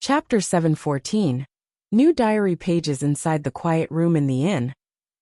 Chapter 714. New diary pages inside the quiet room in the inn.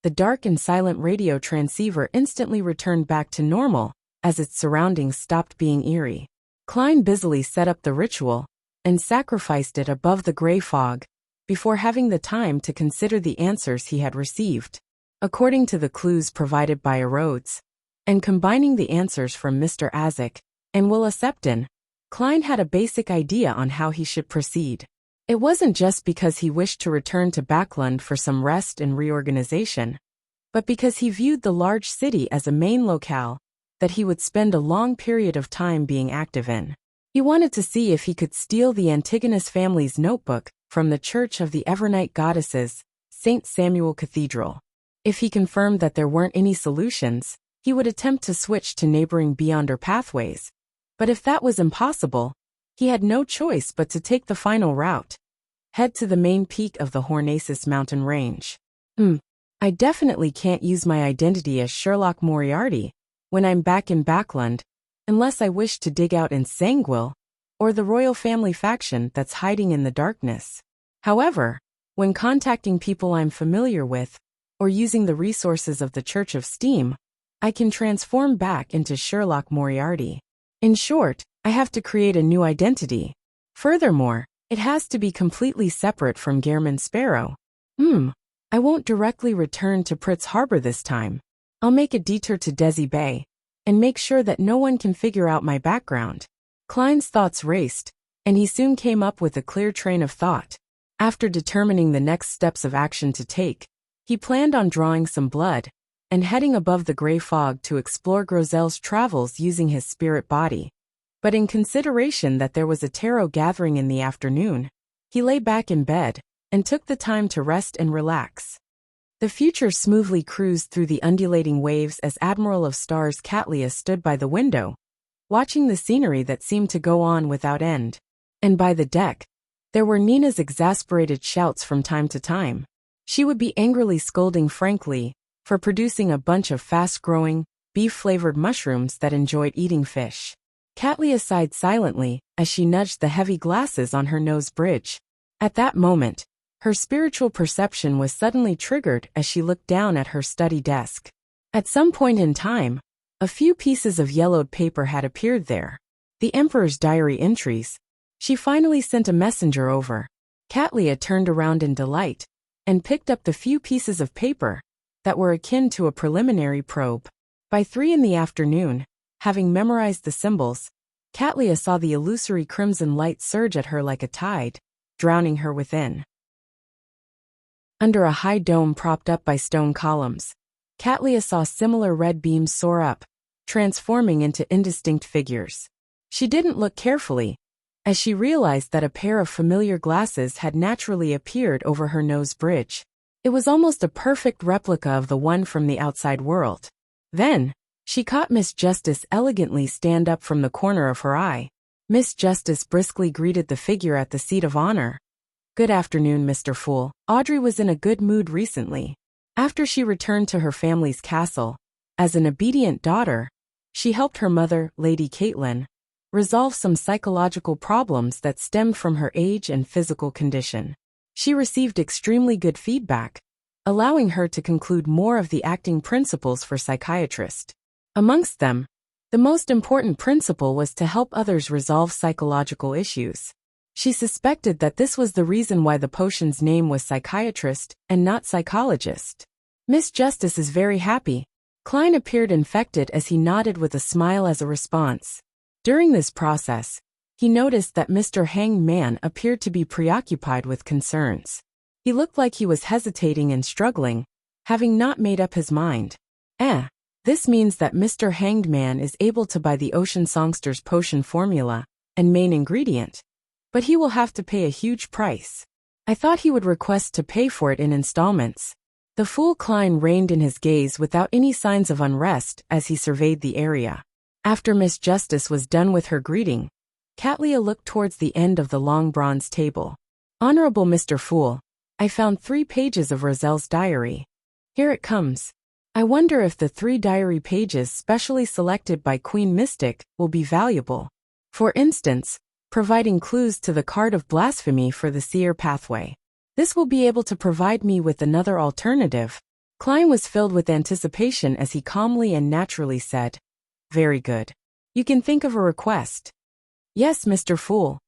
The dark and silent radio transceiver instantly returned back to normal, as its surroundings stopped being eerie. Klein busily set up the ritual, and sacrificed it above the gray fog, before having the time to consider the answers he had received. According to the clues provided by Rhodes, and combining the answers from Mr. Azek and Willa Septon, Klein had a basic idea on how he should proceed. It wasn't just because he wished to return to Backlund for some rest and reorganization, but because he viewed the large city as a main locale that he would spend a long period of time being active in. He wanted to see if he could steal the Antigonus family's notebook from the Church of the Evernight Goddesses, St. Samuel Cathedral. If he confirmed that there weren't any solutions, he would attempt to switch to neighboring Beyonder pathways. But if that was impossible, he had no choice but to take the final route. Head to the main peak of the Hornacis mountain range. I definitely can't use my identity as Sherlock Moriarty when I'm back in Backlund, unless I wish to dig out in Sanguil, or the royal family faction that's hiding in the darkness. However, when contacting people I'm familiar with, or using the resources of the Church of Steam, I can transform back into Sherlock Moriarty. In short, I have to create a new identity. Furthermore, it has to be completely separate from Gehrman Sparrow. I won't directly return to Pritz Harbor this time. I'll make a detour to Desi Bay, and make sure that no one can figure out my background. Klein's thoughts raced, and he soon came up with a clear train of thought. After determining the next steps of action to take, he planned on drawing some blood and heading above the gray fog to explore Grozel's travels using his spirit body. But in consideration that there was a tarot gathering in the afternoon, he lay back in bed and took the time to rest and relax. The future smoothly cruised through the undulating waves as Admiral of Stars Catlia stood by the window, watching the scenery that seemed to go on without end. And by the deck, there were Nina's exasperated shouts from time to time. She would be angrily scolding Frankly for producing a bunch of fast-growing, beef-flavored mushrooms that enjoyed eating fish. Catlia sighed silently as she nudged the heavy glasses on her nose bridge. At that moment, her spiritual perception was suddenly triggered as she looked down at her study desk. At some point in time, a few pieces of yellowed paper had appeared there. The Emperor's diary entries. She finally sent a messenger over. Catlia turned around in delight and picked up the few pieces of paper that were akin to a preliminary probe. By 3 in the afternoon, having memorized the symbols, Catlia saw the illusory crimson light surge at her like a tide, drowning her within. Under a high dome propped up by stone columns, Catlia saw similar red beams soar up, transforming into indistinct figures. She didn't look carefully, as she realized that a pair of familiar glasses had naturally appeared over her nose bridge. It was almost a perfect replica of the one from the outside world. Then, she caught Miss Justice elegantly stand up from the corner of her eye. Miss Justice briskly greeted the figure at the seat of honor. "Good afternoon, Mr. Fool." Audrey was in a good mood recently. After she returned to her family's castle, as an obedient daughter, she helped her mother, Lady Caitlin, resolve some psychological problems that stemmed from her age and physical condition. She received extremely good feedback, allowing her to conclude more of the acting principles for psychiatrists. Amongst them, the most important principle was to help others resolve psychological issues. She suspected that this was the reason why the potion's name was psychiatrist and not psychologist. "Miss Justice is very happy." Klein appeared infected as he nodded with a smile as a response. During this process, he noticed that Mr. Hanged Man appeared to be preoccupied with concerns. He looked like he was hesitating and struggling, having not made up his mind. This means that Mr. Hanged Man is able to buy the Ocean Songster's potion formula and main ingredient, but he will have to pay a huge price. I thought he would request to pay for it in installments. The fool Klein reined in his gaze without any signs of unrest as he surveyed the area. After Miss Justice was done with her greeting, Catlia looked towards the end of the long bronze table. "Honorable Mr. Fool, I found 3 pages of Rozel's diary. Here it comes. I wonder if the 3 diary pages specially selected by Queen Mystic will be valuable. For instance, providing clues to the card of blasphemy for the seer pathway. This will be able to provide me with another alternative. Klein was filled with anticipation as he calmly and naturally said, "Very good. You can think of a request." "Yes, Mr. Fool."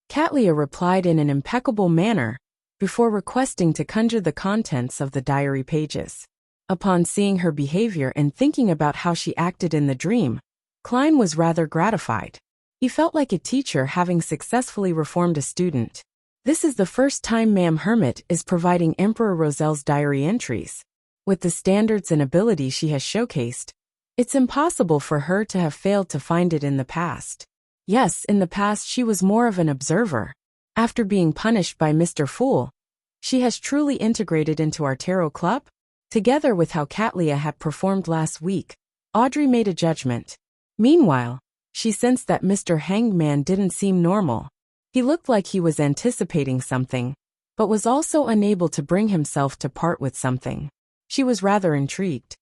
Katlia replied in an impeccable manner, before requesting to conjure the contents of the diary pages. Upon seeing her behavior and thinking about how she acted in the dream, Klein was rather gratified. He felt like a teacher having successfully reformed a student. This is the first time Ma'am Hermit is providing Emperor Roselle's diary entries. With the standards and ability she has showcased, it's impossible for her to have failed to find it in the past. Yes, in the past she was more of an observer. After being punished by Mr. Fool, she has truly integrated into our tarot club. Together with how Katlia had performed last week, Audrey made a judgment. Meanwhile, she sensed that Mr. Hanged Man didn't seem normal. He looked like he was anticipating something, but was also unable to bring himself to part with something. She was rather intrigued.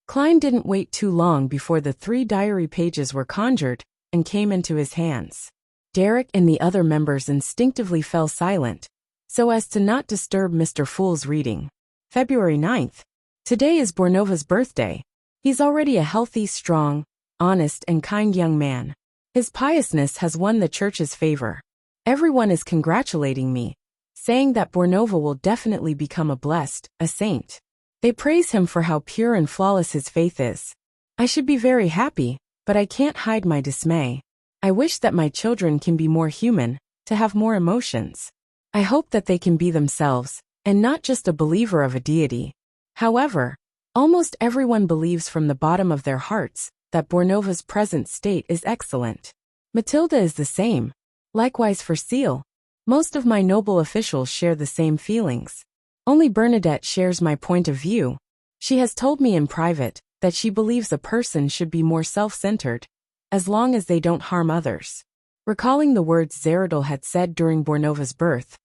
Klein didn't wait too long before the 3 diary pages were conjured and came into his hands. Derek and the other members instinctively fell silent, so as to not disturb Mr. Fool's reading. February 9th. Today is Bornova's birthday. He's already a healthy, strong, honest, and kind young man. His piousness has won the church's favor. Everyone is congratulating me, saying that Bornova will definitely become a saint. They praise him for how pure and flawless his faith is. I should be very happy, but I can't hide my dismay. I wish that my children can be more human, to have more emotions. I hope that they can be themselves, and not just a believer of a deity. However, almost everyone believes from the bottom of their hearts that Bornova's present state is excellent. Matilda is the same. Likewise for Seal. Most of my noble officials share the same feelings. Only Bernadette shares my point of view. She has told me in private that she believes a person should be more self-centered, as long as they don't harm others. Recalling the words Zeradol had said during Bornova's birth,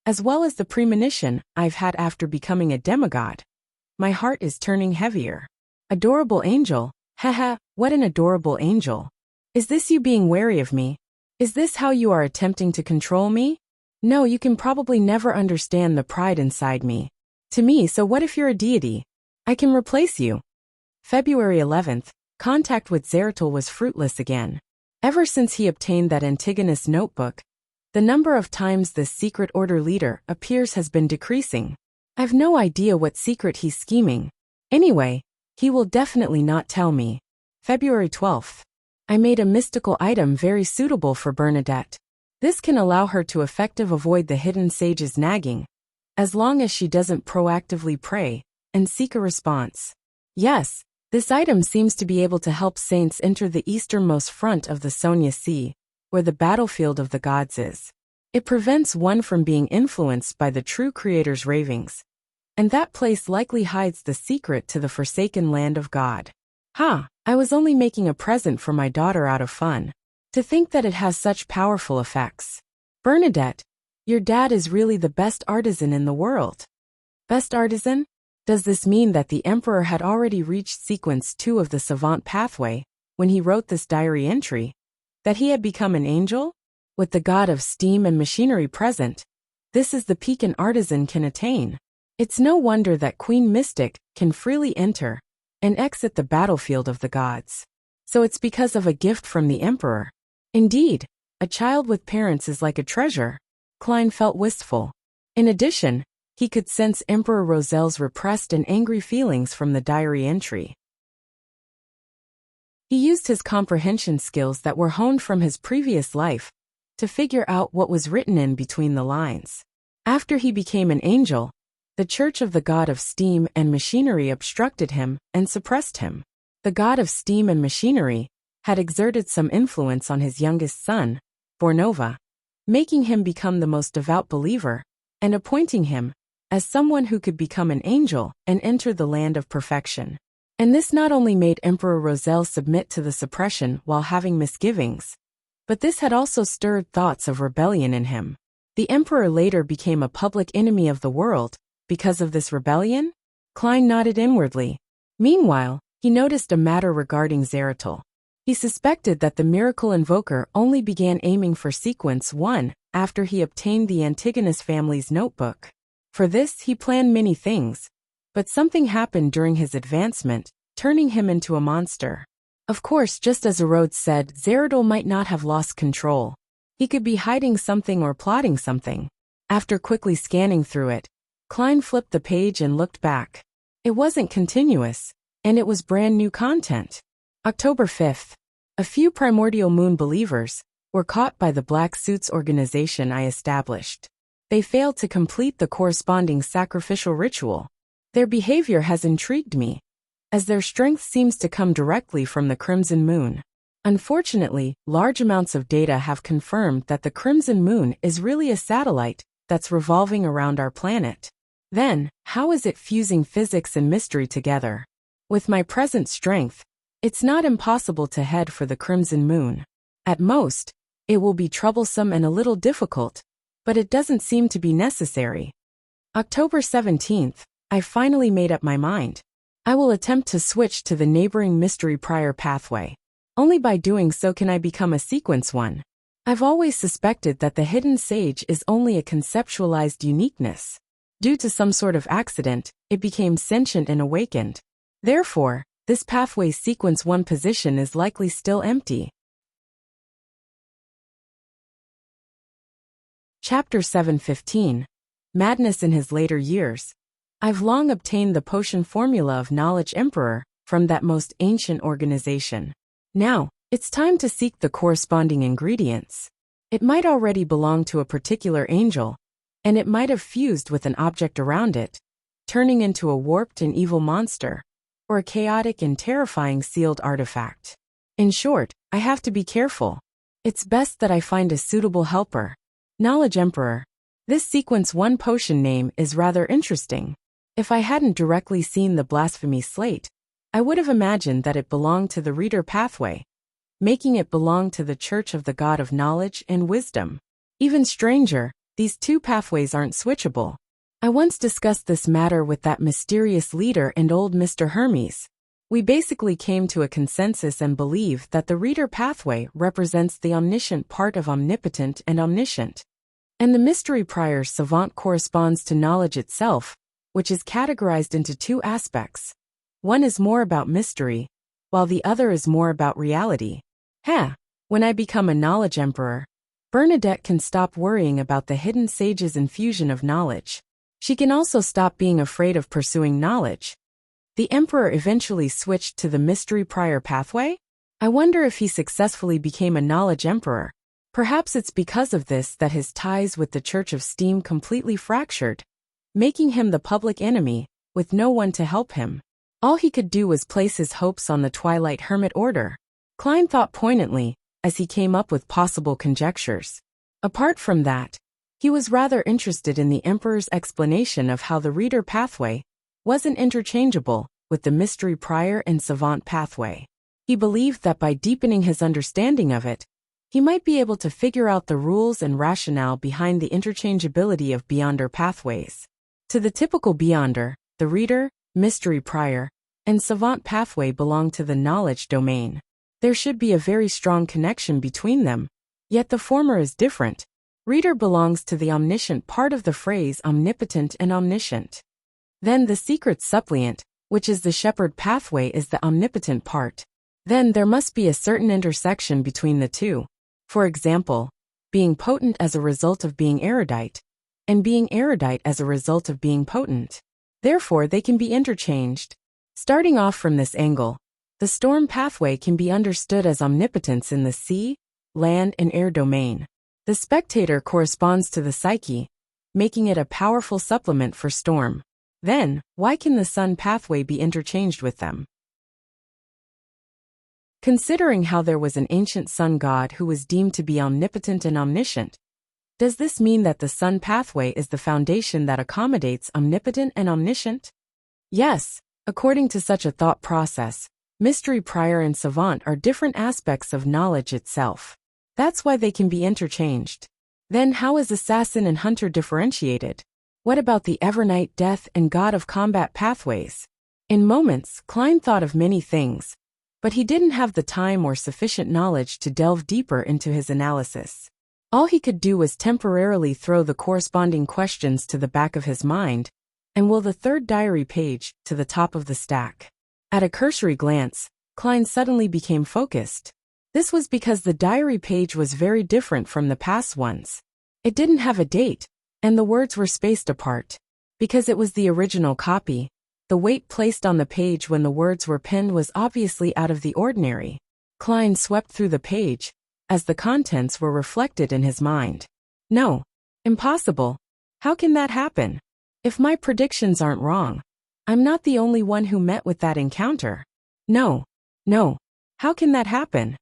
as well as the premonition I've had after becoming a demigod, my heart is turning heavier. Adorable angel, haha, what an adorable angel. Is this you being wary of me? Is this how you are attempting to control me? No, you can probably never understand the pride inside me. To me, so what if you're a deity? I can replace you. February 11th, contact with Zeratul was fruitless again. Ever since he obtained that Antigonus notebook, the number of times this secret order leader appears has been decreasing. I've no idea what secret he's scheming. Anyway, he will definitely not tell me. February 12th. I made a mystical item very suitable for Bernadette. This can allow her to effectively avoid the hidden sage's nagging, as long as she doesn't proactively pray and seek a response. Yes, this item seems to be able to help saints enter the easternmost front of the Sonia Sea, where the battlefield of the gods is. It prevents one from being influenced by the true creator's ravings, and that place likely hides the secret to the forsaken land of God. I was only making a present for my daughter out of fun. To think that it has such powerful effects. Bernadette, your dad is really the best artisan in the world. Best artisan? Does this mean that the Emperor had already reached sequence 2 of the Savant pathway when he wrote this diary entry? That he had become an angel? With the god of steam and machinery present, this is the peak an artisan can attain. It's no wonder that Queen Mystic can freely enter and exit the battlefield of the gods. So it's because of a gift from the Emperor. Indeed, a child with parents is like a treasure. Klein felt wistful. In addition, he could sense Emperor Roselle's repressed and angry feelings from the diary entry. He used his comprehension skills that were honed from his previous life to figure out what was written in between the lines. After he became an angel, the Church of the God of Steam and Machinery obstructed him and suppressed him. The God of Steam and Machinery had exerted some influence on his youngest son, Bornova, making him become the most devout believer, and appointing him as someone who could become an angel and enter the land of perfection. And this not only made Emperor Roselle submit to the suppression while having misgivings, but this had also stirred thoughts of rebellion in him. The Emperor later became a public enemy of the world because of this rebellion? Klein nodded inwardly. Meanwhile, he noticed a matter regarding Zeratul. He suspected that the miracle invoker only began aiming for sequence 1 after he obtained the Antigonus family's notebook. For this, he planned many things, but something happened during his advancement, turning him into a monster. Of course, just as Rhodes said, Zeradol might not have lost control. He could be hiding something or plotting something. After quickly scanning through it, Klein flipped the page and looked back. It wasn't continuous, and it was brand new content. October 5th. A few primordial moon believers were caught by the Black Suits organization I established. They failed to complete the corresponding sacrificial ritual. Their behavior has intrigued me, as their strength seems to come directly from the Crimson Moon. Unfortunately, large amounts of data have confirmed that the Crimson Moon is really a satellite that's revolving around our planet. Then, how is it fusing physics and mystery together? With my present strength, it's not impossible to head for the Crimson Moon. At most, it will be troublesome and a little difficult, but it doesn't seem to be necessary. October 17th, I finally made up my mind. I will attempt to switch to the neighboring mystery prior pathway. Only by doing so can I become a sequence 1. I've always suspected that the hidden sage is only a conceptualized uniqueness. Due to some sort of accident, it became sentient and awakened. Therefore, this pathway's sequence 1 position is likely still empty. Chapter 7:15. Madness in his later years. I've long obtained the potion formula of Knowledge Emperor from that most ancient organization. Now, it's time to seek the corresponding ingredients. It might already belong to a particular angel, and it might have fused with an object around it, turning into a warped and evil monster, or a chaotic and terrifying sealed artifact. In short, I have to be careful. It's best that I find a suitable helper. Knowledge Emperor. This sequence 1 potion name is rather interesting. If I hadn't directly seen the blasphemy slate, I would have imagined that it belonged to the reader pathway, making it belong to the Church of the God of Knowledge and Wisdom. Even stranger, these two pathways aren't switchable. I once discussed this matter with that mysterious leader and old Mr. Hermes. We basically came to a consensus and believe that the reader pathway represents the omniscient part of omnipotent and omniscient. And the mystery prior savant corresponds to knowledge itself, which is categorized into two aspects. One is more about mystery, while the other is more about reality. When I become a knowledge emperor, Bernadette can stop worrying about the hidden sage's infusion of knowledge. She can also stop being afraid of pursuing knowledge. The emperor eventually switched to the mystery prior pathway? I wonder if he successfully became a knowledge emperor. Perhaps it's because of this that his ties with the Church of Steam completely fractured, making him the public enemy, with no one to help him. All he could do was place his hopes on the Twilight Hermit Order. Klein thought poignantly, as he came up with possible conjectures. Apart from that, he was rather interested in the Emperor's explanation of how the reader pathway wasn't interchangeable with the mystery prior and savant pathway. He believed that by deepening his understanding of it, he might be able to figure out the rules and rationale behind the interchangeability of Beyonder pathways. To the typical Beyonder, the reader, mystery prior, and savant pathway belong to the knowledge domain. There should be a very strong connection between them, yet the former is different. Reader belongs to the omniscient part of the phrase omnipotent and omniscient. Then the secret suppliant, which is the shepherd pathway, is the omnipotent part. Then there must be a certain intersection between the two. For example, being potent as a result of being erudite, and being erudite as a result of being potent. Therefore, they can be interchanged. Starting off from this angle, the storm pathway can be understood as omnipotence in the sea, land, and air domain. The spectator corresponds to the psyche, making it a powerful supplement for storm. Then, why can the sun pathway be interchanged with them? Considering how there was an ancient sun god who was deemed to be omnipotent and omniscient, does this mean that the sun pathway is the foundation that accommodates omnipotent and omniscient? Yes, according to such a thought process, mystery prior and savant are different aspects of knowledge itself. That's why they can be interchanged. Then how is assassin and hunter differentiated? What about the Evernight death and god of combat pathways? In moments, Klein thought of many things, But he didn't have the time or sufficient knowledge to delve deeper into his analysis. All he could do was temporarily throw the corresponding questions to the back of his mind, and will the third diary page to the top of the stack. At a cursory glance, Klein suddenly became focused. This was because the diary page was very different from the past ones. It didn't have a date, and the words were spaced apart. Because it was the original copy, the weight placed on the page when the words were penned was obviously out of the ordinary. Klein swept through the page, as the contents were reflected in his mind. No. Impossible. How can that happen? If my predictions aren't wrong, I'm not the only one who met with that encounter. No. How can that happen?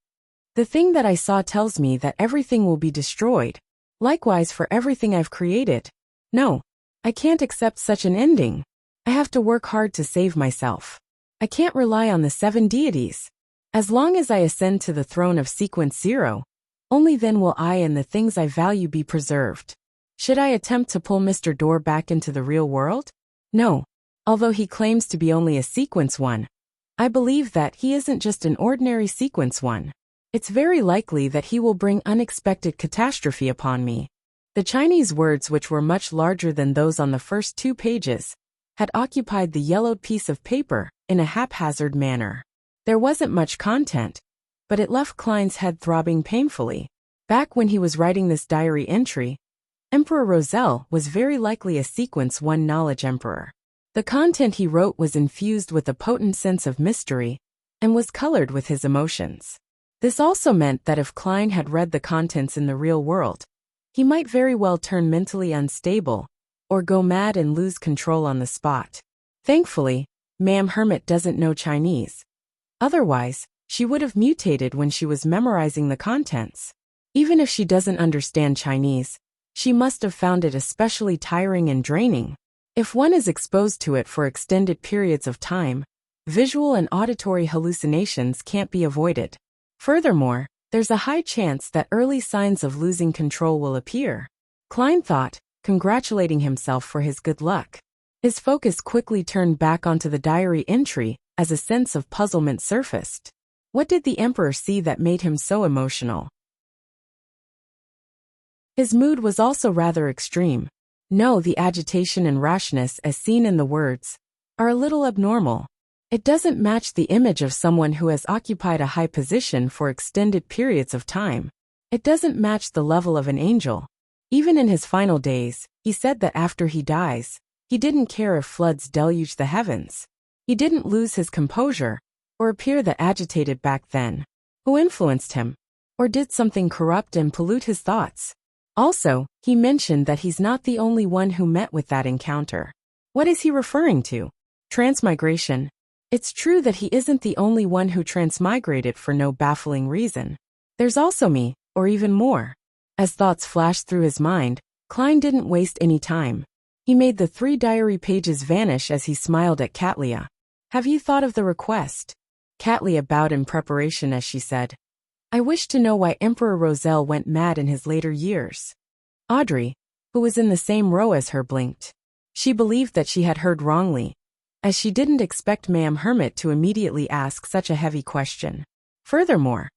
The thing that I saw tells me that everything will be destroyed. Likewise for everything I've created. No. I can't accept such an ending. I have to work hard to save myself. I can't rely on the 7 deities. As long as I ascend to the throne of Sequence 0, only then will I and the things I value be preserved. Should I attempt to pull Mr. Door back into the real world? No. Although he claims to be only a Sequence 1, I believe that he isn't just an ordinary Sequence 1. It's very likely that he will bring unexpected catastrophe upon me. The Chinese words, which were much larger than those on the first 2 pages, had occupied the yellowed piece of paper in a haphazard manner. There wasn't much content, but it left Klein's head throbbing painfully. Back when he was writing this diary entry, Emperor Roselle was very likely a Sequence 1 knowledge emperor. The content he wrote was infused with a potent sense of mystery and was colored with his emotions. This also meant that if Klein had read the contents in the real world, he might very well turn mentally unstable or go mad and lose control on the spot. Thankfully, Ma'am Hermit doesn't know Chinese. Otherwise, she would have mutated when she was memorizing the contents. Even if she doesn't understand Chinese, she must have found it especially tiring and draining. If one is exposed to it for extended periods of time, visual and auditory hallucinations can't be avoided. Furthermore, there's a high chance that early signs of losing control will appear. Klein thought, congratulating himself for his good luck. His focus quickly turned back onto the diary entry as a sense of puzzlement surfaced. What did the emperor see that made him so emotional? His mood was also rather extreme. No, the agitation and rashness as seen in the words are a little abnormal. It doesn't match the image of someone who has occupied a high position for extended periods of time. It doesn't match the level of an angel. Even in his final days, he said that after he dies, he didn't care if floods deluge the heavens. He didn't lose his composure or appear that agitated back then. Who influenced him? Or did something corrupt and pollute his thoughts? Also, he mentioned that he's not the only one who met with that encounter. What is he referring to? Transmigration. It's true that he isn't the only one who transmigrated for no baffling reason. There's also me, or even more. As thoughts flashed through his mind, Klein didn't waste any time. He made the 3 diary pages vanish as he smiled at Katlia. Have you thought of the request? Katlia bowed in preparation as she said, I wish to know why Emperor Roselle went mad in his later years. Audrey, who was in the same row as her, blinked. She believed that she had heard wrongly, as she didn't expect Ma'am Hermit to immediately ask such a heavy question. Furthermore,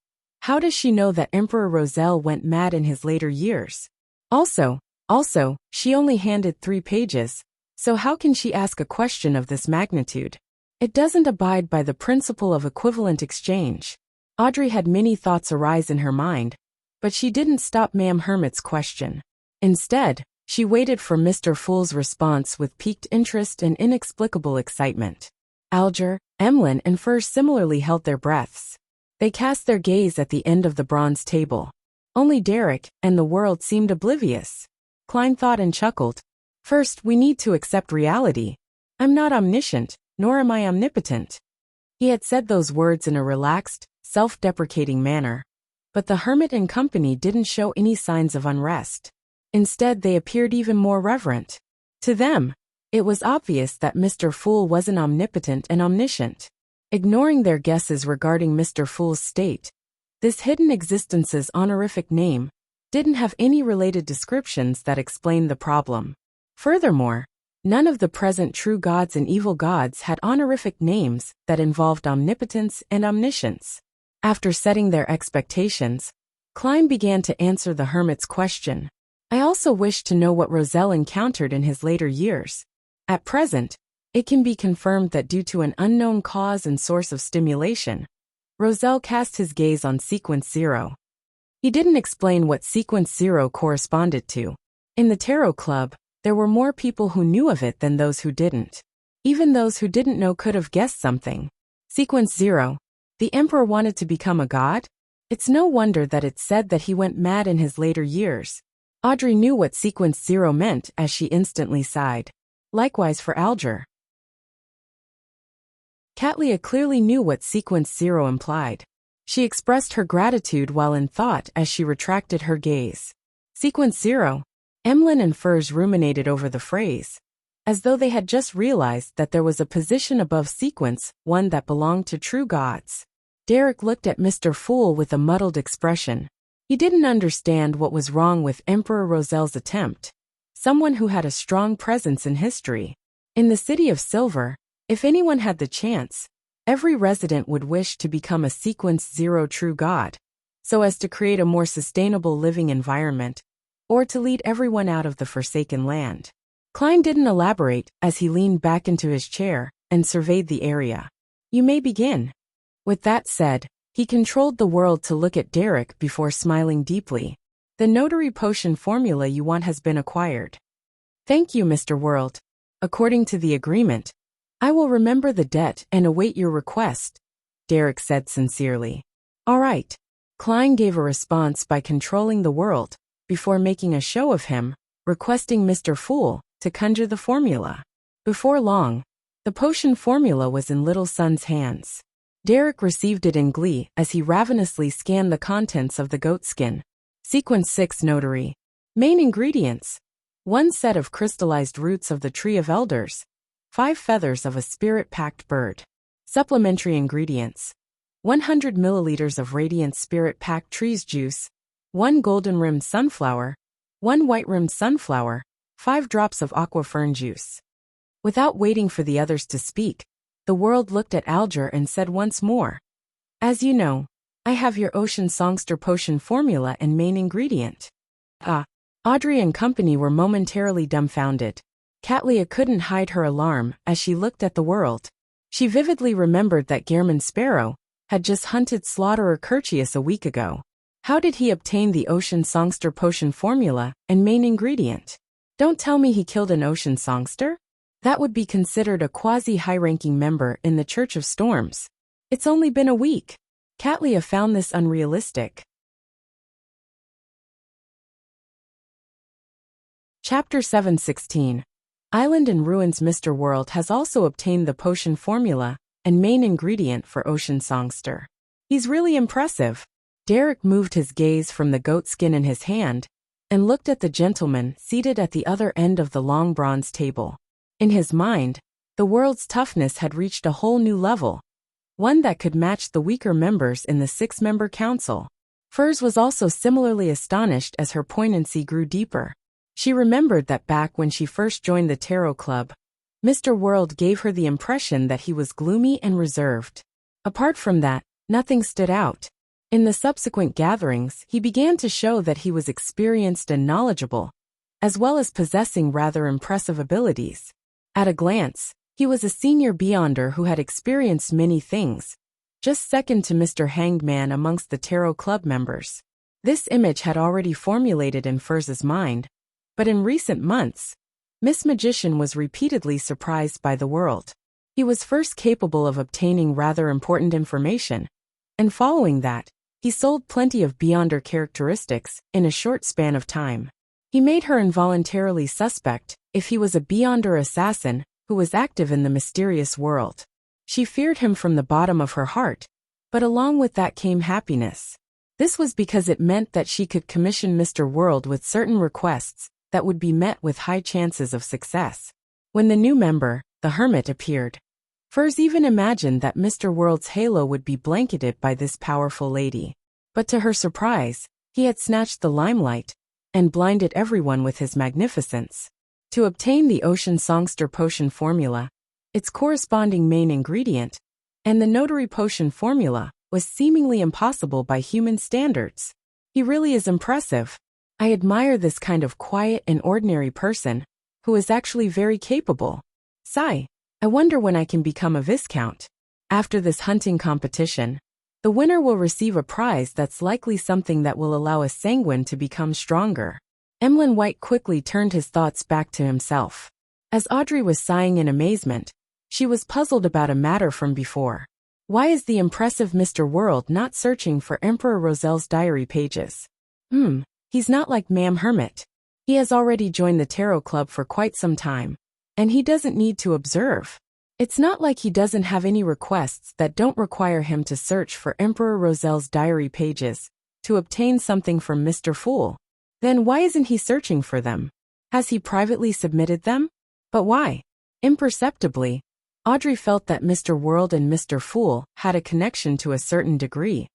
how does she know that Emperor Roselle went mad in his later years? Also, she only handed 3 pages, so how can she ask a question of this magnitude? It doesn't abide by the principle of equivalent exchange. Audrey had many thoughts arise in her mind, but she didn't stop Ma'am Hermit's question. Instead, she waited for Mr. Fool's response with piqued interest and inexplicable excitement. Alger, Emlyn, and Fur similarly held their breaths. They cast their gaze at the end of the bronze table. Only Derek and the world seemed oblivious. Klein thought and chuckled. First, we need to accept reality. I'm not omniscient, nor am I omnipotent. He had said those words in a relaxed, self-deprecating manner, but the hermit and company didn't show any signs of unrest. Instead, they appeared even more reverent. To them, it was obvious that Mr. Fool wasn't omnipotent and omniscient. Ignoring their guesses regarding Mr. Fool's state, this hidden existence's honorific name didn't have any related descriptions that explained the problem. Furthermore, None of the present true gods and evil gods had honorific names that involved omnipotence and omniscience. After setting their expectations, Klein began to answer the hermit's question. I also wish to know what Roselle encountered in his later years. At present, it can be confirmed that due to an unknown cause and source of stimulation, Roselle cast his gaze on Sequence 0. He didn't explain what Sequence 0 corresponded to. In the Tarot Club, there were more people who knew of it than those who didn't. Even those who didn't know could have guessed something. Sequence 0. The Emperor wanted to become a god? It's no wonder that it said that he went mad in his later years. Audrey knew what Sequence 0 meant as she instantly sighed. Likewise for Alger. Katlia clearly knew what Sequence 0 implied. She expressed her gratitude while in thought as she retracted her gaze. Sequence 0. Emlyn and Furs ruminated over the phrase, as though they had just realized that there was a position above Sequence, one that belonged to true gods. Derek looked at Mr. Fool with a muddled expression. He didn't understand what was wrong with Emperor Roselle's attempt. Someone who had a strong presence in history. In the City of Silver, if anyone had the chance, every resident would wish to become a Sequence 0 true god, so as to create a more sustainable living environment, or to lead everyone out of the Forsaken Land. Klein didn't elaborate as he leaned back into his chair and surveyed the area. You may begin. With that said, he controlled the world to look at Derek before smiling deeply. The notary potion formula you want has been acquired. Thank you, Mr. World. According to the agreement, I will remember the debt and await your request, Derek said sincerely. All right. Klein gave a response by controlling the world, before making a show of him, requesting Mr. Fool to conjure the formula. Before long, the potion formula was in Little Sun's hands. Derek received it in glee as he ravenously scanned the contents of the goatskin. Sequence 6 Notary. Main ingredients. 1 set of crystallized roots of the Tree of Elders. 5 feathers of a spirit-packed bird. Supplementary ingredients. 100 milliliters of radiant spirit-packed trees juice. 1 golden-rimmed sunflower. 1 white-rimmed sunflower. 5 drops of aqua fern juice. Without waiting for the others to speak, the world looked at Alger and said once more, as you know, I have your Ocean Songster potion formula and main ingredient. Audrey and company were momentarily dumbfounded. Katlia couldn't hide her alarm as she looked at the world. She vividly remembered that Gehrman Sparrow had just hunted Slaughterer Curtius a week ago. How did he obtain the Ocean Songster potion formula and main ingredient? Don't tell me he killed an Ocean Songster? That would be considered a quasi-high-ranking member in the Church of Storms. It's only been a week. Katlia found this unrealistic. Chapter 716. Island in Ruins. Mr. World has also obtained the potion formula and main ingredient for Ocean Songster. He's really impressive. Derek moved his gaze from the goatskin in his hand and looked at the gentleman seated at the other end of the long bronze table. In his mind, the world's toughness had reached a whole new level, one that could match the weaker members in the 6-member council. Furs was also similarly astonished as her poignancy grew deeper. She remembered that back when she first joined the Tarot Club, Mr. World gave her the impression that he was gloomy and reserved. Apart from that, nothing stood out. In the subsequent gatherings, he began to show that he was experienced and knowledgeable, as well as possessing rather impressive abilities. At a glance, he was a senior Beyonder who had experienced many things, just second to Mr. Hangman amongst the Tarot Club members. This image had already formulated in Furs's mind, but in recent months, Miss Magician was repeatedly surprised by the world. He was first capable of obtaining rather important information, and following that, he sold plenty of Beyonder characteristics in a short span of time. He made her involuntarily suspect if he was a Beyonder assassin who was active in the mysterious world. She feared him from the bottom of her heart, but along with that came happiness. This was because it meant that she could commission Mr. World with certain requests that would be met with high chances of success. When the new member, the Hermit, appeared, Furs even imagined that Mr. World's halo would be blanketed by this powerful lady. But to her surprise, he had snatched the limelight and blinded everyone with his magnificence. To obtain the ocean songster potion formula, its corresponding main ingredient, and the notary potion formula, was seemingly impossible by human standards. He really is impressive. I admire this kind of quiet and ordinary person, who is actually very capable. Sigh. I wonder when I can become a viscount. After this hunting competition, the winner will receive a prize that's likely something that will allow a sanguine to become stronger. Emlyn White quickly turned his thoughts back to himself. As Audrey was sighing in amazement, she was puzzled about a matter from before. Why is the impressive Mr. World not searching for Emperor Roselle's diary pages? He's not like Ma'am Hermit. He has already joined the Tarot Club for quite some time, and he doesn't need to observe. It's not like he doesn't have any requests that don't require him to search for Emperor Roselle's diary pages to obtain something from Mr. Fool. Then why isn't he searching for them? Has he privately submitted them? But why? Imperceptibly, Audrey felt that Mr. World and Mr. Fool had a connection to a certain degree,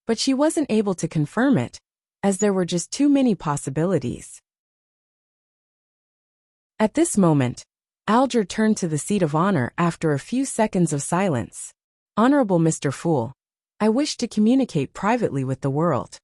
but she wasn't able to confirm it, as there were just too many possibilities. At this moment, Alger turned to the seat of honor after a few seconds of silence. Honorable Mr. Fool, I wish to communicate privately with the world.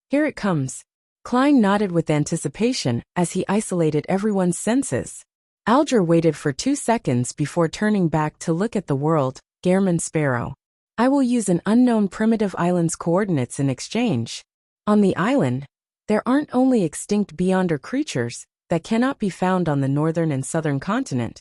Here it comes. Klein nodded with anticipation as he isolated everyone's senses. Alger waited for 2 seconds before turning back to look at the world. Gehrman Sparrow. I will use an unknown primitive island's coordinates in exchange. On the island, there aren't only extinct beyonder creatures that cannot be found on the northern and southern continent,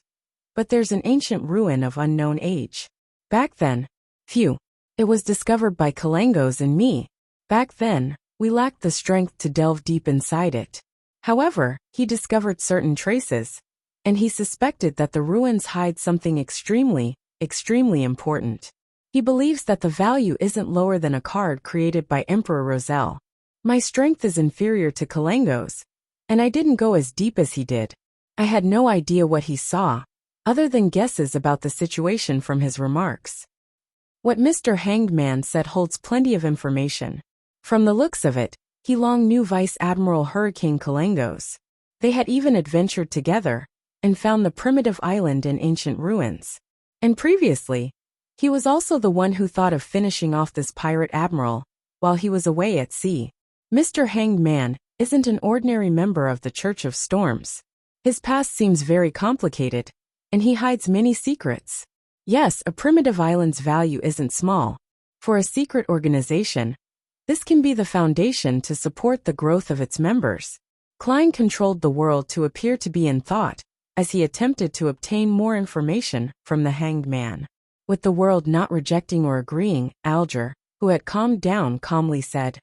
but there's an ancient ruin of unknown age. Back then, it was discovered by Kalangos and me. Back then, we lacked the strength to delve deep inside it. However, he discovered certain traces, and he suspected that the ruins hide something extremely important. He believes that the value isn't lower than a card created by Emperor Roselle. My strength is inferior to Kalangos, and I didn't go as deep as he did. I had no idea what he saw, other than guesses about the situation from his remarks. What Mr. Hanged Man said holds plenty of information. From the looks of it, he long knew Vice Admiral Hurricane Kalangos. They had even adventured together, and found the primitive island in ancient ruins. And previously, he was also the one who thought of finishing off this pirate admiral, while he was away at sea. Mr. Hanged Man isn't an ordinary member of the Church of Storms. His past seems very complicated, and he hides many secrets. Yes, a primitive island's value isn't small. For a secret organization, this can be the foundation to support the growth of its members. Klein controlled the world to appear to be in thought, as he attempted to obtain more information from the Hanged Man. With the world not rejecting or agreeing, Alger, who had calmed down, calmly said,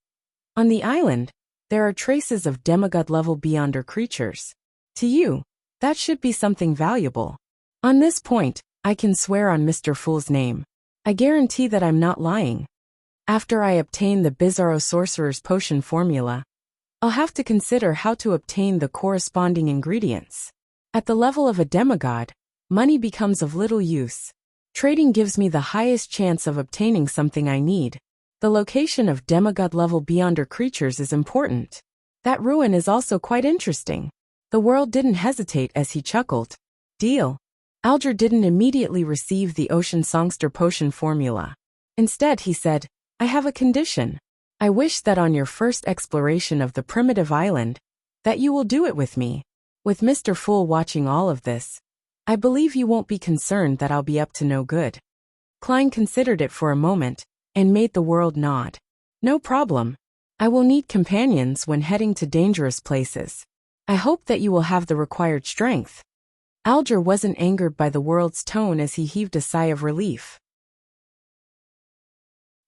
On the island, there are traces of demigod-level beyonder creatures. To you, that should be something valuable. On this point, I can swear on Mr. Fool's name. I guarantee that I'm not lying. After I obtain the Bizarro Sorcerer's Potion formula, I'll have to consider how to obtain the corresponding ingredients. At the level of a demigod, money becomes of little use. Trading gives me the highest chance of obtaining something I need. The location of demigod-level beyonder creatures is important. That ruin is also quite interesting. The world didn't hesitate as he chuckled. Deal. Alger didn't immediately receive the Ocean Songster Potion formula. Instead, he said, I have a condition. I wish that on your first exploration of the primitive island, that you will do it with me. With Mr. Fool watching all of this, I believe you won't be concerned that I'll be up to no good. Klein considered it for a moment, and made the world nod. No problem. I will need companions when heading to dangerous places. I hope that you will have the required strength. Alger wasn't angered by the world's tone as he heaved a sigh of relief.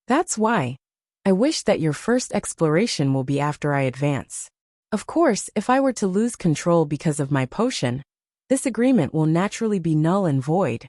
That's why. I wish that your first exploration will be after I advance. Of course, if I were to lose control because of my potion, this agreement will naturally be null and void.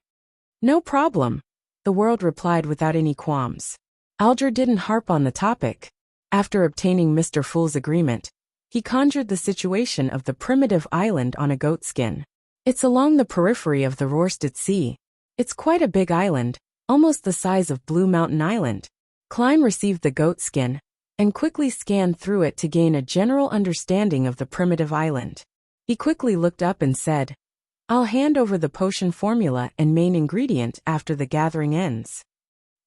No problem, the world replied without any qualms. Alger didn't harp on the topic. After obtaining Mr. Fool's agreement, he conjured the situation of the primitive island on a goatskin. It's along the periphery of the Rorstedt Sea. It's quite a big island, almost the size of Blue Mountain Island. Klein received the goatskin, and quickly scanned through it to gain a general understanding of the primitive island. He quickly looked up and said, "I'll hand over the potion formula and main ingredient after the gathering ends."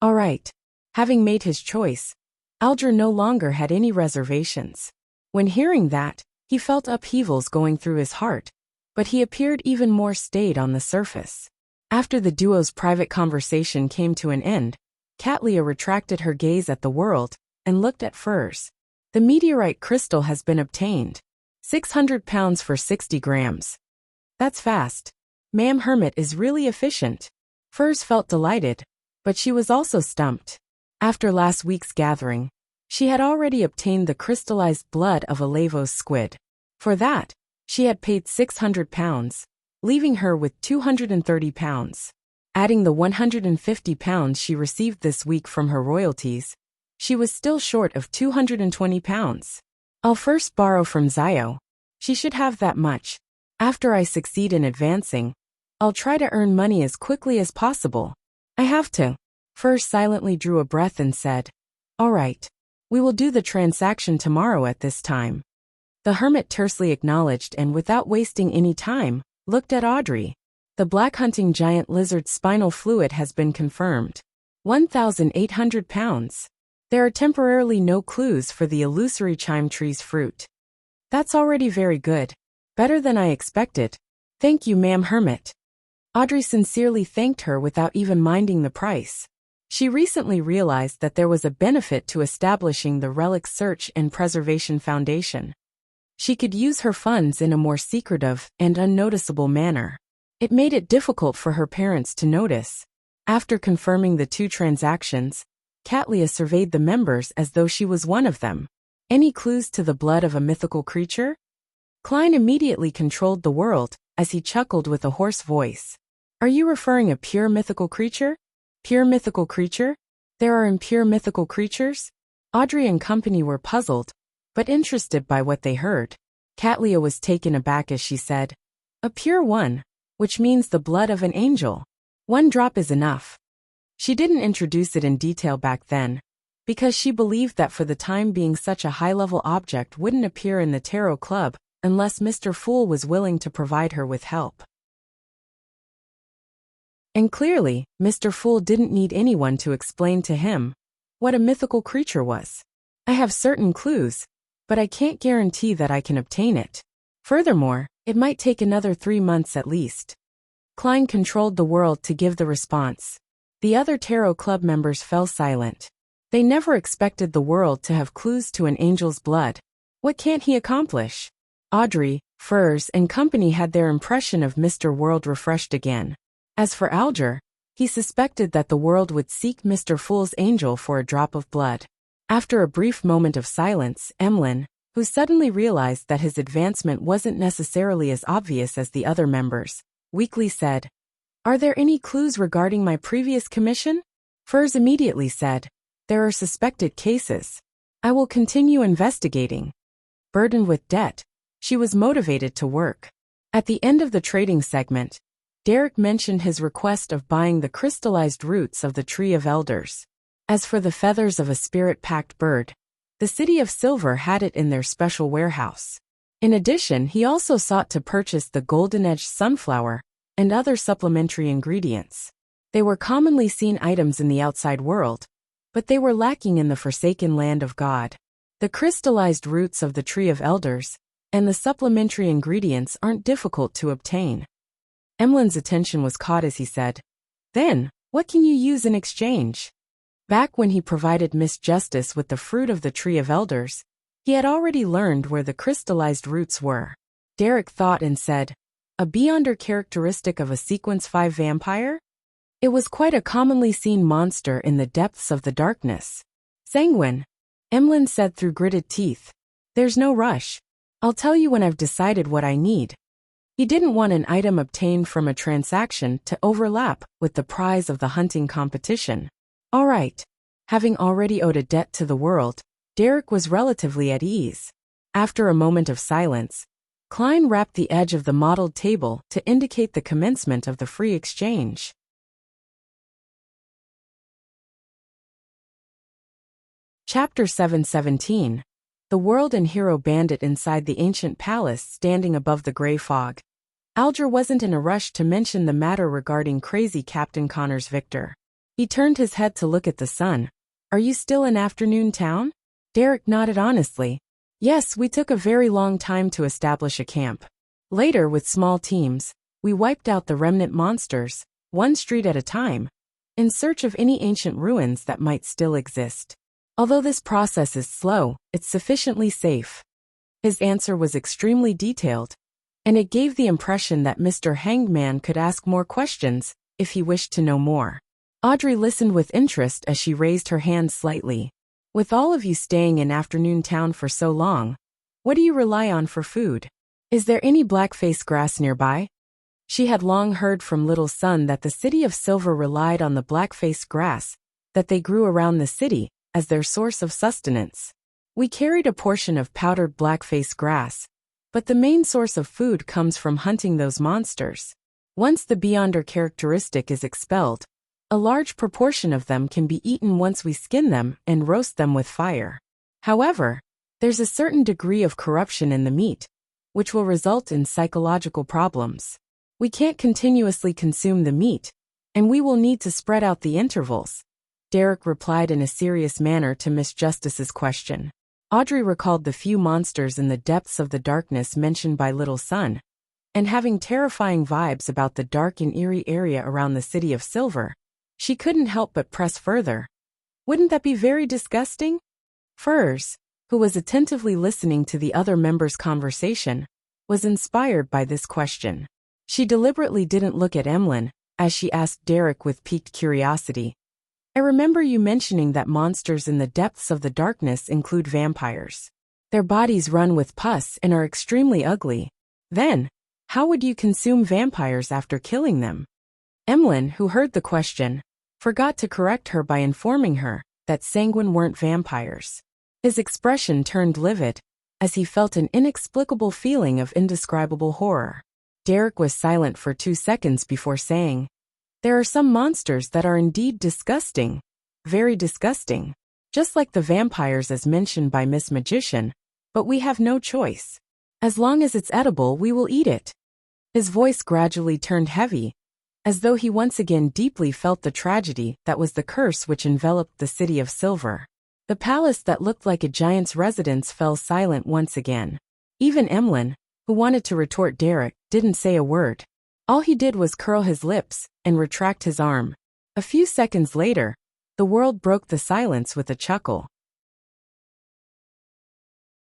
All right. Having made his choice, Alger no longer had any reservations. When hearing that, he felt upheavals going through his heart, but he appeared even more staid on the surface. After the duo's private conversation came to an end, Katlia retracted her gaze at the world and looked at Furs. "The meteorite crystal has been obtained. 600 pounds for 60 grams. That's fast. Ma'am Hermit is really efficient." Furs felt delighted, but she was also stumped. After last week's gathering, she had already obtained the crystallized blood of a Lavos squid. For that, she had paid 600 pounds, leaving her with 230 pounds. Adding the 150 pounds she received this week from her royalties, she was still short of 220 pounds. "I'll first borrow from Zio. She should have that much. After I succeed in advancing, I'll try to earn money as quickly as possible. I have to." Furs silently drew a breath and said, "All right. We will do the transaction tomorrow at this time." The hermit tersely acknowledged and without wasting any time, looked at Audrey. "The black hunting giant lizard's spinal fluid has been confirmed. 1,800 pounds. There are temporarily no clues for the illusory chime tree's fruit." "That's already very good. Better than I expected. Thank you, Ma'am Hermit." Audrey sincerely thanked her without even minding the price. She recently realized that there was a benefit to establishing the Relic Search and Preservation Foundation. She could use her funds in a more secretive and unnoticeable manner. It made it difficult for her parents to notice. After confirming the two transactions, Katlia surveyed the members as though she was one of them. "Any clues to the blood of a mythical creature?" Klein immediately controlled the world, as he chuckled with a hoarse voice. "Are you referring a pure mythical creature? Pure mythical creature? There are impure mythical creatures?" Audrey and company were puzzled, but interested by what they heard. Katlia was taken aback as she said, "A pure one, which means the blood of an angel. 1 drop is enough." She didn't introduce it in detail back then, because she believed that for the time being such a high-level object wouldn't appear in the Tarot Club unless Mr. Fool was willing to provide her with help. And clearly, Mr. Fool didn't need anyone to explain to him what a mythical creature was. "I have certain clues, but I can't guarantee that I can obtain it. Furthermore, it might take another 3 months at least." Klein controlled the world to give the response. The other Tarot Club members fell silent. They never expected the world to have clues to an angel's blood. What can't he accomplish? Audrey, Furs, and company had their impression of Mr. World refreshed again. As for Alger, he suspected that the world would seek Mr. Fool's angel for a drop of blood. After a brief moment of silence, Emlyn, who suddenly realized that his advancement wasn't necessarily as obvious as the other members, weakly said, "Are there any clues regarding my previous commission?" Furs immediately said, "There are suspected cases. I will continue investigating." Burdened with debt, she was motivated to work. At the end of the trading segment, Derek mentioned his request of buying the crystallized roots of the Tree of Elders. As for the feathers of a spirit-packed bird, the City of Silver had it in their special warehouse. In addition, he also sought to purchase the golden-edged sunflower and other supplementary ingredients. They were commonly seen items in the outside world, but they were lacking in the forsaken land of God. The crystallized roots of the Tree of Elders and the supplementary ingredients aren't difficult to obtain. Emlyn's attention was caught as he said, "Then, what can you use in exchange?" Back when he provided Miss Justice with the fruit of the Tree of Elders, he had already learned where the crystallized roots were. Derek thought and said, "A beyonder characteristic of a Sequence 5 vampire?" It was quite a commonly seen monster in the depths of the darkness. "Sanguine," Emlyn said through gritted teeth. "There's no rush. I'll tell you when I've decided what I need." He didn't want an item obtained from a transaction to overlap with the prize of the hunting competition. All right. Having already owed a debt to the world, Derek was relatively at ease. After a moment of silence, Klein rapped the edge of the modeled table to indicate the commencement of the free exchange. Chapter 717. the world and hero bandit inside the ancient palace standing above the gray fog. Alger wasn't in a rush to mention the matter regarding crazy Captain Connors Victor. He turned his head to look at the sun. Are you still in Afternoon Town? Derek nodded honestly. Yes, we took a very long time to establish a camp. Later, with small teams, we wiped out the remnant monsters, one street at a time, in search of any ancient ruins that might still exist. Although this process is slow, it's sufficiently safe. His answer was extremely detailed, and it gave the impression that Mr. Hangman could ask more questions if he wished to know more. Audrey listened with interest as she raised her hand slightly. With all of you staying in Afternoon Town for so long, what do you rely on for food? Is there any blackface grass nearby? She had long heard from Little Sun that the city of Silver relied on the blackface grass that they grew around the city as their source of sustenance. We carried a portion of powdered blackface grass, but the main source of food comes from hunting those monsters. Once the Beyonder characteristic is expelled, a large proportion of them can be eaten once we skin them and roast them with fire. However, there's a certain degree of corruption in the meat, which will result in psychological problems. We can't continuously consume the meat, and we will need to spread out the intervals. Derek replied in a serious manner to Miss Justice's question. Audrey recalled the few monsters in the depths of the darkness mentioned by Little Sun, and having terrifying vibes about the dark and eerie area around the city of Silver, she couldn't help but press further. Wouldn't that be very disgusting? Furs, who was attentively listening to the other members' conversation, was inspired by this question. She deliberately didn't look at Emlyn, as she asked Derek with piqued curiosity. I remember you mentioning that monsters in the depths of the darkness include vampires. Their bodies run with pus and are extremely ugly. Then, how would you consume vampires after killing them? Emlyn, who heard the question, forgot to correct her by informing her that sanguine weren't vampires. His expression turned livid, as he felt an inexplicable feeling of indescribable horror. Derek was silent for 2 seconds before saying, There are some monsters that are indeed disgusting. Very disgusting. Just like the vampires as mentioned by Miss Magician, but we have no choice. As long as it's edible, we will eat it. His voice gradually turned heavy, as though he once again deeply felt the tragedy that was the curse which enveloped the city of Silver. The palace that looked like a giant's residence fell silent once again. Even Emlyn, who wanted to retort Derek, didn't say a word. All he did was curl his lips and retract his arm. A few seconds later, the world broke the silence with a chuckle.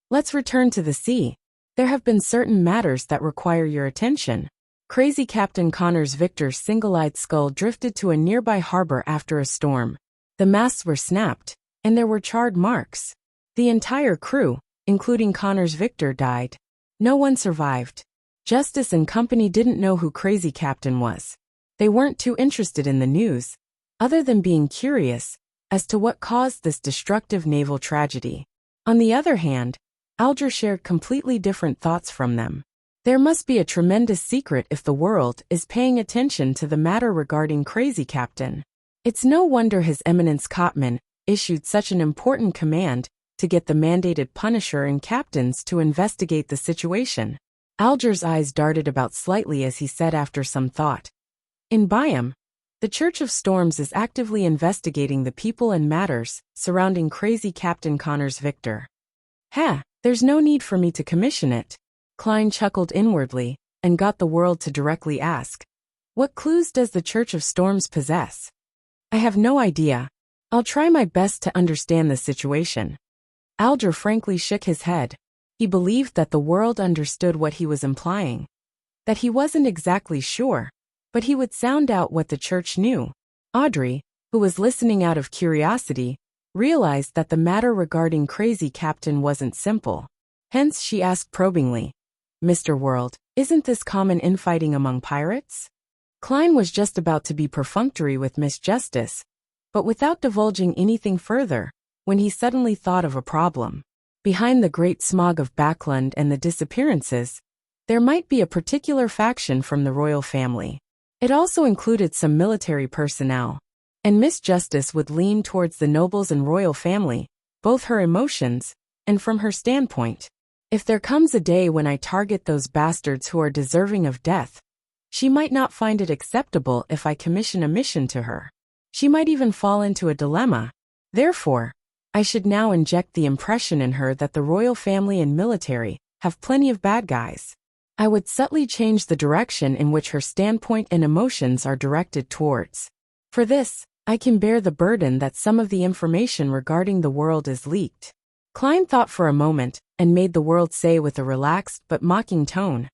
Let's return to the sea. There have been certain matters that require your attention. Crazy Captain Connors Victor's single-eyed skull drifted to a nearby harbor after a storm. The masts were snapped, and there were charred marks. The entire crew, including Connors Victor, died. No one survived. Justice and company didn't know who Crazy Captain was. They weren't too interested in the news, other than being curious as to what caused this destructive naval tragedy. On the other hand, Alger shared completely different thoughts from them. There must be a tremendous secret if the world is paying attention to the matter regarding Crazy Captain. It's no wonder His Eminence Cotman issued such an important command to get the mandated Punisher and captains to investigate the situation. Alger's eyes darted about slightly as he said after some thought. In Byam, the Church of Storms is actively investigating the people and matters surrounding Crazy Captain Connors Victor. There's no need for me to commission it. Klein chuckled inwardly and got the world to directly ask, What clues does the Church of Storms possess? I have no idea. I'll try my best to understand the situation. Alger frankly shook his head. He believed that the world understood what he was implying. That he wasn't exactly sure, but he would sound out what the church knew. Audrey, who was listening out of curiosity, realized that the matter regarding Crazy Captain wasn't simple. Hence she asked probingly, Mr. World, isn't this common infighting among pirates? Klein was just about to be perfunctory with Miss Justice, but without divulging anything further, when he suddenly thought of a problem. Behind the great smog of Backlund and the disappearances, there might be a particular faction from the royal family. It also included some military personnel, and Miss Justice would lean towards the nobles and royal family. Both her emotions and from her standpoint. If there comes a day when I target those bastards who are deserving of death, she might not find it acceptable if I commission a mission to her. She might even fall into a dilemma. Therefore, I should now inject the impression in her that the royal family and military have plenty of bad guys. I would subtly change the direction in which her standpoint and emotions are directed towards. For this, I can bear the burden that some of the information regarding the world is leaked. Klein thought for a moment, and made the world say with a relaxed but mocking tone,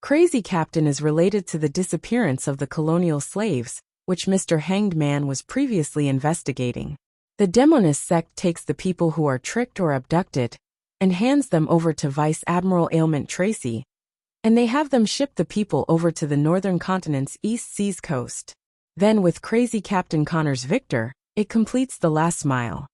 "Crazy Captain is related to the disappearance of the colonial slaves, which Mr. Hanged Man was previously investigating. The Demonist sect takes the people who are tricked or abducted, and hands them over to Vice Admiral Ailment Tracy, and they have them ship the people over to the northern continent's East Seas coast. Then with Crazy Captain Connors Victor, it completes the last mile.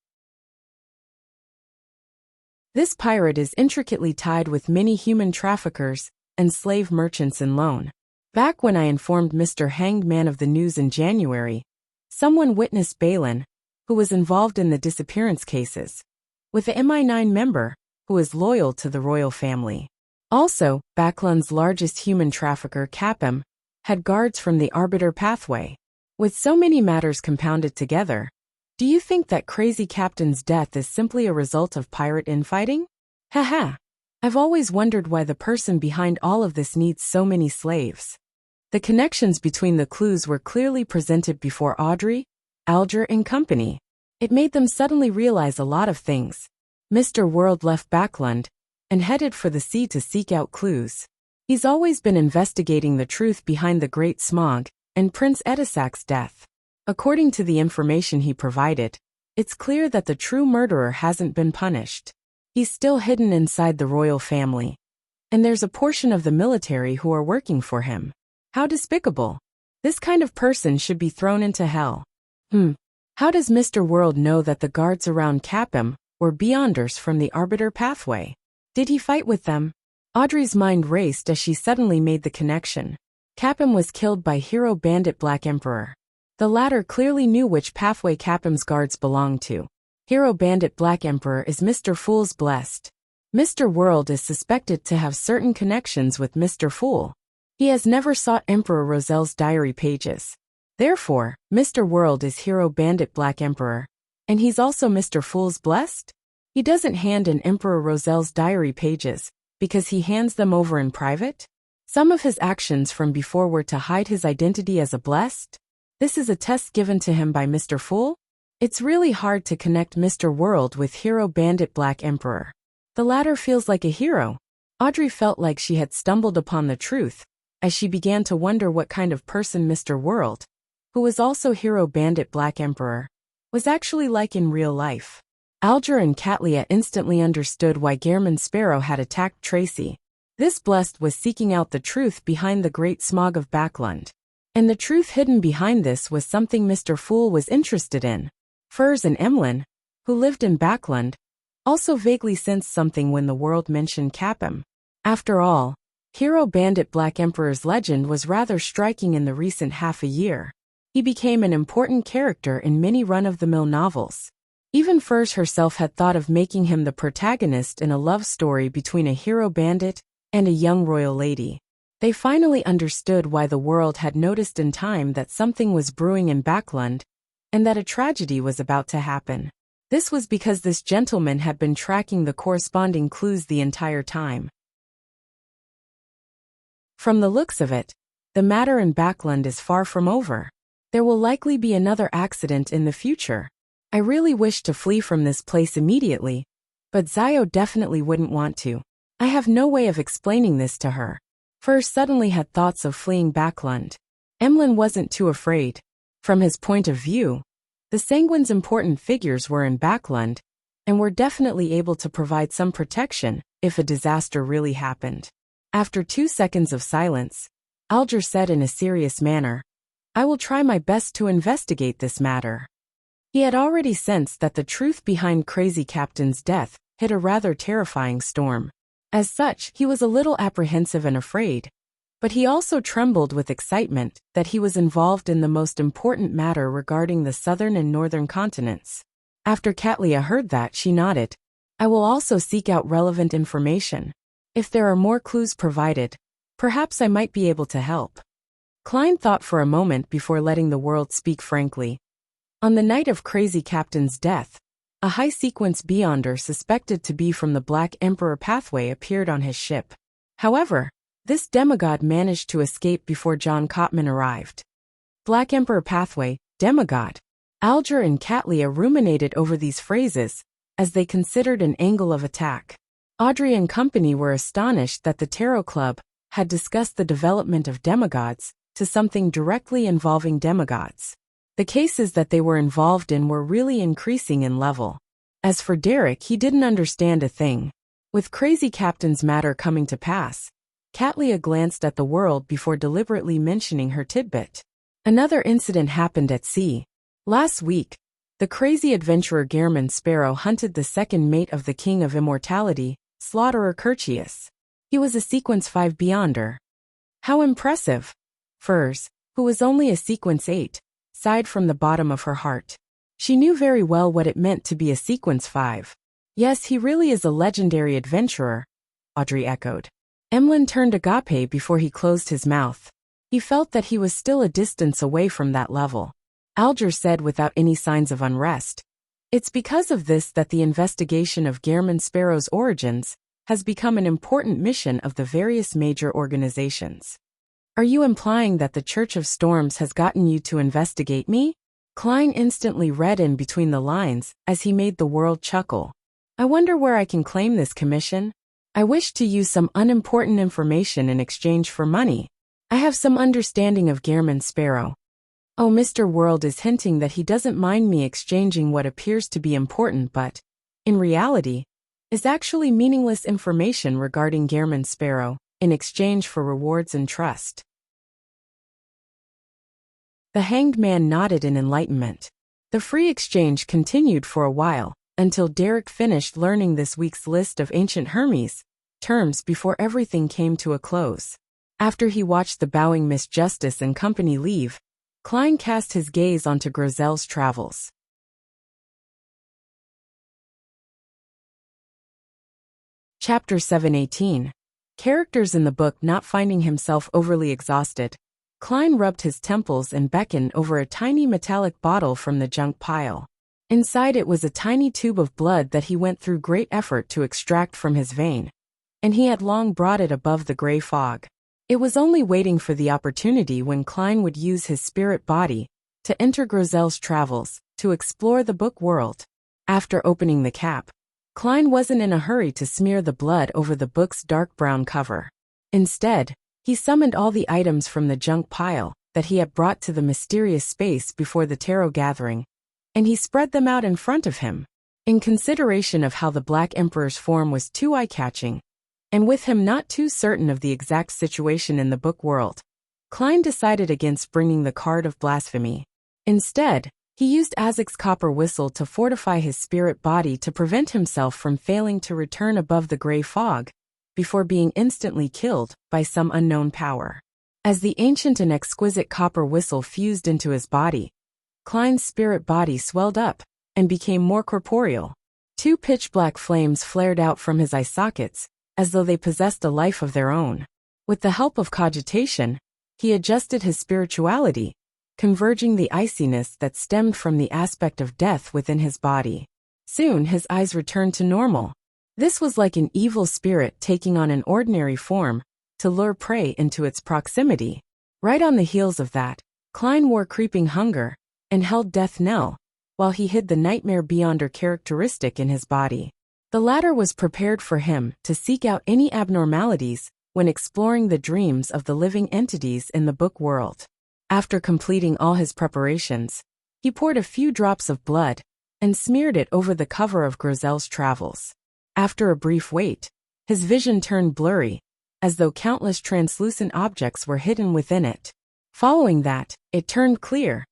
This pirate is intricately tied with many human traffickers and slave merchants in loan. Back when I informed Mr. Hanged Man of the news in January, someone witnessed Balin, who was involved in the disappearance cases, with a MI9 member who is loyal to the royal family. Also, Bakland's largest human trafficker, Capem, had guards from the Arbiter pathway. With so many matters compounded together, do you think that Crazy Captain's death is simply a result of pirate infighting? Haha. I've always wondered why the person behind all of this needs so many slaves. The connections between the clues were clearly presented before Audrey, Alger and company. It made them suddenly realize a lot of things. Mr. World left Backland and headed for the sea to seek out clues. He's always been investigating the truth behind the Great Smog and Prince Edisac's death. According to the information he provided, it's clear that the true murderer hasn't been punished. He's still hidden inside the royal family, and there's a portion of the military who are working for him. How despicable. This kind of person should be thrown into hell. How does Mr. World know that the guards around Capem were Beyonders from the Arbiter pathway? Did he fight with them? Audrey's mind raced as she suddenly made the connection. Capem was killed by Hero Bandit Black Emperor. The latter clearly knew which pathway Capem's guards belonged to. Hero Bandit Black Emperor is Mr. Fool's blessed. Mr. World is suspected to have certain connections with Mr. Fool. He has never sought Emperor Roselle's diary pages. Therefore, Mr. World is Hero Bandit Black Emperor. And he's also Mr. Fool's blessed? He doesn't hand in Emperor Roselle's diary pages because he hands them over in private? Some of his actions from before were to hide his identity as a blessed? This is a test given to him by Mr. Fool? It's really hard to connect Mr. World with Hero Bandit Black Emperor. The latter feels like a hero. Audrey felt like she had stumbled upon the truth, as she began to wonder what kind of person Mr. World, who was also Hero Bandit Black Emperor, was actually like in real life. Alger and Catlia instantly understood why Gehrman Sparrow had attacked Tracy. This blessed was seeking out the truth behind the Great Smog of Backland. And the truth hidden behind this was something Mr. Fool was interested in. Furs and Emlyn, who lived in Backland, also vaguely sensed something when the world mentioned Capem. After all, Hero Bandit Black Emperor's legend was rather striking in the recent half a year. He became an important character in many run-of-the-mill novels. Even Furs herself had thought of making him the protagonist in a love story between a hero bandit and a young royal lady. They finally understood why the world had noticed in time that something was brewing in Backland, and that a tragedy was about to happen. This was because this gentleman had been tracking the corresponding clues the entire time. From the looks of it, the matter in Backland is far from over. There will likely be another accident in the future. I really wish to flee from this place immediately, but Zio definitely wouldn't want to. I have no way of explaining this to her. Furs suddenly had thoughts of fleeing Backland. Emlyn wasn't too afraid. From his point of view, the Sanguine's important figures were in Backland, and were definitely able to provide some protection if a disaster really happened. After 2 seconds of silence, Alger said in a serious manner, "I will try my best to investigate this matter." He had already sensed that the truth behind Crazy Captain's death hit a rather terrifying storm. As such, he was a little apprehensive and afraid, but he also trembled with excitement that he was involved in the most important matter regarding the southern and northern continents. After Catlia heard that, she nodded. I will also seek out relevant information. If there are more clues provided, perhaps I might be able to help. Klein thought for a moment before letting the world speak frankly. On the night of Crazy Captain's death, a high-sequence beyonder suspected to be from the Black Emperor pathway appeared on his ship. However, this demigod managed to escape before John Cotman arrived. Black Emperor pathway, demigod. Alger and Catlia ruminated over these phrases as they considered an angle of attack. Audrey and company were astonished that the Tarot Club had discussed the development of demigods to something directly involving demigods. The cases that they were involved in were really increasing in level. As for Derek, he didn't understand a thing. With Crazy Captain's matter coming to pass, Catlia glanced at the world before deliberately mentioning her tidbit. Another incident happened at sea. Last week, the crazy adventurer Gehrman Sparrow hunted the second mate of the King of Immortality, Slaughterer Curtius. He was a Sequence 5 Beyonder. How impressive! Furs, who was only a Sequence 8, sighed from the bottom of her heart. She knew very well what it meant to be a Sequence 5. Yes, he really is a legendary adventurer, Audrey echoed. Emlyn turned agape before he closed his mouth. He felt that he was still a distance away from that level. Alger said without any signs of unrest. It's because of this that the investigation of Gehrman Sparrow's origins has become an important mission of the various major organizations. Are you implying that the Church of Storms has gotten you to investigate me? Klein instantly read in between the lines as he made the world chuckle. I wonder where I can claim this commission. I wish to use some unimportant information in exchange for money. I have some understanding of Gehrman Sparrow. Oh, Mr. World is hinting that he doesn't mind me exchanging what appears to be important but, in reality, is actually meaningless information regarding Gehrman Sparrow, in exchange for rewards and trust. The hanged man nodded in enlightenment. The free exchange continued for a while, until Derek finished learning this week's list of ancient Hermes terms before everything came to a close. After he watched the bowing Miss Justice and company leave, Klein cast his gaze onto Grizel's travels. Chapter 718. Characters in the book. Not finding himself overly exhausted, Klein rubbed his temples and beckoned over a tiny metallic bottle from the junk pile. Inside it was a tiny tube of blood that he went through great effort to extract from his vein, and he had long brought it above the gray fog. It was only waiting for the opportunity when Klein would use his spirit body to enter Grizel's travels, to explore the book world. After opening the cap, Klein wasn't in a hurry to smear the blood over the book's dark brown cover. Instead, he summoned all the items from the junk pile that he had brought to the mysterious space before the tarot gathering, and he spread them out in front of him. In consideration of how the Black Emperor's form was too eye-catching, and with him not too certain of the exact situation in the book world, Klein decided against bringing the card of blasphemy. Instead, he used Azek's copper whistle to fortify his spirit body to prevent himself from failing to return above the gray fog before being instantly killed by some unknown power. As the ancient and exquisite copper whistle fused into his body, Klein's spirit body swelled up and became more corporeal. Two pitch-black flames flared out from his eye sockets, as though they possessed a life of their own. With the help of cogitation, he adjusted his spirituality, converging the iciness that stemmed from the aspect of death within his body. Soon his eyes returned to normal. This was like an evil spirit taking on an ordinary form to lure prey into its proximity. Right on the heels of that, Klein wore creeping hunger and held death knell, while he hid the nightmare beyonder characteristic in his body. The latter was prepared for him to seek out any abnormalities when exploring the dreams of the living entities in the book world. After completing all his preparations, he poured a few drops of blood and smeared it over the cover of Grizel's travels. After a brief wait, his vision turned blurry, as though countless translucent objects were hidden within it. Following that, it turned clear.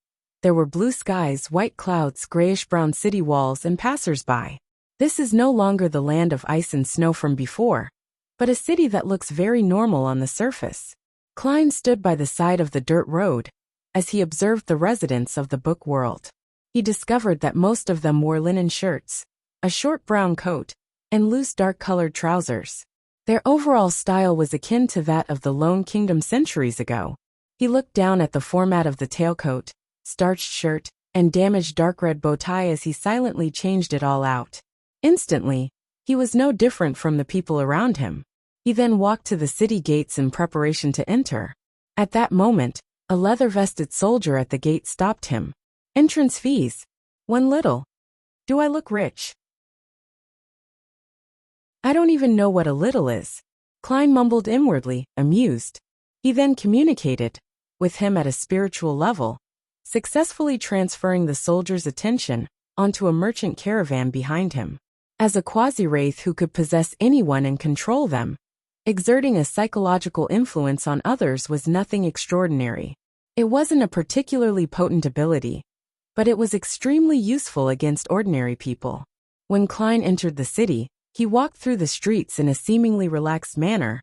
There were blue skies, white clouds, grayish-brown city walls, and passers-by. This is no longer the land of ice and snow from before, but a city that looks very normal on the surface. Klein stood by the side of the dirt road as he observed the residents of the book world. He discovered that most of them wore linen shirts, a short brown coat, and loose dark-colored trousers. Their overall style was akin to that of the Lone Kingdom centuries ago. He looked down at the format of the tailcoat, starched shirt, and damaged dark red bow tie as he silently changed it all out. Instantly, he was no different from the people around him. He then walked to the city gates in preparation to enter. At that moment, a leather-vested soldier at the gate stopped him. Entrance fees. 1 little. Do I look rich? I don't even know what a little is. Klein mumbled inwardly, amused. He then communicated with him at a spiritual level, successfully transferring the soldier's attention onto a merchant caravan behind him. As a quasi-wraith who could possess anyone and control them, exerting a psychological influence on others was nothing extraordinary. It wasn't a particularly potent ability, but it was extremely useful against ordinary people. When Klein entered the city, he walked through the streets in a seemingly relaxed manner,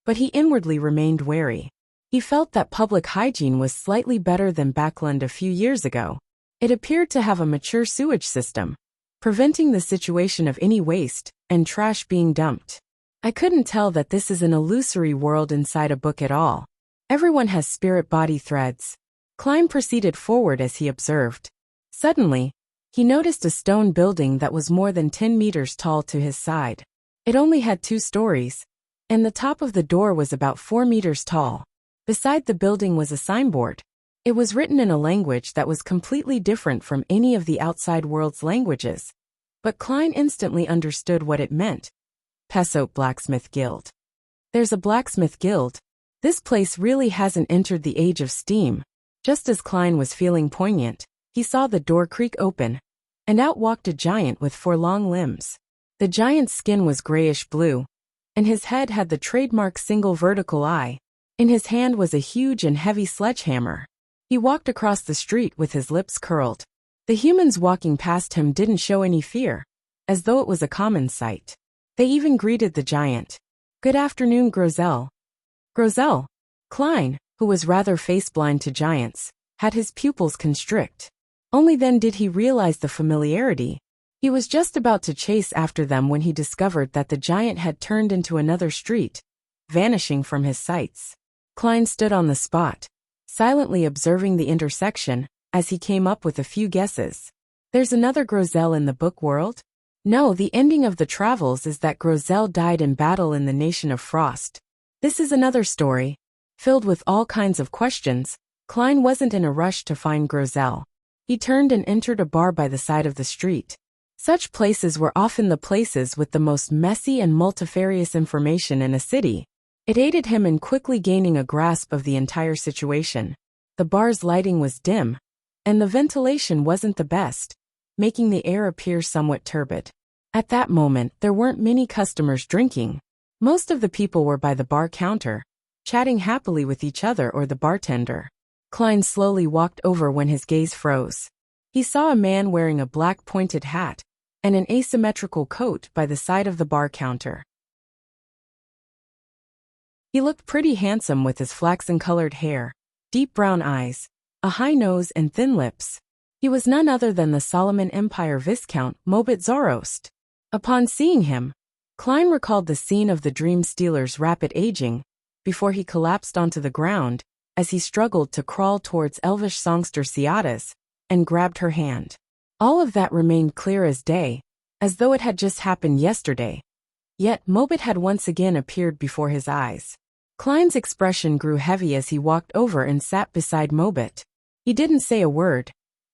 but he inwardly remained wary. He felt that public hygiene was slightly better than Backland a few years ago. It appeared to have a mature sewage system, preventing the situation of any waste and trash being dumped. I couldn't tell that this is an illusory world inside a book at all. Everyone has spirit body threads. Klein proceeded forward as he observed. Suddenly, he noticed a stone building that was more than 10 meters tall to his side. It only had 2 stories, and the top of the door was about 4 meters tall. Beside the building was a signboard. It was written in a language that was completely different from any of the outside world's languages, but Klein instantly understood what it meant. Pessoat Blacksmith Guild. There's a blacksmith guild. This place really hasn't entered the age of steam. Just as Klein was feeling poignant, he saw the door creak open, and out walked a giant with 4 long limbs. The giant's skin was grayish-blue, and his head had the trademark single vertical eye. In his hand was a huge and heavy sledgehammer. He walked across the street with his lips curled. The humans walking past him didn't show any fear, as though it was a common sight. They even greeted the giant. "Good afternoon, Grozel." Grozel. Klein, who was rather face-blind to giants, had his pupils constrict. Only then did he realize the familiarity. He was just about to chase after them when he discovered that the giant had turned into another street, vanishing from his sights. Klein stood on the spot, silently observing the intersection, as he came up with a few guesses. There's another Grozel in the book world? No, the ending of the travels is that Grozel died in battle in the Nation of Frost. This is another story. Filled with all kinds of questions, Klein wasn't in a rush to find Grozel. He turned and entered a bar by the side of the street. Such places were often the places with the most messy and multifarious information in a city. It aided him in quickly gaining a grasp of the entire situation. The bar's lighting was dim, and the ventilation wasn't the best, making the air appear somewhat turbid. At that moment, there weren't many customers drinking. Most of the people were by the bar counter, chatting happily with each other or the bartender. Klein slowly walked over when his gaze froze. He saw a man wearing a black pointed hat and an asymmetrical coat by the side of the bar counter. He looked pretty handsome with his flaxen-colored hair, deep brown eyes, a high nose and thin lips. He was none other than the Solomon Empire Viscount Mobit Zorost. Upon seeing him, Klein recalled the scene of the Dream Stealer's rapid aging, before he collapsed onto the ground, as he struggled to crawl towards elvish songster Ciadas, and grabbed her hand. All of that remained clear as day, as though it had just happened yesterday. Yet Mobit had once again appeared before his eyes. Klein's expression grew heavy as he walked over and sat beside Mobit. He didn't say a word,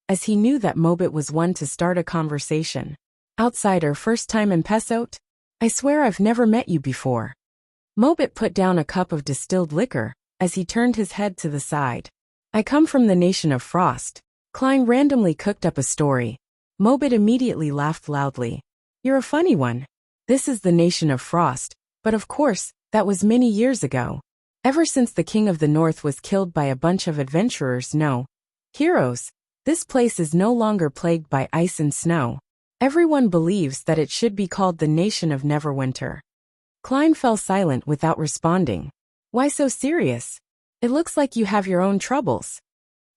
as he knew that Mobit was one to start a conversation. "Outsider, first time in Pessoat? I swear I've never met you before." Mobit put down a cup of distilled liquor, as he turned his head to the side. "I come from the Nation of Frost." Klein randomly cooked up a story. Mobit immediately laughed loudly. "You're a funny one. This is the Nation of Frost, but of course, that was many years ago. Ever since the King of the North was killed by a bunch of adventurers, no heroes, this place is no longer plagued by ice and snow. Everyone believes that it should be called the Nation of Neverwinter." Klein fell silent without responding. "Why so serious? It looks like you have your own troubles."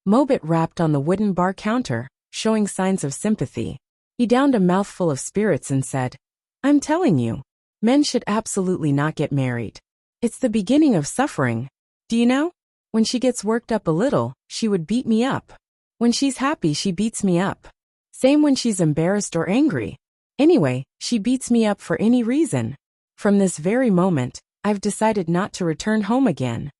Mobit rapped on the wooden bar counter, showing signs of sympathy. He downed a mouthful of spirits and said, I'm telling you, men should absolutely not get married. It's the beginning of suffering. Do you know? When she gets worked up a little, she would beat me up. When she's happy, she beats me up. Same when she's embarrassed or angry. Anyway, she beats me up for any reason. From this very moment, I've decided not to return home again.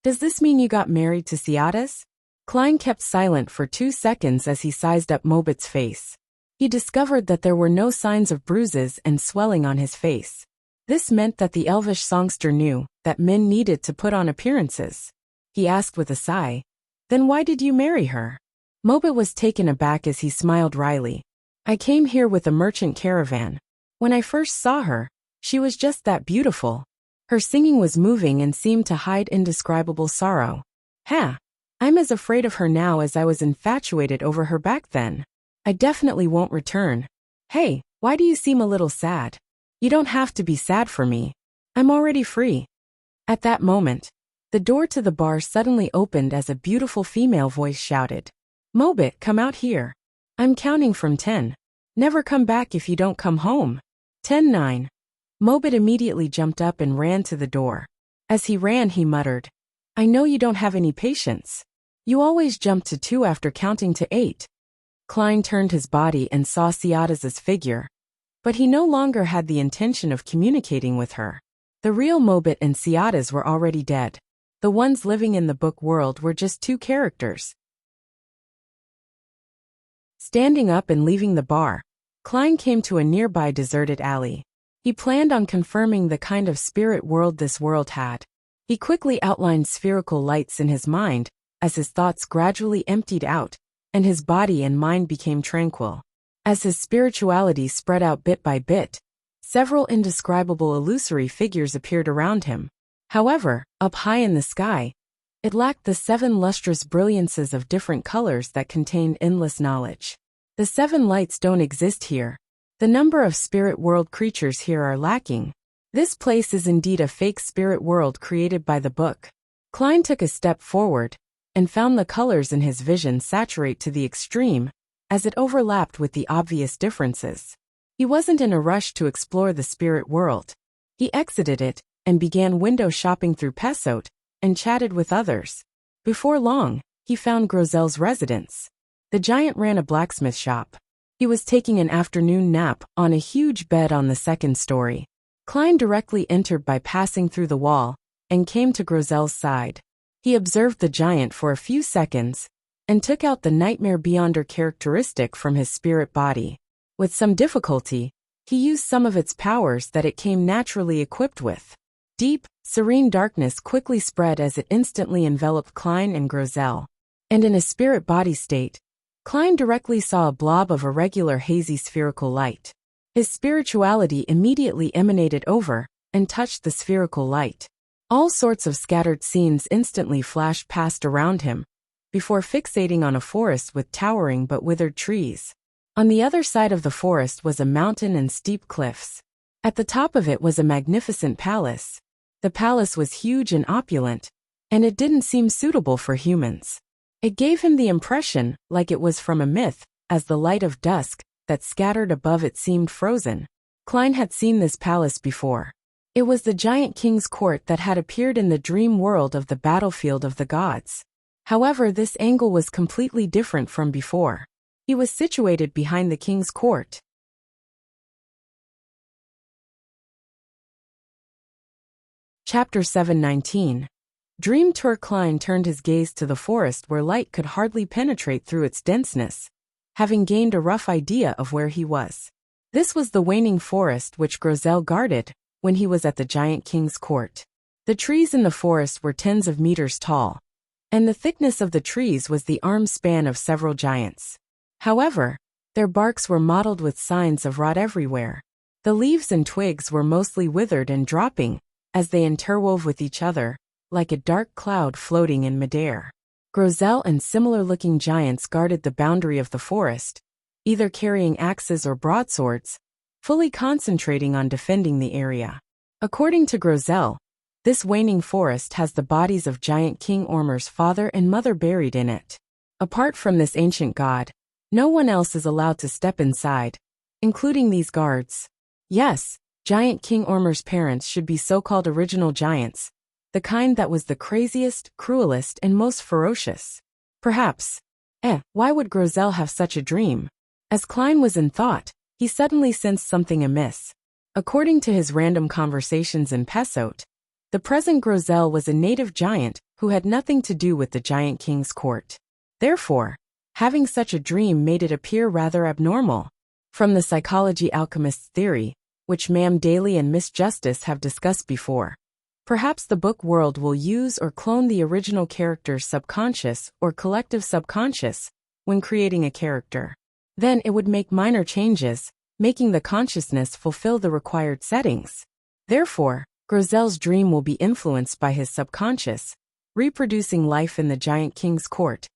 Does this mean you got married to Ciadas? Klein kept silent for 2 seconds as he sized up Mobit's face. He discovered that there were no signs of bruises and swelling on his face. This meant that the elvish songster knew that men needed to put on appearances. He asked with a sigh, "Then why did you marry her?" Mobit was taken aback as he smiled wryly. "I came here with a merchant caravan. When I first saw her, she was just that beautiful. Her singing was moving and seemed to hide indescribable sorrow. I'm as afraid of her now as I was infatuated over her back then. I definitely won't return. Hey, why do you seem a little sad? You don't have to be sad for me. I'm already free." At that moment, the door to the bar suddenly opened as a beautiful female voice shouted, "Mobit, come out here. I'm counting from 10. Never come back if you don't come home. 10, 9. Mobit immediately jumped up and ran to the door. As he ran, he muttered, "I know you don't have any patience. You always jump to 2 after counting to 8. Klein turned his body and saw Ciadas' figure. But he no longer had the intention of communicating with her. The real Mobit and Ciadas were already dead. The ones living in the book world were just 2 characters. Standing up and leaving the bar, Klein came to a nearby deserted alley. He planned on confirming the kind of spirit world this world had. He quickly outlined spherical lights in his mind as his thoughts gradually emptied out, and his body and mind became tranquil. As his spirituality spread out bit by bit, several indescribable illusory figures appeared around him. However, up high in the sky, it lacked the 7 lustrous brilliances of different colors that contained endless knowledge. The 7 lights don't exist here. The number of spirit world creatures here are lacking. This place is indeed a fake spirit world created by the book. Klein took a step forward and found the colors in his vision saturate to the extreme as it overlapped with the obvious differences. He wasn't in a rush to explore the spirit world. He exited it and began window shopping through Pesot and chatted with others. Before long, he found Grozel's residence. The giant ran a blacksmith shop. He was taking an afternoon nap on a huge bed on the 2nd story. Klein directly entered by passing through the wall and came to Grozel's side. He observed the giant for a few seconds and took out the Nightmare Beyonder characteristic from his spirit body. With some difficulty, he used some of its powers that it came naturally equipped with. Deep, serene darkness quickly spread as it instantly enveloped Klein and Grozel. And in a spirit body state, Klein directly saw a blob of irregular hazy spherical light. His spirituality immediately emanated over and touched the spherical light. All sorts of scattered scenes instantly flashed past around him, before fixating on a forest with towering but withered trees. On the other side of the forest was a mountain and steep cliffs. At the top of it was a magnificent palace. The palace was huge and opulent, and it didn't seem suitable for humans. It gave him the impression like it was from a myth, as the light of dusk that scattered above it seemed frozen. Klein had seen this palace before. It was the giant king's court that had appeared in the dream world of the battlefield of the gods. However, this angle was completely different from before. He was situated behind the king's court. Chapter 719. Dream Tour. Klein turned his gaze to the forest where light could hardly penetrate through its denseness, having gained a rough idea of where he was. This was the waning forest which Grozel guarded when he was at the giant king's court. The trees in the forest were tens of meters tall, and the thickness of the trees was the arm span of several giants. However, their barks were mottled with signs of rot everywhere. The leaves and twigs were mostly withered and dropping as they interwove with each other, like a dark cloud floating in midair. Grozel and similar-looking giants guarded the boundary of the forest, either carrying axes or broadswords, fully concentrating on defending the area. According to Grozel, this waning forest has the bodies of giant King Ormer's father and mother buried in it. Apart from this ancient god, no one else is allowed to step inside, including these guards. Yes, Giant King Ormer's parents should be so-called original giants, the kind that was the craziest, cruelest, and most ferocious. Perhaps. Why would Grozel have such a dream? As Klein was in thought, he suddenly sensed something amiss. According to his random conversations in Pesot, the present Grozel was a native giant who had nothing to do with the Giant King's court. Therefore, having such a dream made it appear rather abnormal. From the psychology alchemist's theory, which Ma'am Daly and Miss Justice have discussed before, perhaps the book world will use or clone the original character's subconscious or collective subconscious when creating a character. Then it would make minor changes, making the consciousness fulfill the required settings. Therefore, Grozel's dream will be influenced by his subconscious, reproducing life in the Giant King's court.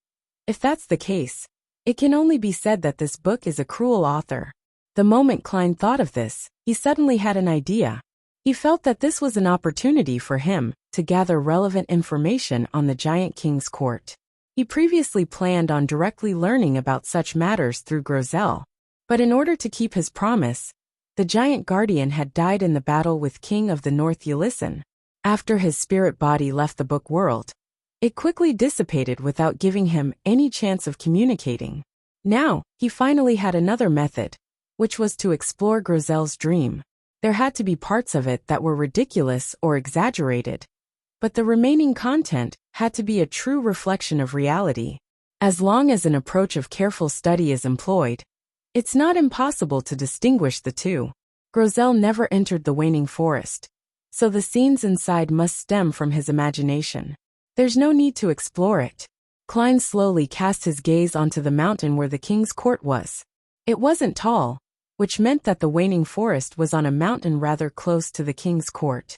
If that's the case, it can only be said that this book is a cruel author. The moment Klein thought of this, he suddenly had an idea. He felt that this was an opportunity for him to gather relevant information on the Giant King's court. He previously planned on directly learning about such matters through Grozel, but in order to keep his promise, the giant guardian had died in the battle with King of the North Ylisan. After his spirit body left the book world, it quickly dissipated without giving him any chance of communicating. Now, he finally had another method, which was to explore Grozel's dream. There had to be parts of it that were ridiculous or exaggerated, but the remaining content had to be a true reflection of reality. As long as an approach of careful study is employed, it's not impossible to distinguish the two. Grozel never entered the waning forest, so the scenes inside must stem from his imagination. There's no need to explore it. Klein slowly cast his gaze onto the mountain where the king's court was. It wasn't tall, which meant that the waning forest was on a mountain rather close to the king's court.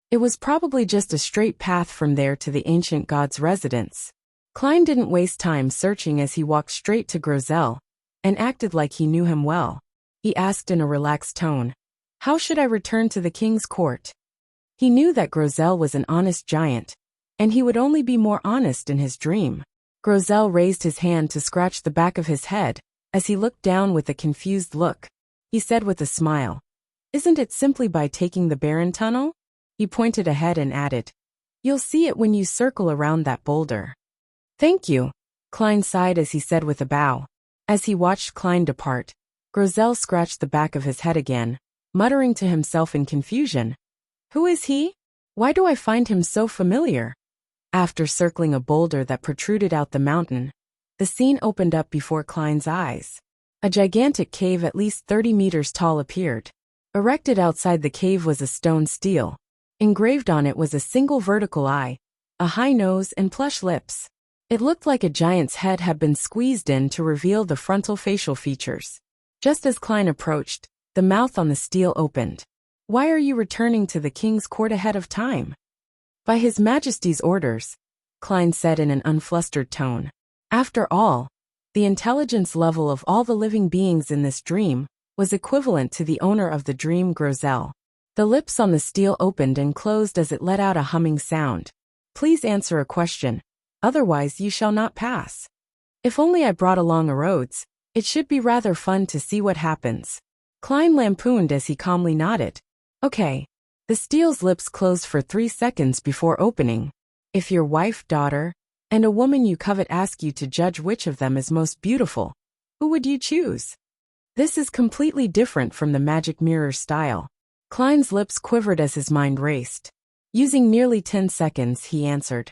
It was probably just a straight path from there to the ancient god's residence. Klein didn't waste time searching as he walked straight to Grozel, and acted like he knew him well. He asked in a relaxed tone, "How should I return to the king's court?" He knew that Grozel was an honest giant, and he would only be more honest in his dream. Grozel raised his hand to scratch the back of his head, as he looked down with a confused look. He said with a smile, "Isn't it simply by taking the Barren Tunnel?" He pointed ahead and added, "You'll see it when you circle around that boulder." "Thank you," Klein sighed as he said with a bow. As he watched Klein depart, Grozel scratched the back of his head again, muttering to himself in confusion, "Who is he? Why do I find him so familiar?" After circling a boulder that protruded out the mountain, the scene opened up before Klein's eyes. A gigantic cave at least 30 meters tall appeared. Erected outside the cave was a stone stele. Engraved on it was a single vertical eye, a high nose, and plush lips. It looked like a giant's head had been squeezed in to reveal the frontal facial features. Just as Klein approached, the mouth on the stele opened. "Why are you returning to the king's court ahead of time?" "By His Majesty's orders," Klein said in an unflustered tone. After all, the intelligence level of all the living beings in this dream was equivalent to the owner of the dream, Grozel. The lips on the stele opened and closed as it let out a humming sound. "Please answer a question, otherwise you shall not pass." "If only I brought along a Rhodes, it should be rather fun to see what happens." Klein lampooned as he calmly nodded. "Okay." The stele's lips closed for 3 seconds before opening. "If your wife, daughter, and a woman you covet ask you to judge which of them is most beautiful, who would you choose?" This is completely different from the magic mirror style. Klein's lips quivered as his mind raced. Using nearly 10 seconds, he answered,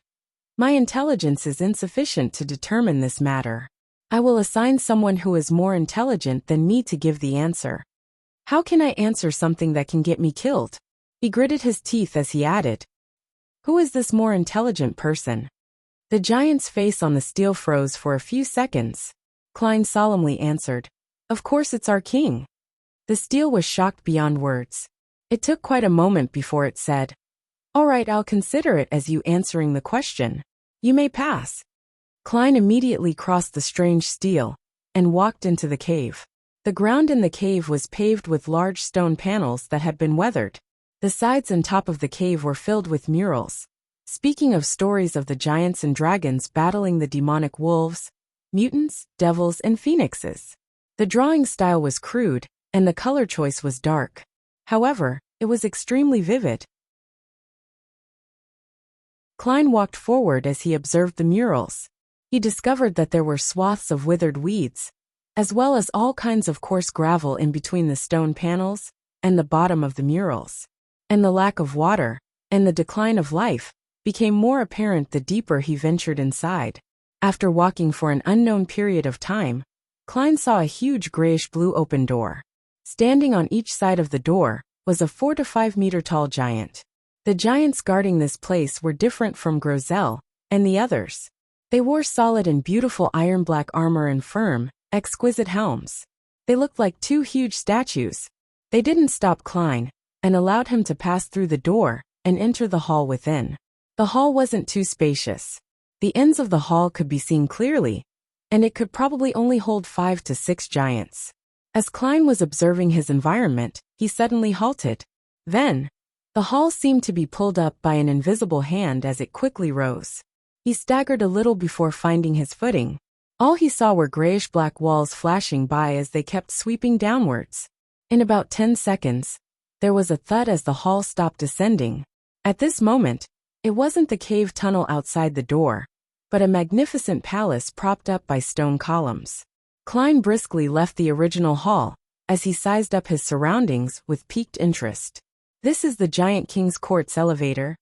"My intelligence is insufficient to determine this matter. I will assign someone who is more intelligent than me to give the answer." "How can I answer something that can get me killed?" He gritted his teeth as he added, "Who is this more intelligent person?" The giant's face on the stele froze for a few seconds. Klein solemnly answered, "Of course it's our king." The stele was shocked beyond words. It took quite a moment before it said, "All right, I'll consider it as you answering the question. You may pass." Klein immediately crossed the strange stele and walked into the cave. The ground in the cave was paved with large stone panels that had been weathered. The sides and top of the cave were filled with murals, speaking of stories of the giants and dragons battling the demonic wolves, mutants, devils, and phoenixes. The drawing style was crude, and the color choice was dark. However, it was extremely vivid. Klein walked forward as he observed the murals. He discovered that there were swaths of withered weeds, as well as all kinds of coarse gravel in between the stone panels and the bottom of the murals. And the lack of water, and the decline of life, became more apparent the deeper he ventured inside. After walking for an unknown period of time, Klein saw a huge grayish-blue open door. Standing on each side of the door was a 4 to 5 meter tall giant. The giants guarding this place were different from Grosel and the others. They wore solid and beautiful iron-black armor and firm, exquisite helms. They looked like two huge statues. They didn't stop Klein, and allowed him to pass through the door and enter the hall within. The hall wasn't too spacious. The ends of the hall could be seen clearly, and it could probably only hold 5 to 6 giants. As Klein was observing his environment, he suddenly halted. Then, the hall seemed to be pulled up by an invisible hand as it quickly rose. He staggered a little before finding his footing. All he saw were grayish-black walls flashing by as they kept sweeping downwards. In about 10 seconds, there was a thud as the hall stopped descending. At this moment, it wasn't the cave tunnel outside the door, but a magnificent palace propped up by stone columns. Klein briskly left the original hall, as he sized up his surroundings with piqued interest. This is the Giant King's Court's elevator.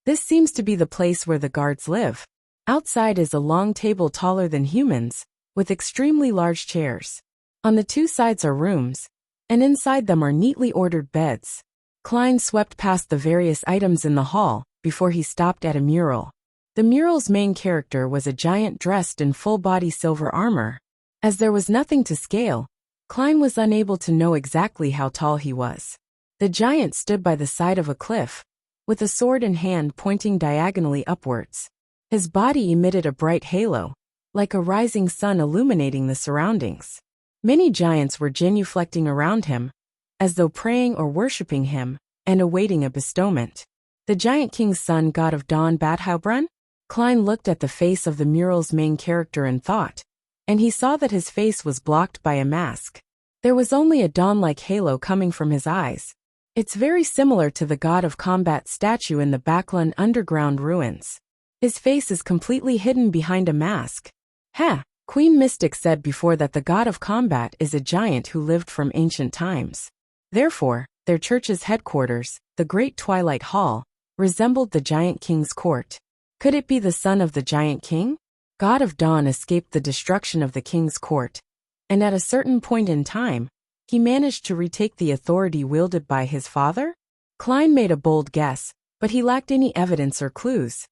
This seems to be the place where the guards live. Outside is a long table taller than humans, with extremely large chairs. On the two sides are rooms, and inside them are neatly ordered beds. Klein swept past the various items in the hall before he stopped at a mural. The mural's main character was a giant dressed in full-body silver armor. As there was nothing to scale, Klein was unable to know exactly how tall he was. The giant stood by the side of a cliff, with a sword in hand pointing diagonally upwards. His body emitted a bright halo, like a rising sun illuminating the surroundings. Many giants were genuflecting around him, as though praying or worshipping him, and awaiting a bestowment. The Giant King's son, god of dawn Badhaubrun? Klein looked at the face of the mural's main character and thought, and he saw that his face was blocked by a mask. There was only a dawn-like halo coming from his eyes. It's very similar to the god of combat statue in the Baklun underground ruins. His face is completely hidden behind a mask. Queen Mystic said before that the god of combat is a giant who lived from ancient times. Therefore, their church's headquarters, the Great Twilight Hall, resembled the Giant King's court. Could it be the son of the Giant King? God of Dawn escaped the destruction of the king's court, and at a certain point in time, he managed to retake the authority wielded by his father? Klein made a bold guess, but he lacked any evidence or clues.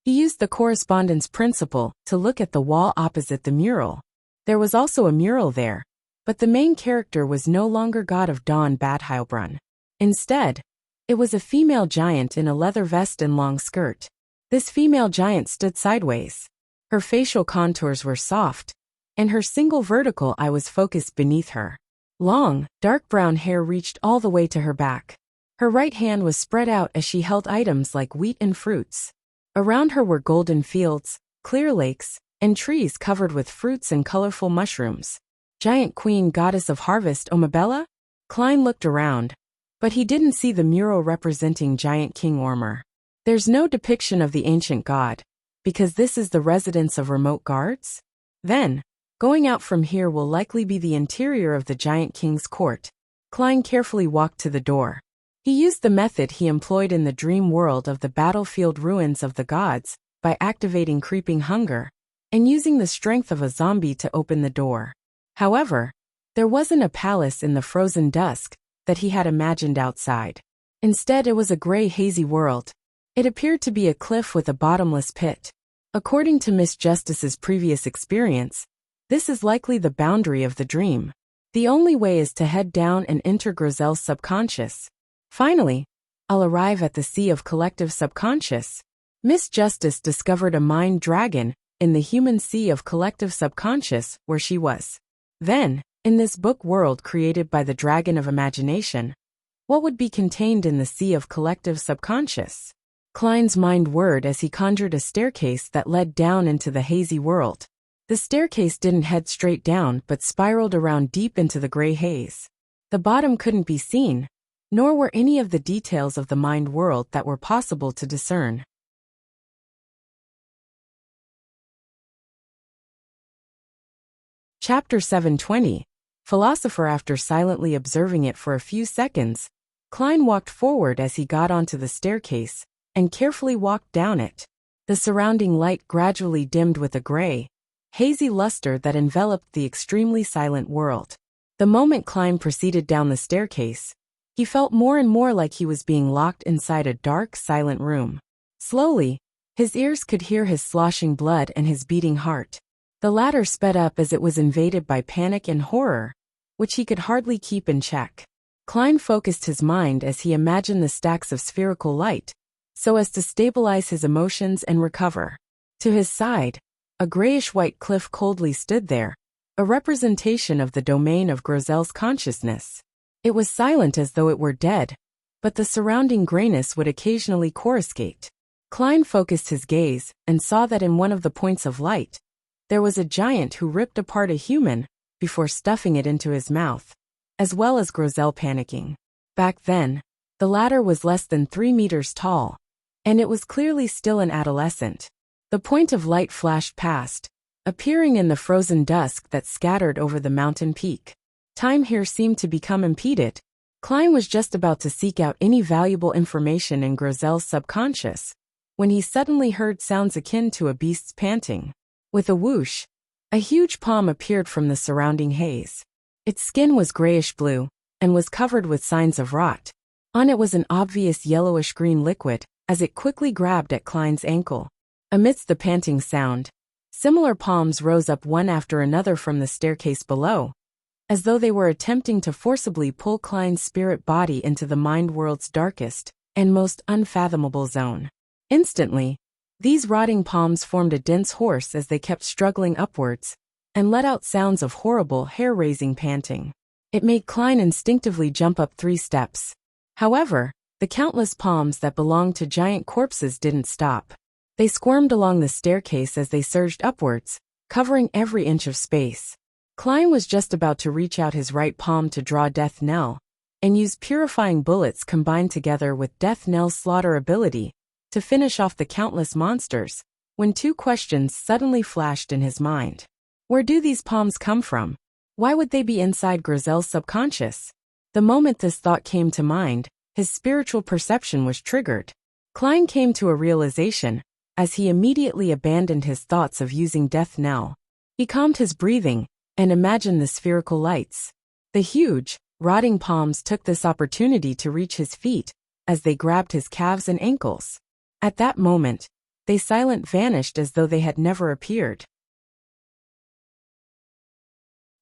He used the correspondence principle to look at the wall opposite the mural. There was also a mural there, but the main character was no longer God of Dawn Badhaubrun. Instead, it was a female giant in a leather vest and long skirt. This female giant stood sideways. Her facial contours were soft, and her single vertical eye was focused beneath her. Long, dark brown hair reached all the way to her back. Her right hand was spread out as she held items like wheat and fruits. Around her were golden fields, clear lakes, and trees covered with fruits and colorful mushrooms. Giant Queen Goddess of Harvest Omabella? Klein looked around, but he didn't see the mural representing Giant King Ormer. There's no depiction of the ancient god, because this is the residence of remote guards? Then, going out from here will likely be the interior of the Giant King's court. Klein carefully walked to the door. He used the method he employed in the dream world of the battlefield ruins of the gods, by activating creeping hunger, and using the strength of a zombie to open the door. However, there wasn't a palace in the frozen dusk that he had imagined outside. Instead, it was a gray, hazy world. It appeared to be a cliff with a bottomless pit. According to Miss Justice's previous experience, this is likely the boundary of the dream. The only way is to head down and enter Grosel's subconscious. Finally, I'll arrive at the sea of collective subconscious. Miss Justice discovered a mind dragon in the human sea of collective subconscious where she was. Then, in this book world created by the dragon of imagination, what would be contained in the sea of collective subconscious? Klein's mind whirred as he conjured a staircase that led down into the hazy world. The staircase didn't head straight down but spiraled around deep into the gray haze. The bottom couldn't be seen, nor were any of the details of the mind world that were possible to discern. Chapter 720. Philosopher. After silently observing it for a few seconds, Klein walked forward as he got onto the staircase and carefully walked down it. The surrounding light gradually dimmed with a gray, hazy luster that enveloped the extremely silent world. The moment Klein proceeded down the staircase, he felt more and more like he was being locked inside a dark, silent room. Slowly, his ears could hear his sloshing blood and his beating heart. The latter sped up as it was invaded by panic and horror, which he could hardly keep in check. Klein focused his mind as he imagined the stacks of spherical light, so as to stabilize his emotions and recover. To his side, a grayish-white cliff coldly stood there, a representation of the domain of Grozel's consciousness. It was silent as though it were dead, but the surrounding grayness would occasionally coruscate. Klein focused his gaze and saw that in one of the points of light, there was a giant who ripped apart a human before stuffing it into his mouth, as well as Grozel panicking. Back then, the latter was less than 3 meters tall, and it was clearly still an adolescent. The point of light flashed past, appearing in the frozen dusk that scattered over the mountain peak. Time here seemed to become impeded. Klein was just about to seek out any valuable information in Grozel's subconscious, when he suddenly heard sounds akin to a beast's panting. With a whoosh, a huge palm appeared from the surrounding haze. Its skin was grayish-blue, and was covered with signs of rot. On it was an obvious yellowish-green liquid, as it quickly grabbed at Klein's ankle. Amidst the panting sound, similar palms rose up one after another from the staircase below, as though they were attempting to forcibly pull Klein's spirit body into the mind world's darkest and most unfathomable zone. Instantly, these rotting palms formed a dense horse as they kept struggling upwards, and let out sounds of horrible, hair-raising panting. It made Klein instinctively jump up 3 steps. However, the countless palms that belonged to giant corpses didn't stop. They squirmed along the staircase as they surged upwards, covering every inch of space. Klein was just about to reach out his right palm to draw Death Knell, and use purifying bullets combined together with Death Knell's slaughter ability to finish off the countless monsters, when 2 questions suddenly flashed in his mind. Where do these palms come from? Why would they be inside Grozel's subconscious? The moment this thought came to mind, his spiritual perception was triggered. Klein came to a realization, as he immediately abandoned his thoughts of using Death Knell. He calmed his breathing, and imagined the spherical lights. The huge, rotting palms took this opportunity to reach his feet, as they grabbed his calves and ankles. At that moment, they silent vanished as though they had never appeared.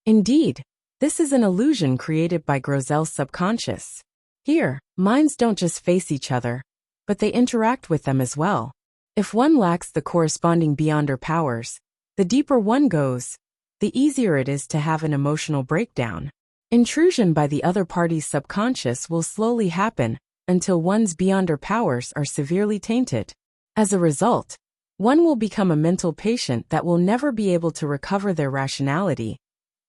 Indeed, this is an illusion created by Grozel's subconscious. Here, minds don't just face each other, but they interact with them as well. If one lacks the corresponding beyonder powers, the deeper one goes, the easier it is to have an emotional breakdown. Intrusion by the other party's subconscious will slowly happen until one's beyonder powers are severely tainted. As a result, one will become a mental patient that will never be able to recover their rationality,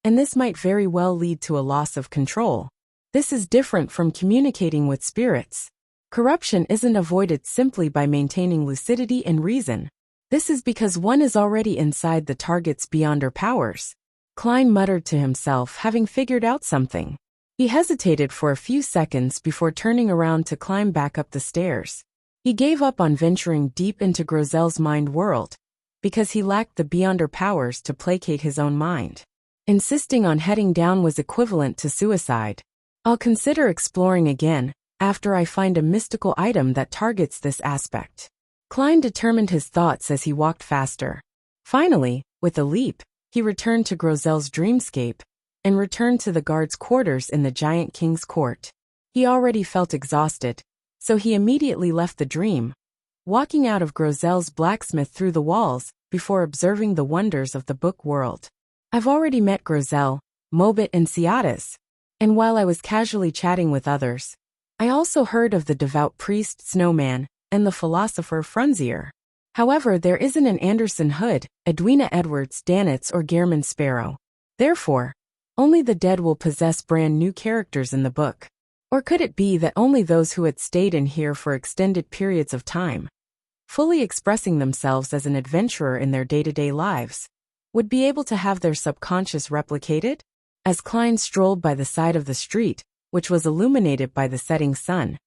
and this might very well lead to a loss of control. This is different from communicating with spirits. Corruption isn't avoided simply by maintaining lucidity and reason. This is because one is already inside the target's beyonder powers. Klein muttered to himself, having figured out something. He hesitated for a few seconds before turning around to climb back up the stairs. He gave up on venturing deep into Grozel's mind world, because he lacked the beyonder powers to placate his own mind. Insisting on heading down was equivalent to suicide. I'll consider exploring again, after I find a mystical item that targets this aspect. Klein determined his thoughts as he walked faster. Finally, with a leap, he returned to Grozel's dreamscape, and returned to the guard's quarters in the giant king's court. He already felt exhausted, so he immediately left the dream, walking out of Grozel's blacksmith through the walls before observing the wonders of the book world. I've already met Grozel, Mobit and Ciatis, and while I was casually chatting with others, I also heard of the devout priest Snowman and the philosopher Frunzier. However, there isn't an Anderson Hood, Edwina Edwards, Danitz, or Gehrman Sparrow. Therefore, only the dead will possess brand new characters in the book. Or could it be that only those who had stayed in here for extended periods of time, fully expressing themselves as an adventurer in their day-to-day lives, would be able to have their subconscious replicated? As Klein strolled by the side of the street, which was illuminated by the setting sun,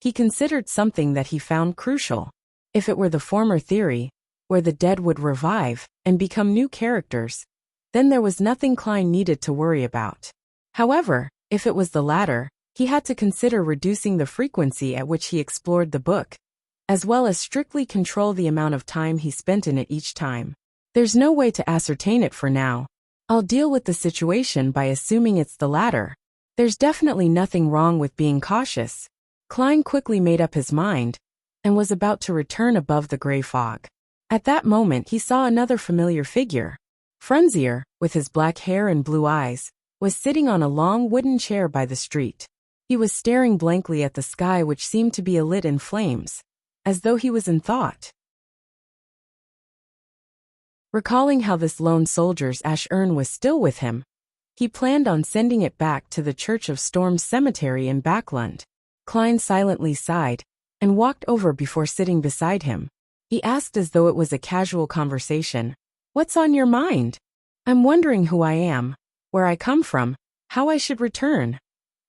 he considered something that he found crucial. If it were the former theory, where the dead would revive and become new characters, then there was nothing Klein needed to worry about. However, if it was the latter, he had to consider reducing the frequency at which he explored the book, as well as strictly control the amount of time he spent in it each time. There's no way to ascertain it for now. I'll deal with the situation by assuming it's the latter. There's definitely nothing wrong with being cautious. Klein quickly made up his mind and was about to return above the gray fog. At that moment he saw another familiar figure. Frunzier, with his black hair and blue eyes, was sitting on a long wooden chair by the street. He was staring blankly at the sky, which seemed to be alit in flames, as though he was in thought. Recalling how this lone soldier's ash urn was still with him, he planned on sending it back to the Church of Storms cemetery in Backlund. Klein silently sighed and walked over before sitting beside him. He asked as though it was a casual conversation, "What's on your mind?" "I'm wondering who I am, where I come from, how I should return."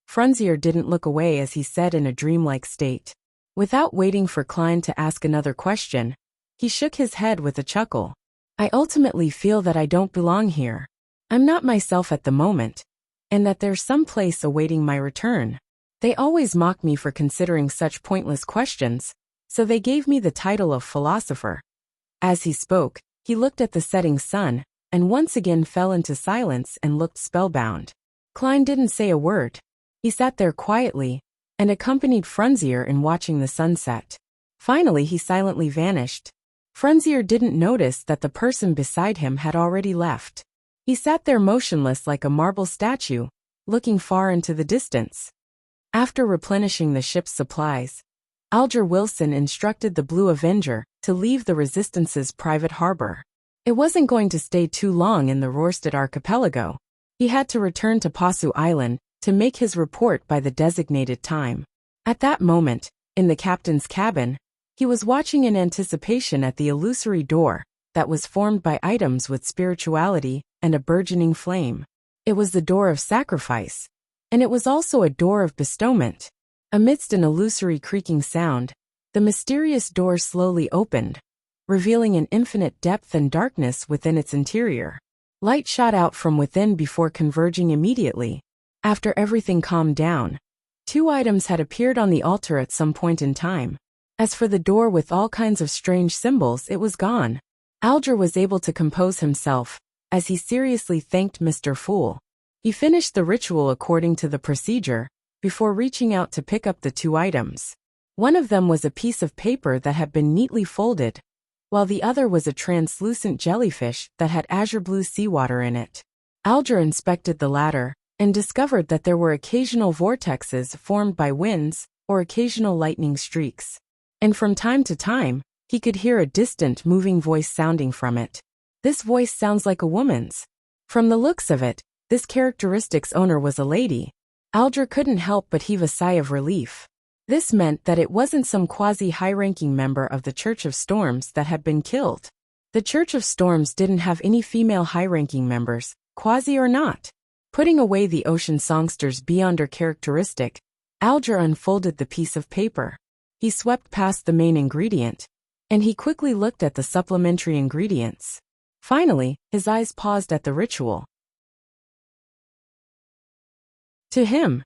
Frunzier didn't look away as he said in a dreamlike state. Without waiting for Klein to ask another question, he shook his head with a chuckle. "I ultimately feel that I don't belong here. I'm not myself at the moment, and that there's some place awaiting my return. They always mock me for considering such pointless questions, so they gave me the title of philosopher." As he spoke, he looked at the setting sun, and once again fell into silence and looked spellbound. Klein didn't say a word. He sat there quietly, and accompanied Frunzier in watching the sunset. Finally he silently vanished. Frunzier didn't notice that the person beside him had already left. He sat there motionless like a marble statue, looking far into the distance. After replenishing the ship's supplies, Alger Wilson instructed the Blue Avenger to leave the Resistance's private harbor. It wasn't going to stay too long in the Rorstad archipelago. He had to return to Pasu Island to make his report by the designated time. At that moment, in the captain's cabin, he was watching in anticipation at the illusory door that was formed by items with spirituality and a burgeoning flame. It was the door of sacrifice, and it was also a door of bestowment. Amidst an illusory creaking sound, the mysterious door slowly opened, revealing an infinite depth and darkness within its interior. Light shot out from within before converging immediately. After everything calmed down, 2 items had appeared on the altar at some point in time. As for the door with all kinds of strange symbols, it was gone. Alger was able to compose himself, as he seriously thanked Mr. Fool. He finished the ritual according to the procedure, before reaching out to pick up the 2 items. One of them was a piece of paper that had been neatly folded, while the other was a translucent jellyfish that had azure blue seawater in it. Alger inspected the latter, and discovered that there were occasional vortexes formed by winds or occasional lightning streaks. And from time to time, he could hear a distant moving voice sounding from it. This voice sounds like a woman's. From the looks of it, this characteristic's owner was a lady. Alger couldn't help but heave a sigh of relief. This meant that it wasn't some quasi-high-ranking member of the Church of Storms that had been killed. The Church of Storms didn't have any female high-ranking members, quasi or not. Putting away the ocean songster's Beyonder characteristic, Alger unfolded the piece of paper. He swept past the main ingredient, and he quickly looked at the supplementary ingredients. Finally, his eyes paused at the ritual. To him,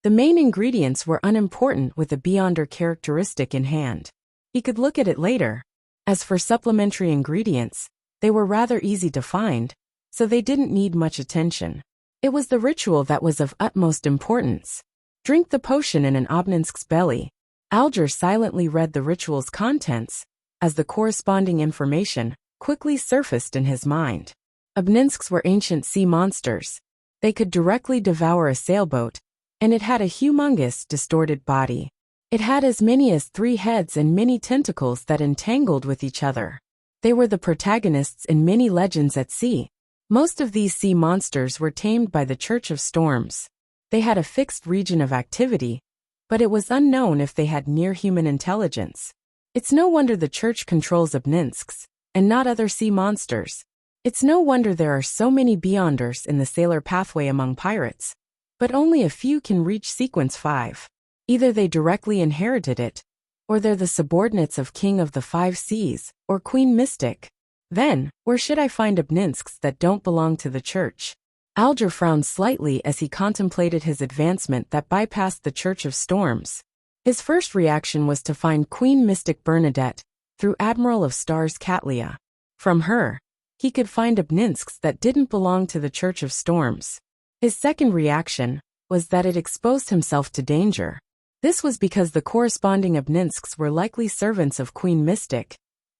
the main ingredients were unimportant with a Beyonder characteristic in hand. He could look at it later. As for supplementary ingredients, they were rather easy to find, so they didn't need much attention. It was the ritual that was of utmost importance. Drink the potion in an Obninsk's belly. Alger silently read the ritual's contents, as the corresponding information quickly surfaced in his mind. Obninsks were ancient sea monsters. They could directly devour a sailboat, and it had a humongous, distorted body. It had as many as 3 heads and many tentacles that entangled with each other. They were the protagonists in many legends at sea. Most of these sea monsters were tamed by the Church of Storms. They had a fixed region of activity, but it was unknown if they had near-human intelligence. It's no wonder the Church controls Obninsks, and not other sea monsters. It's no wonder there are so many Beyonders in the sailor pathway among pirates, but only a few can reach Sequence 5. Either they directly inherited it, or they're the subordinates of King of the Five Seas, or Queen Mystic. Then, where should I find Obninsks that don't belong to the Church? Alger frowned slightly as he contemplated his advancement that bypassed the Church of Storms. His first reaction was to find Queen Mystic Bernadette, through Admiral of Stars Catlia. From her, he could find Obninsks that didn't belong to the Church of Storms. His second reaction was that it exposed himself to danger. This was because the corresponding Obninsks were likely servants of Queen Mystic,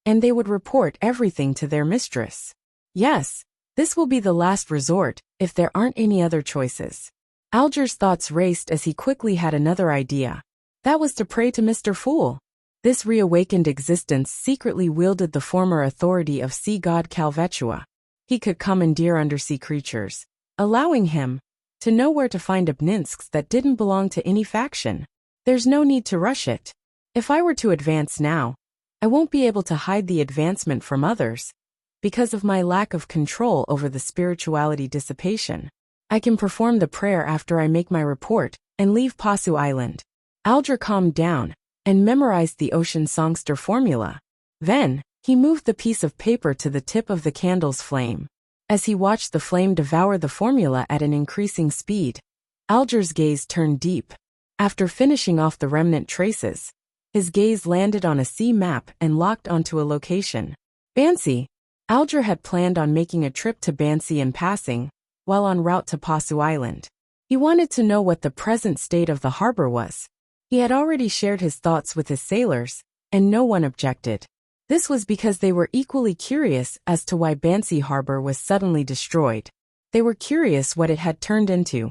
and they would report everything to their mistress. Yes, this will be the last resort, if there aren't any other choices. Alger's thoughts raced as he quickly had another idea. That was to pray to Mr. Fool. This reawakened existence secretly wielded the former authority of sea god Calvetua. He could commandeer undersea creatures, allowing him to know where to find Obninsks that didn't belong to any faction. There's no need to rush it. If I were to advance now, I won't be able to hide the advancement from others, because of my lack of control over the spirituality dissipation. I can perform the prayer after I make my report, and leave Pasu Island. Alger calmed down, and memorized the ocean songster formula. Then, he moved the piece of paper to the tip of the candle's flame. As he watched the flame devour the formula at an increasing speed, Alger's gaze turned deep. After finishing off the remnant traces, his gaze landed on a sea map and locked onto a location. Bansi. Alger had planned on making a trip to Bansi in passing, while en route to Pasu Island. He wanted to know what the present state of the harbor was. He had already shared his thoughts with his sailors, and no one objected. This was because they were equally curious as to why Bansi Harbor was suddenly destroyed. They were curious what it had turned into.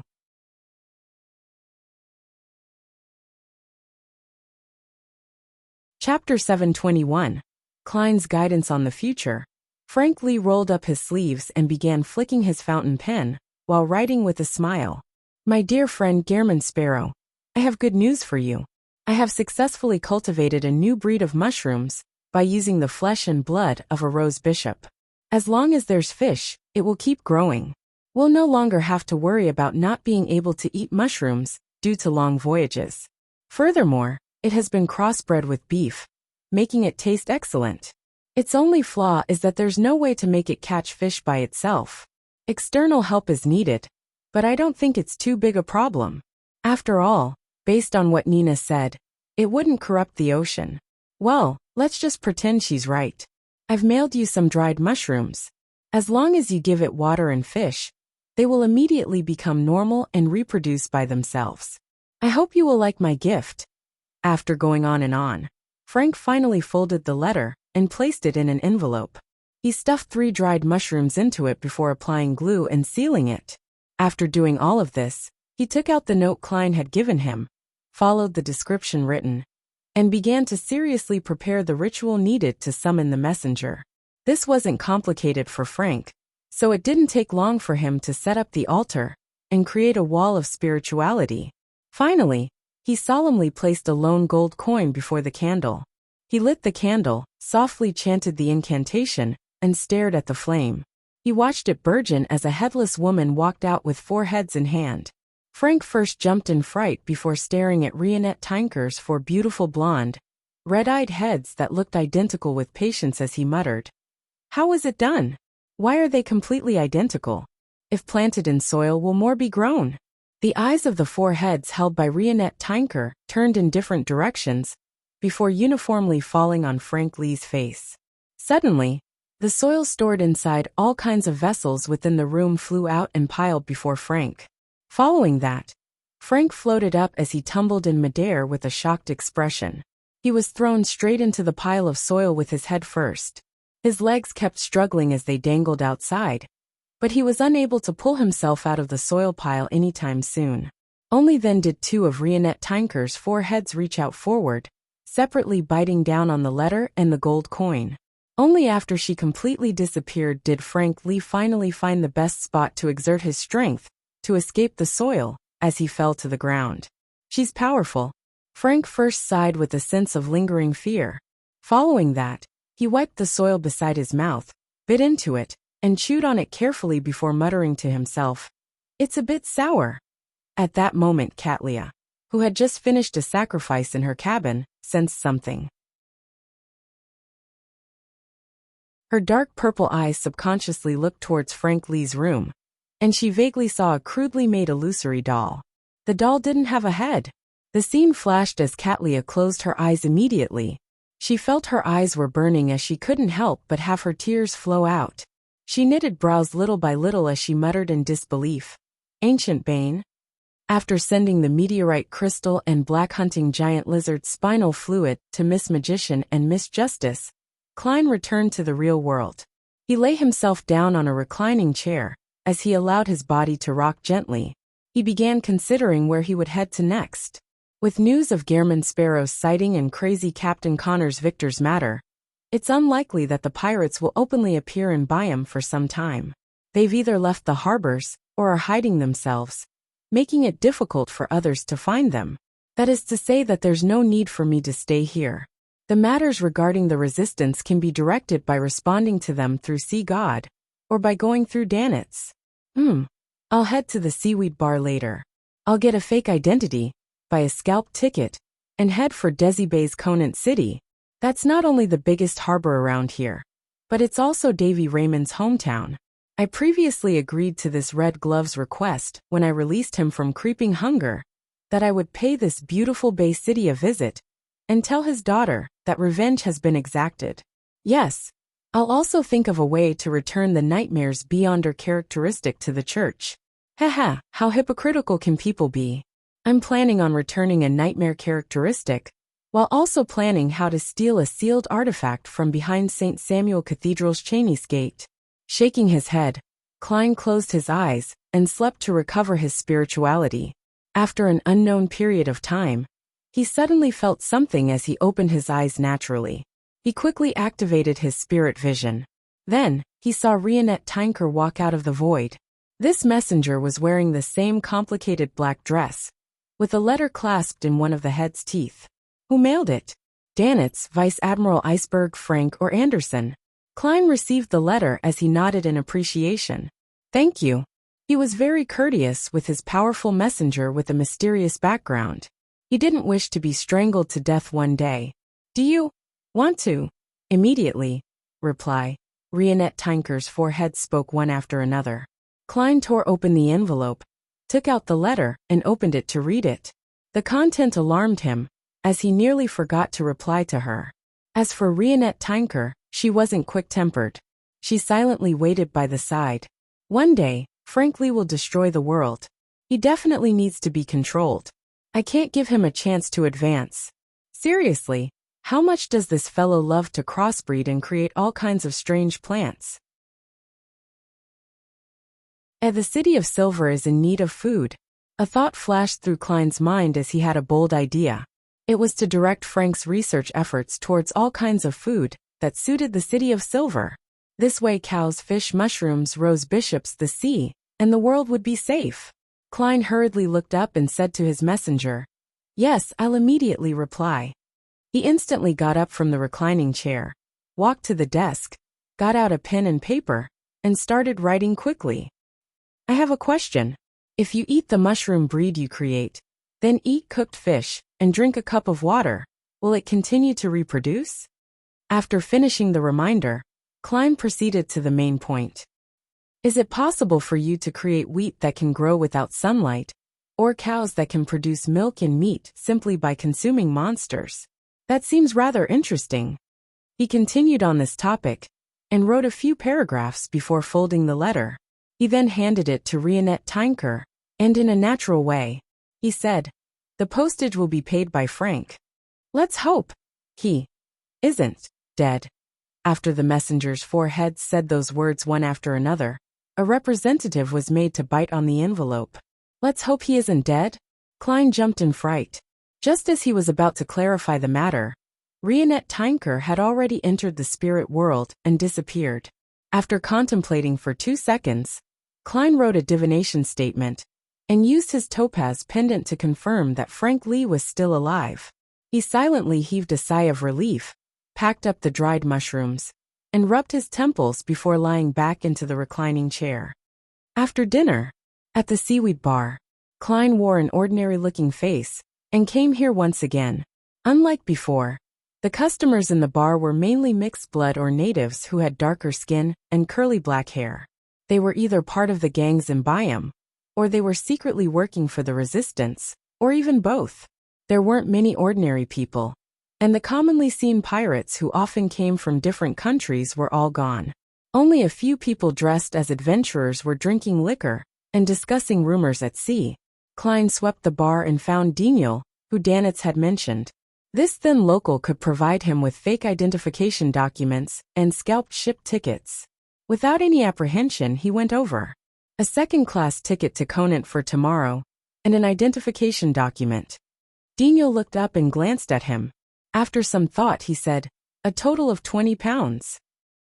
Chapter 721. Klein's Guidance on the Future. Frank Lee rolled up his sleeves and began flicking his fountain pen, while writing with a smile. My dear friend Gehrman Sparrow, I have good news for you. I have successfully cultivated a new breed of mushrooms, by using the flesh and blood of a rose bishop. As long as there's fish, it will keep growing. We'll no longer have to worry about not being able to eat mushrooms, due to long voyages. Furthermore, it has been crossbred with beef, making it taste excellent. Its only flaw is that there's no way to make it catch fish by itself. External help is needed, but I don't think it's too big a problem. After all, based on what Nina said, it wouldn't corrupt the ocean. Well, let's just pretend she's right. I've mailed you some dried mushrooms. As long as you give it water and fish, they will immediately become normal and reproduce by themselves. I hope you will like my gift. After going on and on, Frank finally folded the letter and placed it in an envelope. He stuffed 3 dried mushrooms into it before applying glue and sealing it. After doing all of this, he took out the note Klein had given him, followed the description written, and began to seriously prepare the ritual needed to summon the messenger. This wasn't complicated for Frank, so it didn't take long for him to set up the altar and create a wall of spirituality. Finally, he solemnly placed a lone gold coin before the candle. He lit the candle, softly chanted the incantation, and stared at the flame. He watched it burgeon as a headless woman walked out with 4 heads in hand. Frank first jumped in fright before staring at Rionette Tinker's 4 beautiful blonde, red-eyed heads that looked identical with patience as he muttered. How was it done? Why are they completely identical? If planted in soil, will more be grown? The eyes of the 4 heads held by Rionette Tinker turned in different directions, before uniformly falling on Frank Lee's face. Suddenly, the soil stored inside all kinds of vessels within the room flew out and piled before Frank. Following that, Frank floated up as he tumbled in midair with a shocked expression. He was thrown straight into the pile of soil with his head first. His legs kept struggling as they dangled outside, but he was unable to pull himself out of the soil pile anytime soon. Only then did two of Rionette Tinker's foreheads reach out forward, separately biting down on the letter and the gold coin. Only after she completely disappeared did Frank Lee finally find the best spot to exert his strength, to escape the soil, as he fell to the ground. She's powerful. Frank first sighed with a sense of lingering fear. Following that, he wiped the soil beside his mouth, bit into it, and chewed on it carefully before muttering to himself, "It's a bit sour." At that moment Katlia, who had just finished a sacrifice in her cabin, sensed something. Her dark purple eyes subconsciously looked towards Frank Lee's room, and she vaguely saw a crudely made illusory doll. The doll didn't have a head. The scene flashed as Katlia closed her eyes immediately. She felt her eyes were burning as she couldn't help but have her tears flow out. She knitted brows little by little as she muttered in disbelief, "Ancient Bane?" After sending the meteorite crystal and black hunting giant lizard spinal fluid to Miss Magician and Miss Justice, Klein returned to the real world. He lay himself down on a reclining chair. As he allowed his body to rock gently, he began considering where he would head to next. With news of Gehrman Sparrow's sighting and crazy Captain Connor's Victor's matter, it's unlikely that the pirates will openly appear in Byam for some time. They've either left the harbors or are hiding themselves, making it difficult for others to find them. That is to say that there's no need for me to stay here. The matters regarding the resistance can be directed by responding to them through Sea God, or by going through Danitz. I'll head to the seaweed bar later. I'll get a fake identity, buy a scalp ticket, and head for Desi Bay's Conant City. That's not only the biggest harbor around here, but it's also Davy Raymond's hometown. I previously agreed to this Red Glove's request when I released him from creeping hunger, that I would pay this beautiful Bay City a visit, and tell his daughter that revenge has been exacted. Yes, I'll also think of a way to return the nightmares beyonder characteristic to the church. Haha, how hypocritical can people be? I'm planning on returning a nightmare characteristic, while also planning how to steal a sealed artifact from behind St. Samuel Cathedral's Cheney's Gate. Shaking his head, Klein closed his eyes and slept to recover his spirituality. After an unknown period of time, he suddenly felt something as he opened his eyes naturally. He quickly activated his spirit vision. Then, he saw Rionette Tinker walk out of the void. This messenger was wearing the same complicated black dress, with a letter clasped in one of the head's teeth. Who mailed it? Danitz, Vice Admiral Iceberg, Frank, or Anderson? Klein received the letter as he nodded in appreciation. Thank you. He was very courteous with his powerful messenger with a mysterious background. He didn't wish to be strangled to death one day. Do you want to? Immediately. Reply. Rionette Tinker's foreheads spoke one after another. Klein tore open the envelope, took out the letter, and opened it to read it. The content alarmed him, as he nearly forgot to reply to her. As for Rionette Tinker, she wasn't quick-tempered. She silently waited by the side. One day, Frank Lee will destroy the world. He definitely needs to be controlled. I can't give him a chance to advance. Seriously, how much does this fellow love to crossbreed and create all kinds of strange plants? The City of Silver is in need of food. A thought flashed through Klein's mind as he had a bold idea. It was to direct Frank's research efforts towards all kinds of food that suited the City of Silver. This way cows, fish, mushrooms, rose bishops, the sea, and the world would be safe. Klein hurriedly looked up and said to his messenger, "Yes, I'll immediately reply." He instantly got up from the reclining chair, walked to the desk, got out a pen and paper, and started writing quickly. I have a question. If you eat the mushroom breed you create, then eat cooked fish, and drink a cup of water, will it continue to reproduce? After finishing the reminder, Klein proceeded to the main point. Is it possible for you to create wheat that can grow without sunlight, or cows that can produce milk and meat simply by consuming monsters? That seems rather interesting. He continued on this topic, and wrote a few paragraphs before folding the letter. He then handed it to Rionette Tinker, and in a natural way, he said, "The postage will be paid by Frank. Let's hope he isn't dead." After the messenger's forehead said those words one after another, a representative was made to bite on the envelope. Let's hope he isn't dead? Klein jumped in fright. Just as he was about to clarify the matter, Rionette Tinker had already entered the spirit world and disappeared. After contemplating for 2 seconds, Klein wrote a divination statement and used his topaz pendant to confirm that Frank Lee was still alive. He silently heaved a sigh of relief, packed up the dried mushrooms, and rubbed his temples before lying back into the reclining chair. After dinner, at the seaweed bar, Klein wore an ordinary-looking face and came here once again. Unlike before, the customers in the bar were mainly mixed blood or natives who had darker skin and curly black hair. They were either part of the gangs in Biam, or they were secretly working for the resistance, or even both. There weren't many ordinary people, and the commonly seen pirates who often came from different countries were all gone. Only a few people dressed as adventurers were drinking liquor and discussing rumors at sea. Klein swept the bar and found Daniel, who Danitz had mentioned. This thin local could provide him with fake identification documents and scalped ship tickets. Without any apprehension, he went over. A second-class ticket to Conant for tomorrow, and an identification document. Daniel looked up and glanced at him. After some thought, he said, "A total of 20 pounds.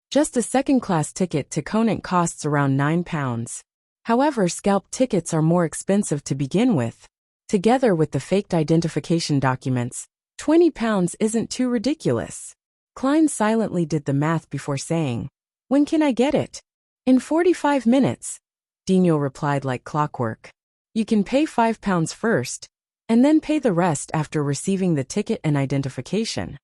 Just a second-class ticket to Conant costs around 9 pounds. However, scalped tickets are more expensive to begin with. Together with the faked identification documents, 20 pounds isn't too ridiculous." Klein silently did the math before saying, "When can I get it?" "In 45 minutes, Daniel replied like clockwork. "You can pay 5 pounds first, and then pay the rest after receiving the ticket and identification."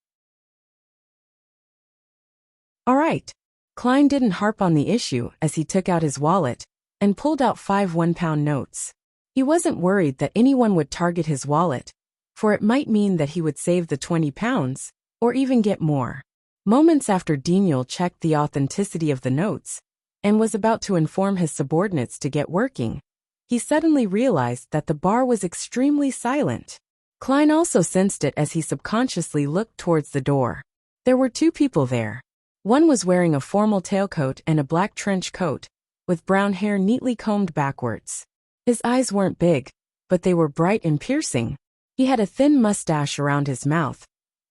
All right. Klein didn't harp on the issue as he took out his wallet and pulled out 5 one-pound notes. He wasn't worried that anyone would target his wallet, for it might mean that he would save the 20 pounds, or even get more. Moments after Daniel checked the authenticity of the notes and was about to inform his subordinates to get working, he suddenly realized that the bar was extremely silent. Klein also sensed it as he subconsciously looked towards the door. There were 2 people there. One was wearing a formal tailcoat and a black trench coat, with brown hair neatly combed backwards. His eyes weren't big, but they were bright and piercing. He had a thin mustache around his mouth,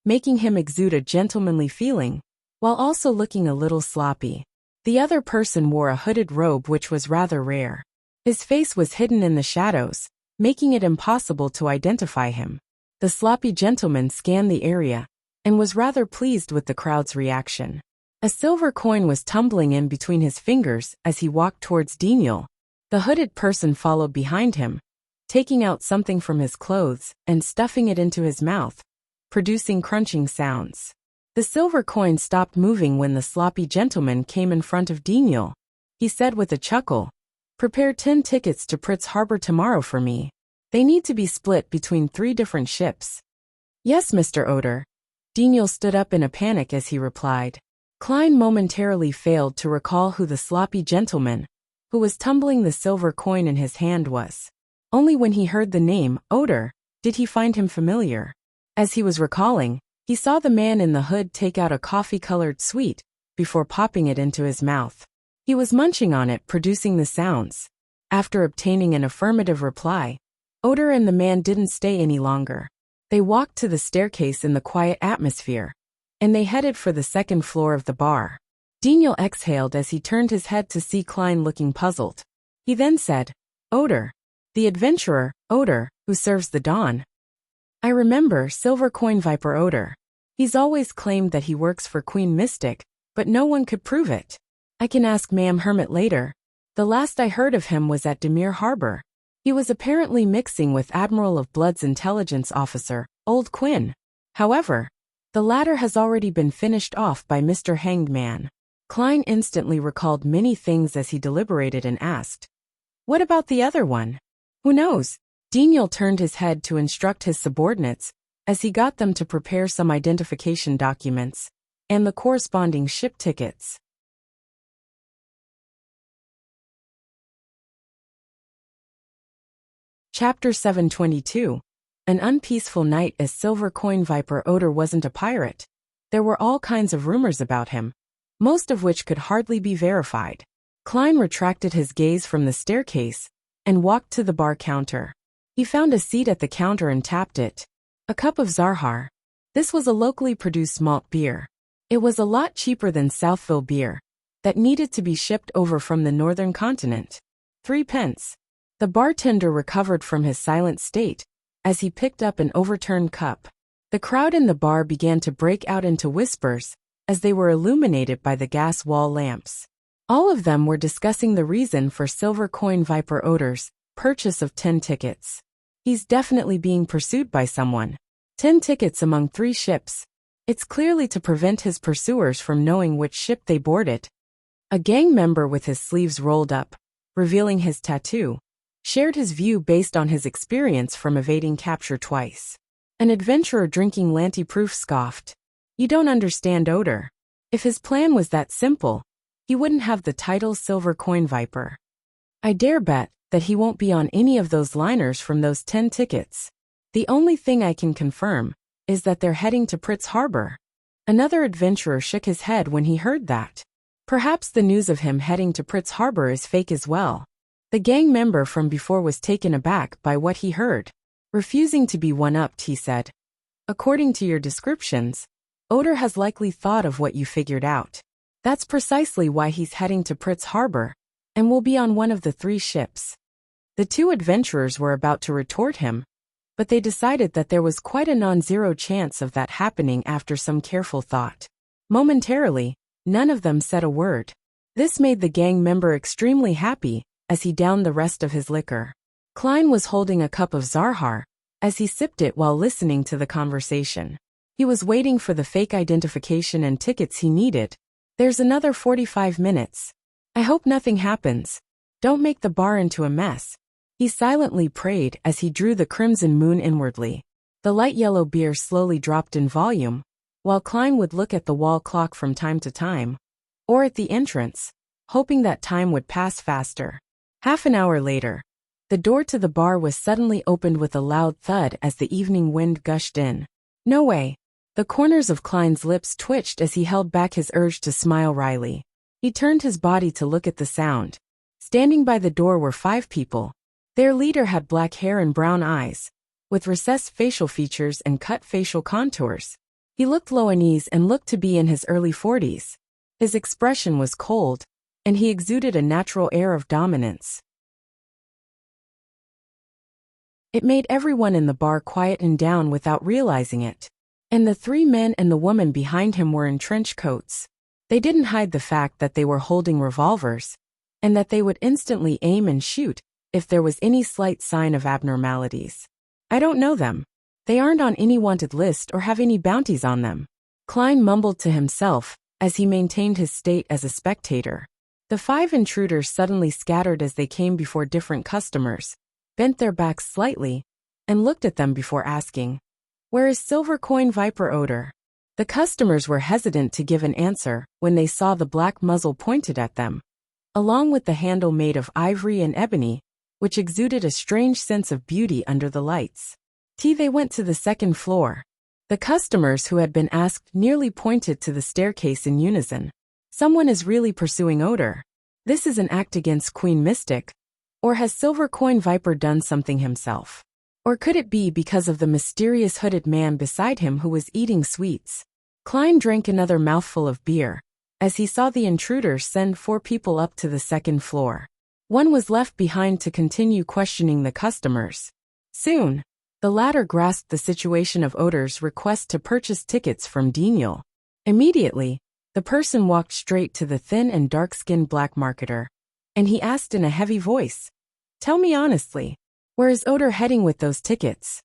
making him exude a gentlemanly feeling, while also looking a little sloppy. The other person wore a hooded robe which was rather rare. His face was hidden in the shadows, making it impossible to identify him. The sloppy gentleman scanned the area and was rather pleased with the crowd's reaction. A silver coin was tumbling in between his fingers as he walked towards Daniel. The hooded person followed behind him, taking out something from his clothes and stuffing it into his mouth, producing crunching sounds. The silver coin stopped moving when the sloppy gentleman came in front of Daniel. He said with a chuckle, "Prepare 10 tickets to Pritz Harbor tomorrow for me. They need to be split between 3 different ships." "Yes, Mr. Oder." Daniel stood up in a panic as he replied. Klein momentarily failed to recall who the sloppy gentleman, who was tumbling the silver coin in his hand, was. Only when he heard the name, Oder, did he find him familiar. As he was recalling, he saw the man in the hood take out a coffee-colored sweet before popping it into his mouth. He was munching on it, producing the sounds. After obtaining an affirmative reply, Oder and the man didn't stay any longer. They walked to the staircase in the quiet atmosphere, and they headed for the 2nd floor of the bar. Daniel exhaled as he turned his head to see Klein looking puzzled. He then said, "Oder. The adventurer, Oder, who serves the Dawn. I remember Silver Coin Viper Oder. He's always claimed that he works for Queen Mystic, but no one could prove it. I can ask Ma'am Hermit later. The last I heard of him was at Demir Harbor. He was apparently mixing with Admiral of Blood's intelligence officer, Old Quinn. However, the latter has already been finished off by Mr. Hanged Man." Klein instantly recalled many things as he deliberated and asked, "What about the other one?" "Who knows?" Daniel turned his head to instruct his subordinates as he got them to prepare some identification documents and the corresponding ship tickets. Chapter 722. An unpeaceful night. As Silver Coin Viper Oder wasn't a pirate, there were all kinds of rumors about him, most of which could hardly be verified. Klein retracted his gaze from the staircase and walked to the bar counter. He found a seat at the counter and tapped it. A cup of Zarhar. This was a locally produced malt beer. It was a lot cheaper than Southville beer that needed to be shipped over from the northern continent. 3 pence. The bartender recovered from his silent state as he picked up an overturned cup. The crowd in the bar began to break out into whispers as they were illuminated by the gas wall lamps. All of them were discussing the reason for Silver Coin Viper Odor's purchase of 10 tickets. He's definitely being pursued by someone. 10 tickets among 3 ships. It's clearly to prevent his pursuers from knowing which ship they boarded. A gang member with his sleeves rolled up, revealing his tattoo, shared his view based on his experience from evading capture twice. An adventurer drinking Lanty-proof scoffed. You don't understand Odor. If his plan was that simple, he wouldn't have the title Silver Coin Viper. I dare bet that he won't be on any of those liners from those 10 tickets. The only thing I can confirm is that they're heading to Pritz Harbor. Another adventurer shook his head when he heard that. Perhaps the news of him heading to Pritz Harbor is fake as well. The gang member from before was taken aback by what he heard. Refusing to be one-upped, he said. According to your descriptions, Odor has likely thought of what you figured out. That's precisely why he's heading to Pritz Harbor, and will be on one of the 3 ships. The 2 adventurers were about to retort him, but they decided that there was quite a non-zero chance of that happening after some careful thought. Momentarily, none of them said a word. This made the gang member extremely happy as he downed the rest of his liquor. Klein was holding a cup of Zarhar as he sipped it while listening to the conversation. He was waiting for the fake identification and tickets he needed. There's another 45 minutes. I hope nothing happens. Don't make the bar into a mess. He silently prayed as he drew the crimson moon inwardly. The light yellow beer slowly dropped in volume, while Klein would look at the wall clock from time to time, or at the entrance, hoping that time would pass faster. Half an hour later, the door to the bar was suddenly opened with a loud thud as the evening wind gushed in. No way. The corners of Klein's lips twitched as he held back his urge to smile wryly. He turned his body to look at the sound. Standing by the door were 5 people. Their leader had black hair and brown eyes, with recessed facial features and cut facial contours. He looked Loanese and looked to be in his early 40s. His expression was cold, and he exuded a natural air of dominance. It made everyone in the bar quieten down without realizing it. And the 3 men and the woman behind him were in trench coats. They didn't hide the fact that they were holding revolvers, and that they would instantly aim and shoot if there was any slight sign of abnormalities. I don't know them. They aren't on any wanted list or have any bounties on them. Klein mumbled to himself as he maintained his state as a spectator. The 5 intruders suddenly scattered as they came before different customers, bent their backs slightly, and looked at them before asking, "Where is Silver Coin Viper Odor?" The customers were hesitant to give an answer when they saw the black muzzle pointed at them, along with the handle made of ivory and ebony, which exuded a strange sense of beauty under the lights. They went to the 2nd floor. The customers who had been asked nearly pointed to the staircase in unison. Someone is really pursuing Odor. This is an act against Queen Mystic. Or has Silver Coin Viper done something himself? Or could it be because of the mysterious hooded man beside him who was eating sweets? Klein drank another mouthful of beer as he saw the intruders send 4 people up to the 2nd floor. One was left behind to continue questioning the customers. Soon, the latter grasped the situation of Odor's request to purchase tickets from Daniel. Immediately, the person walked straight to the thin and dark-skinned black marketer, and he asked in a heavy voice, "Tell me honestly, where is Odor heading with those tickets?"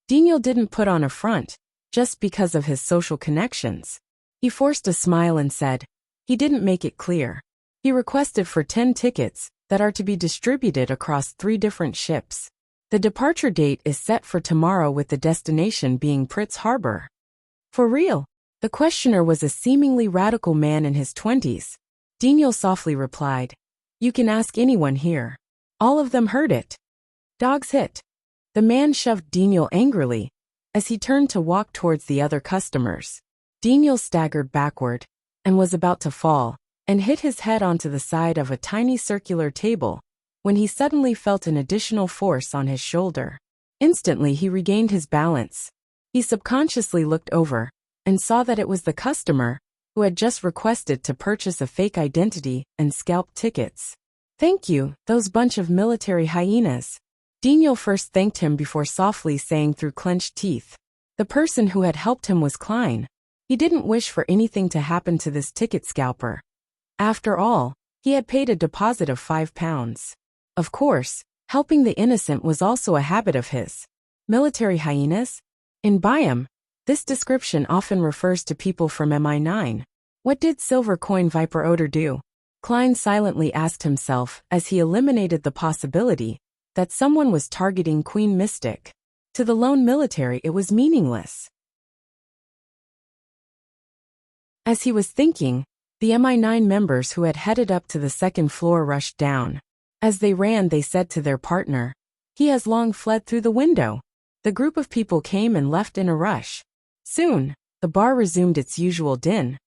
Daniel didn't put on a front, just because of his social connections. He forced a smile and said, he didn't make it clear. He requested for 10 tickets that are to be distributed across 3 different ships. The departure date is set for tomorrow with the destination being Pritz Harbor. For real? The questioner was a seemingly radical man in his 20s. Daniel softly replied, "You can ask anyone here." All of them heard it. Dogs hit. The man shoved Daniel angrily as he turned to walk towards the other customers. Daniel staggered backward and was about to fall and hit his head onto the side of a tiny circular table when he suddenly felt an additional force on his shoulder. Instantly he regained his balance. He subconsciously looked over and saw that it was the customer who had just requested to purchase a fake identity and scalp tickets. "Thank you, those bunch of military hyenas." Daniel first thanked him before softly saying through clenched teeth. The person who had helped him was Klein. He didn't wish for anything to happen to this ticket scalper. After all, he had paid a deposit of £5. Of course, helping the innocent was also a habit of his. Military hyenas? In Byam, this description often refers to people from MI9. What did Silver Coin Viper Odor do? Klein silently asked himself as he eliminated the possibility that someone was targeting Queen Mystic. To the lone military it was meaningless. As he was thinking, the MI9 members who had headed up to the second floor rushed down. As they ran they said to their partner, "He has long fled through the window." The group of people came and left in a rush. Soon, the bar resumed its usual din,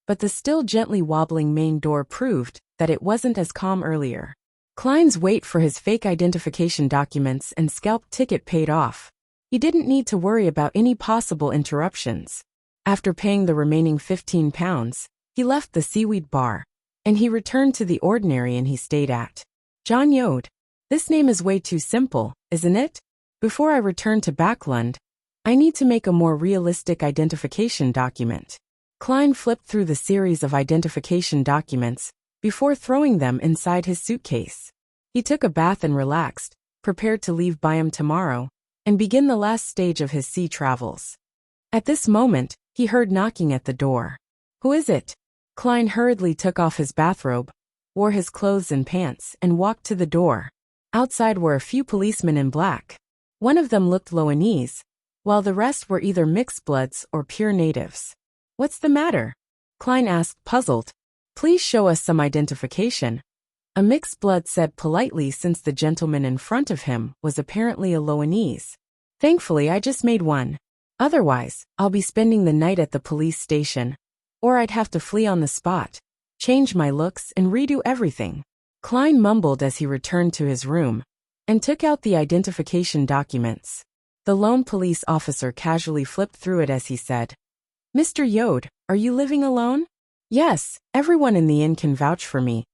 but the still gently wobbling main door proved that it wasn't as calm earlier. Klein's wait for his fake identification documents and scalp ticket paid off. He didn't need to worry about any possible interruptions. After paying the remaining £15, he left the Seaweed Bar, and he returned to the Ordinary Inn he stayed at. John Yode. This name is way too simple, isn't it? Before I return to Backlund, I need to make a more realistic identification document. Klein flipped through the series of identification documents before throwing them inside his suitcase. He took a bath and relaxed, prepared to leave Byam tomorrow and begin the last stage of his sea travels. At this moment, he heard knocking at the door. "Who is it?" Klein hurriedly took off his bathrobe, wore his clothes and pants, and walked to the door. Outside were a few policemen in black. One of them looked Loanese, while the rest were either mixed bloods or pure natives. "What's the matter?" Klein asked, puzzled. "Please show us some identification," a mixed blood said politely since the gentleman in front of him was apparently a Loanese. "Thankfully I just made one. Otherwise, I'll be spending the night at the police station. Or I'd have to flee on the spot, change my looks and redo everything." Klein mumbled as he returned to his room and took out the identification documents. The lone police officer casually flipped through it as he said, "Mr. Yode, are you living alone?" "Yes, everyone in the inn can vouch for me,"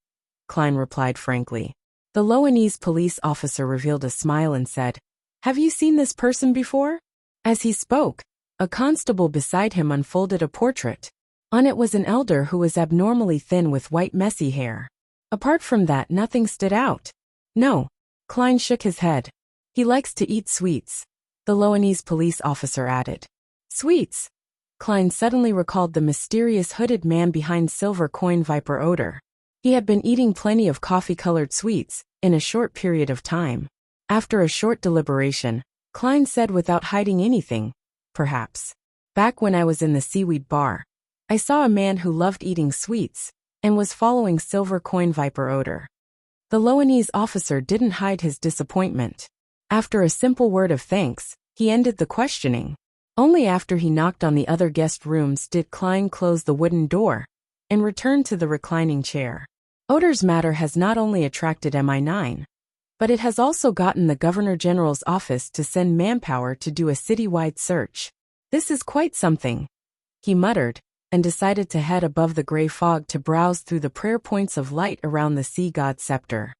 Klein replied frankly. The Loanese police officer revealed a smile and said, "Have you seen this person before?" As he spoke, a constable beside him unfolded a portrait. On it was an elder who was abnormally thin with white messy hair. Apart from that, nothing stood out. "No." Klein shook his head. "He likes to eat sweets," the Loanese police officer added. "Sweets?" Klein suddenly recalled the mysterious hooded man behind Silver Coin Viper Odor. He had been eating plenty of coffee-colored sweets in a short period of time. After a short deliberation, Klein said without hiding anything, "Perhaps. Back when I was in the Seaweed Bar, I saw a man who loved eating sweets and was following Silver Coin Viper Odor." The Loanese officer didn't hide his disappointment. After a simple word of thanks, he ended the questioning. Only after he knocked on the other guest rooms did Klein close the wooden door and return to the reclining chair. Odor's matter has not only attracted MI9, but it has also gotten the Governor General's office to send manpower to do a citywide search. "This is quite something," he muttered, and decided to head above the gray fog to browse through the prayer points of light around the sea god scepter.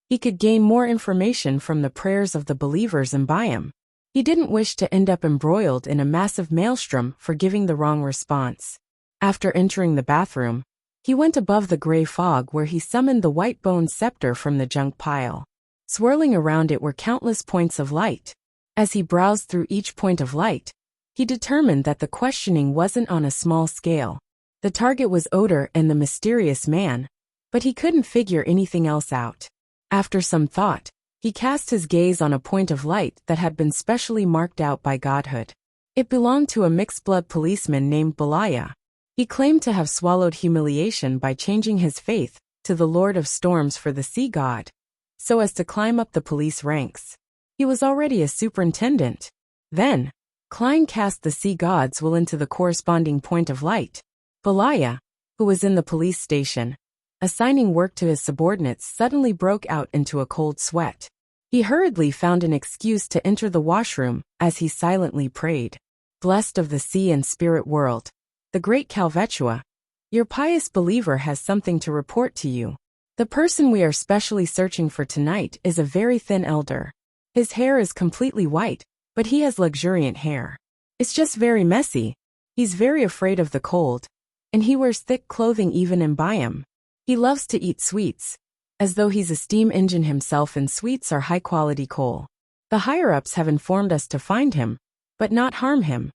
He could gain more information from the prayers of the believers in Byam. He didn't wish to end up embroiled in a massive maelstrom for giving the wrong response. After entering the bathroom, he went above the gray fog where he summoned the white-boned scepter from the junk pile. Swirling around it were countless points of light. As he browsed through each point of light, he determined that the questioning wasn't on a small scale. The target was Odor and the mysterious man, but he couldn't figure anything else out. After some thought, he cast his gaze on a point of light that had been specially marked out by godhood. It belonged to a mixed-blood policeman named Belaya. He claimed to have swallowed humiliation by changing his faith to the Lord of Storms for the sea god, so as to climb up the police ranks. He was already a superintendent. Then, Klein cast the sea god's will into the corresponding point of light. Belaya, who was in the police station, assigning work to his subordinates, suddenly broke out into a cold sweat. He hurriedly found an excuse to enter the washroom as he silently prayed. Blessed of the sea and spirit world, the great Calvetua, your pious believer has something to report to you. The person we are specially searching for tonight is a very thin elder. His hair is completely white, but he has luxuriant hair. It's just very messy. He's very afraid of the cold, and he wears thick clothing even in Byam. He loves to eat sweets, as though he's a steam engine himself, and sweets are high-quality coal. The higher-ups have informed us to find him, but not harm him.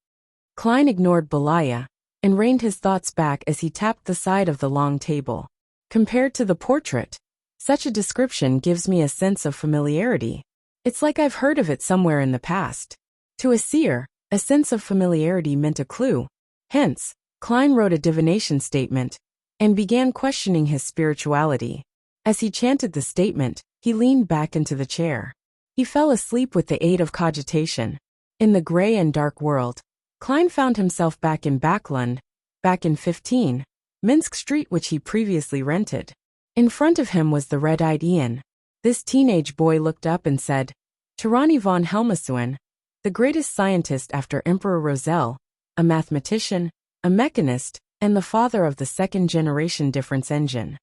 Klein ignored Belaya and reined his thoughts back as he tapped the side of the long table. Compared to the portrait, such a description gives me a sense of familiarity. It's like I've heard of it somewhere in the past. To a seer, a sense of familiarity meant a clue. Hence, Klein wrote a divination statement and began questioning his spirituality. As he chanted the statement, he leaned back into the chair. He fell asleep with the aid of cogitation. In the gray and dark world, Klein found himself back in Backlund, back in 15, Minsk Street, which he previously rented. In front of him was the red-eyed Ian. This teenage boy looked up and said, Tirani von Helmsuen, the greatest scientist after Emperor Rosell, a mathematician, a mechanist, and the father of the second-generation difference engine.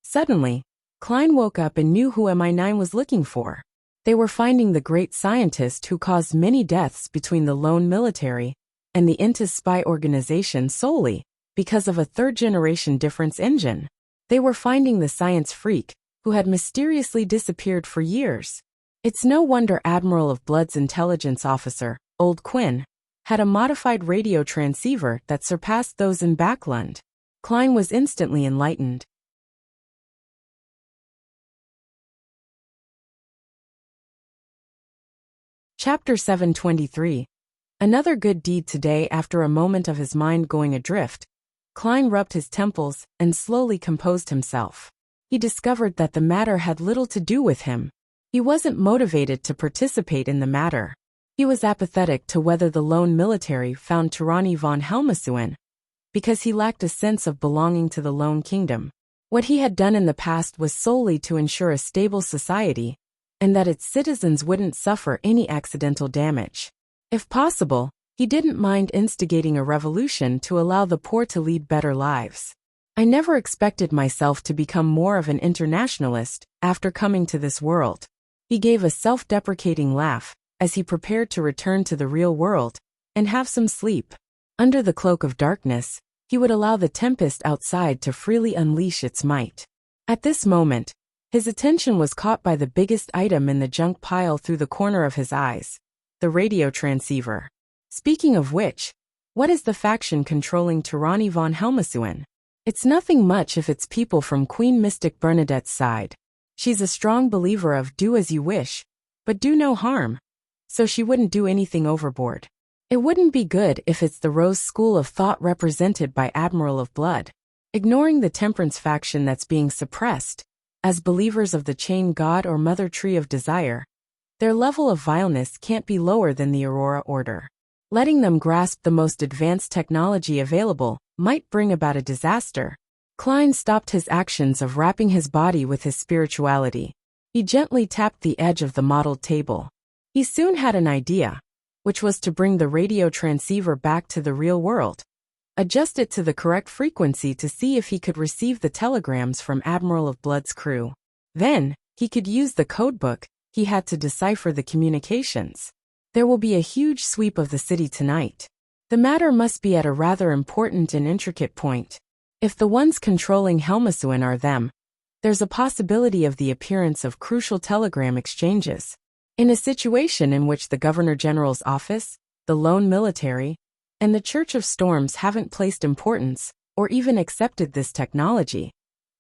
Suddenly, Klein woke up and knew who MI9 was looking for. They were finding the great scientist who caused many deaths between the lone military and the Intis spy organization solely because of a third-generation difference engine. They were finding the science freak who had mysteriously disappeared for years. It's no wonder Admiral of Blood's intelligence officer, Old Quinn, had a modified radio transceiver that surpassed those in Backlund. Klein was instantly enlightened. Chapter 723. Another good deed today. After a moment of his mind going adrift, Klein rubbed his temples and slowly composed himself. He discovered that the matter had little to do with him. He wasn't motivated to participate in the matter. He was apathetic to whether the lone military found Tirani von Helmsuen, because he lacked a sense of belonging to the lone kingdom. What he had done in the past was solely to ensure a stable society, and that its citizens wouldn't suffer any accidental damage. If possible, he didn't mind instigating a revolution to allow the poor to lead better lives. I never expected myself to become more of an internationalist after coming to this world. He gave a self-deprecating laugh as he prepared to return to the real world and have some sleep. Under the cloak of darkness, he would allow the tempest outside to freely unleash its might. At this moment, his attention was caught by the biggest item in the junk pile through the corner of his eyes, the radio transceiver. Speaking of which, what is the faction controlling Tirani von Helmsuen? It's nothing much if it's people from Queen Mystic Bernadette's side. She's a strong believer of do as you wish, but do no harm, so she wouldn't do anything overboard. It wouldn't be good if it's the Rose school of thought represented by Admiral of Blood, ignoring the Temperance faction that's being suppressed. As believers of the Chain God or Mother Tree of Desire, their level of vileness can't be lower than the Aurora Order. Letting them grasp the most advanced technology available might bring about a disaster. Klein stopped his actions of wrapping his body with his spirituality. He gently tapped the edge of the modeled table. He soon had an idea, which was to bring the radio transceiver back to the real world, adjust it to the correct frequency to see if he could receive the telegrams from Admiral of Blood's crew. Then, he could use the codebook he had to decipher the communications. There will be a huge sweep of the city tonight. The matter must be at a rather important and intricate point. If the ones controlling Helmsuen are them, there's a possibility of the appearance of crucial telegram exchanges. In a situation in which the Governor General's office, the lone military, and the Church of Storms haven't placed importance or even accepted this technology,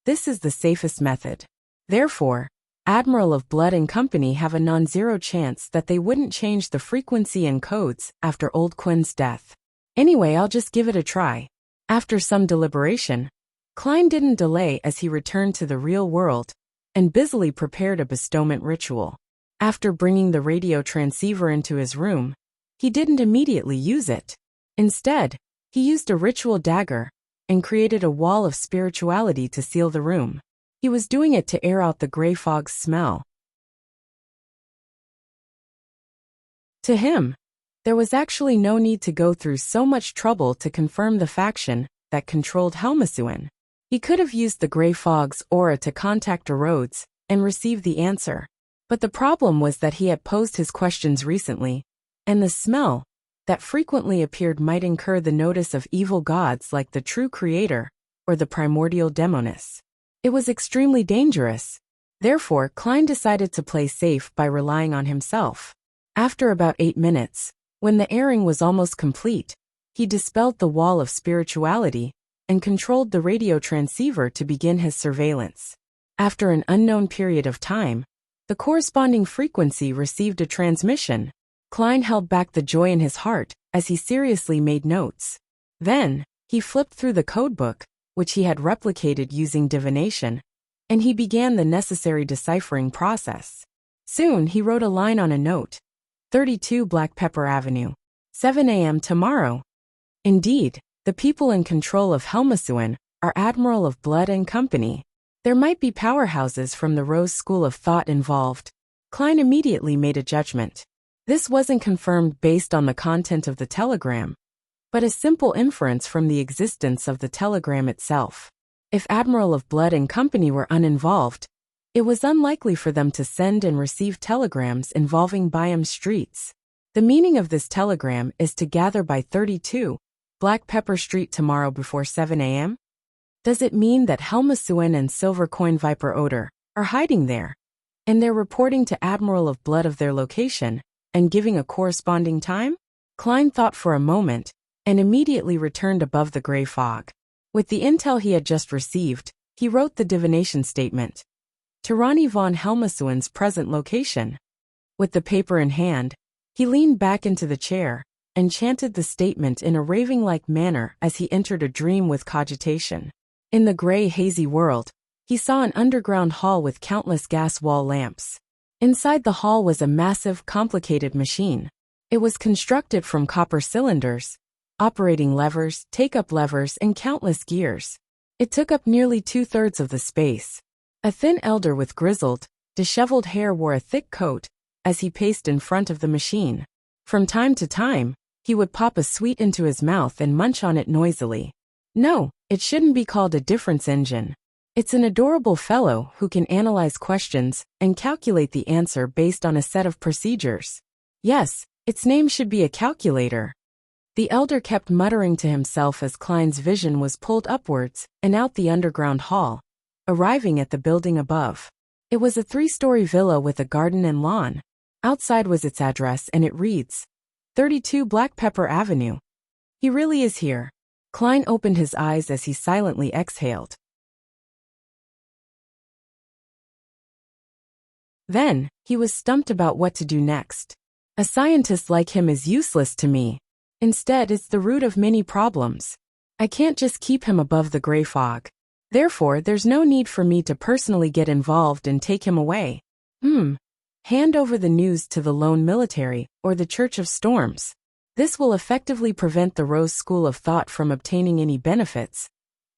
this is the safest method. Therefore, Admiral of Blood and Company have a non-zero chance that they wouldn't change the frequency and codes after Old Quinn's death. Anyway, I'll just give it a try. After some deliberation, Klein didn't delay as he returned to the real world and busily prepared a bestowment ritual. After bringing the radio transceiver into his room, he didn't immediately use it. Instead, he used a ritual dagger and created a wall of spirituality to seal the room. He was doing it to air out the gray fog's smell. To him, there was actually no need to go through so much trouble to confirm the faction that controlled Helmasuin. He could have used the Grey Fog's aura to contact Rhodes and receive the answer. But the problem was that he had posed his questions recently, and the smell that frequently appeared might incur the notice of evil gods like the true creator or the primordial demoness. It was extremely dangerous. Therefore, Klein decided to play safe by relying on himself. After about 8 minutes, when the airing was almost complete, he dispelled the wall of spirituality and controlled the radio transceiver to begin his surveillance. After an unknown period of time, the corresponding frequency received a transmission. Klein held back the joy in his heart as he seriously made notes. Then, he flipped through the codebook, which he had replicated using divination, and he began the necessary deciphering process. Soon he wrote a line on a note. 32 Black Pepper Avenue. 7 a.m. tomorrow. Indeed, the people in control of Helmasuin are Admiral of Blood and Company. There might be powerhouses from the Rose School of Thought involved. Klein immediately made a judgment. This wasn't confirmed based on the content of the telegram, but a simple inference from the existence of the telegram itself. If Admiral of Blood and Company were uninvolved, it was unlikely for them to send and receive telegrams involving Byam streets. The meaning of this telegram is to gather by 32 Black Pepper Street tomorrow before 7 a.m.? Does it mean that Helmasuin and Silver Coin Viper Odor are hiding there, and they're reporting to Admiral of Blood of their location and giving a corresponding time? Klein thought for a moment and immediately returned above the gray fog. With the intel he had just received, he wrote the divination statement. To Ronnie von Helmasuin's present location. With the paper in hand, he leaned back into the chair and chanted the statement in a raving-like manner as he entered a dream with cogitation. In the gray, hazy world, he saw an underground hall with countless gas wall lamps. Inside the hall was a massive, complicated machine. It was constructed from copper cylinders, operating levers, take-up levers, and countless gears. It took up nearly 2/3 of the space. A thin elder with grizzled, disheveled hair wore a thick coat as he paced in front of the machine. From time to time, he would pop a sweet into his mouth and munch on it noisily. No, it shouldn't be called a difference engine. It's an adorable fellow who can analyze questions and calculate the answer based on a set of procedures. Yes, its name should be a calculator. The elder kept muttering to himself as Klein's vision was pulled upwards and out the underground hall, arriving at the building above. It was a 3-story villa with a garden and lawn. Outside was its address and it reads, 32 Black Pepper Avenue. He really is here. Klein opened his eyes as he silently exhaled. Then, he was stumped about what to do next. A scientist like him is useless to me. Instead, it's the root of many problems. I can't just keep him above the gray fog. Therefore, there's no need for me to personally get involved and take him away. Hand over the news to the lone military or the Church of Storms. This will effectively prevent the Rose School of Thought from obtaining any benefits.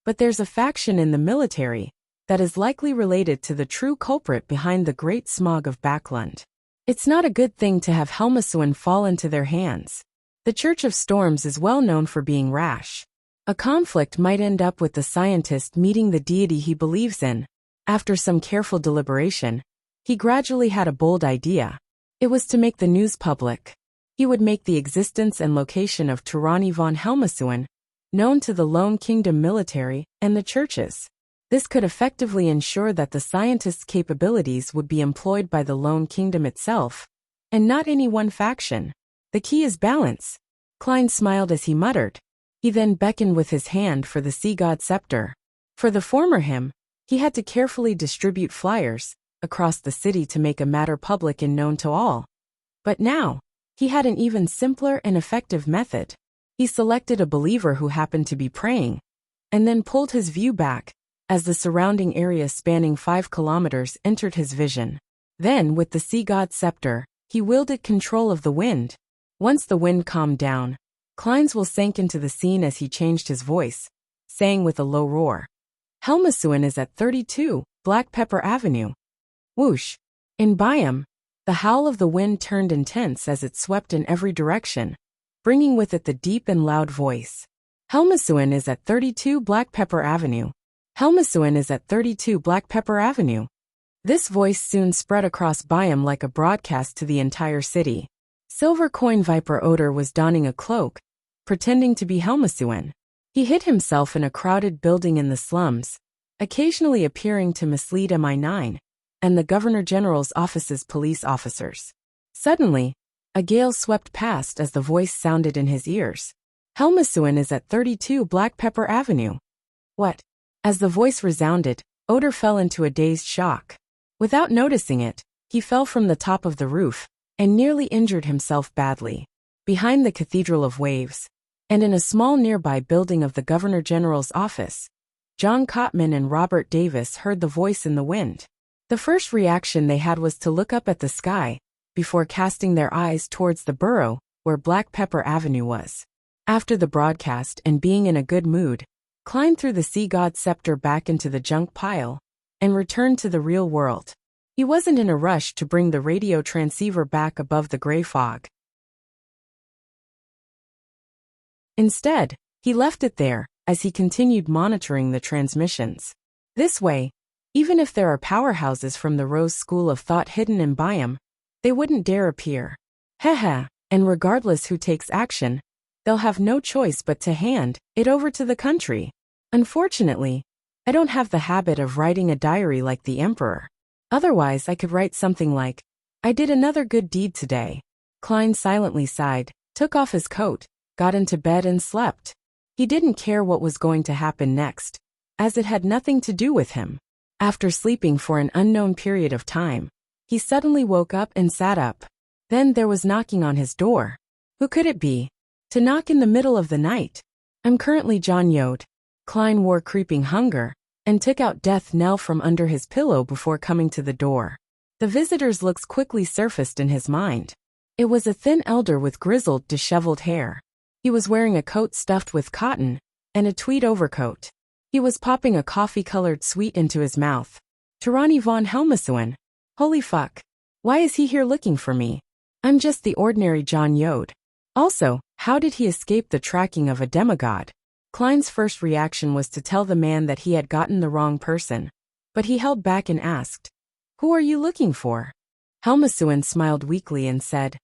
But there's a faction in the military that is likely related to the true culprit behind the Great Smog of Backlund. It's not a good thing to have Helmasuin fall into their hands. The Church of Storms is well known for being rash. A conflict might end up with the scientist meeting the deity he believes in. After some careful deliberation, he gradually had a bold idea. It was to make the news public. He would make the existence and location of Tirani von Helmasuin known to the Lone Kingdom military and the churches. This could effectively ensure that the scientist's capabilities would be employed by the Lone Kingdom itself, and not any one faction. The key is balance. Klein smiled as he muttered. He then beckoned with his hand for the sea god scepter. For the former him, he had to carefully distribute flyers across the city to make a matter public and known to all. But now, he had an even simpler and effective method. He selected a believer who happened to be praying, and then pulled his view back as the surrounding area spanning 5 kilometers entered his vision. Then, with the sea god's scepter, he wielded control of the wind. Once the wind calmed down, Klein's will sank into the scene as he changed his voice, saying with a low roar, Helmasuin is at 32 Black Pepper Avenue. Whoosh! In Byam, The howl of the wind turned intense as it swept in every direction, bringing with it the deep and loud voice. Helmasuin is at 32 Black Pepper Avenue. Helmasuin is at 32 Black Pepper Avenue. This voice soon spread across Byam like a broadcast to the entire city. Silver Coin Viper Odor was donning a cloak, pretending to be Helmasuin. He hid himself in a crowded building in the slums, occasionally appearing to mislead MI9 and the Governor General's office's police officers. Suddenly, a gale swept past as the voice sounded in his ears. Helmasuin is at 32 Black Pepper Avenue. What? As the voice resounded, Odor fell into a dazed shock. Without noticing it, he fell from the top of the roof and nearly injured himself badly. Behind the Cathedral of Waves, and in a small nearby building of the Governor General's office, John Cotman and Robert Davis heard the voice in the wind. The first reaction they had was to look up at the sky, before casting their eyes towards the borough where Black Pepper Avenue was. After the broadcast and being in a good mood, Klein threw the Sea God scepter back into the junk pile and returned to the real world. He wasn't in a rush to bring the radio transceiver back above the gray fog. Instead, he left it there as he continued monitoring the transmissions. This way, even if there are powerhouses from the Rose School of Thought hidden in Byam, they wouldn't dare appear. Heh, and regardless who takes action, they'll have no choice but to hand it over to the country. Unfortunately, I don't have the habit of writing a diary like the Emperor. Otherwise, I could write something like, I did another good deed today. Klein silently sighed, took off his coat, got into bed and slept. He didn't care what was going to happen next, as it had nothing to do with him. After sleeping for an unknown period of time, he suddenly woke up and sat up. Then there was knocking on his door. Who could it be? To knock in the middle of the night? I'm currently John Yode. Klein wore creeping hunger, and took out Death Knell from under his pillow before coming to the door. The visitor's looks quickly surfaced in his mind. It was a thin elder with grizzled, disheveled hair. He was wearing a coat stuffed with cotton, and a tweed overcoat. He was popping a coffee-colored sweet into his mouth. Tirani von Helmasuin. Holy fuck. Why is he here looking for me? I'm just the ordinary John Yode. Also, how did he escape the tracking of a demigod? Klein's first reaction was to tell the man that he had gotten the wrong person, but he held back and asked, Who are you looking for? Helmasuin smiled weakly and said,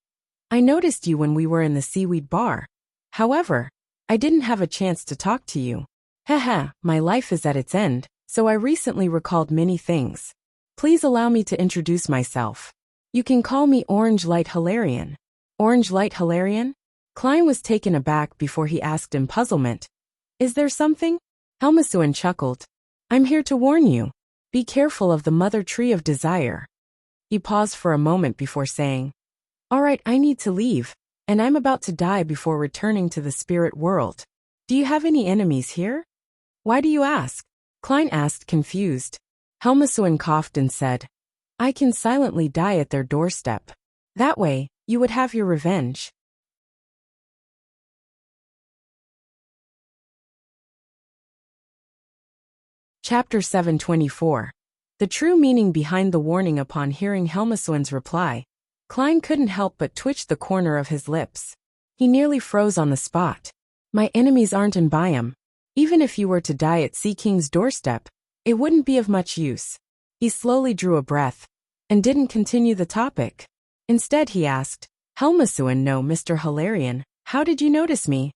I noticed you when we were in the seaweed bar. However, I didn't have a chance to talk to you. Haha, my life is at its end, so I recently recalled many things. Please allow me to introduce myself. You can call me Orange Light Hilarion. Orange Light Hilarion? Klein was taken aback before he asked in puzzlement, Is there something? Helmasuin chuckled. I'm here to warn you. Be careful of the mother tree of desire. He paused for a moment before saying, All right, I need to leave, and I'm about to die before returning to the spirit world. Do you have any enemies here? Why do you ask? Klein asked, confused. Helmasuin coughed and said, I can silently die at their doorstep. That way, you would have your revenge. Chapter 724. The true meaning behind the warning. Upon hearing Helmasuin's reply, Klein couldn't help but twitch the corner of his lips. He nearly froze on the spot. My enemies aren't in Byam. Even if you were to die at Sea King's doorstep, it wouldn't be of much use. He slowly drew a breath, and didn't continue the topic. Instead he asked, Helmasuin, no, Mr. Hilarion, how did you notice me?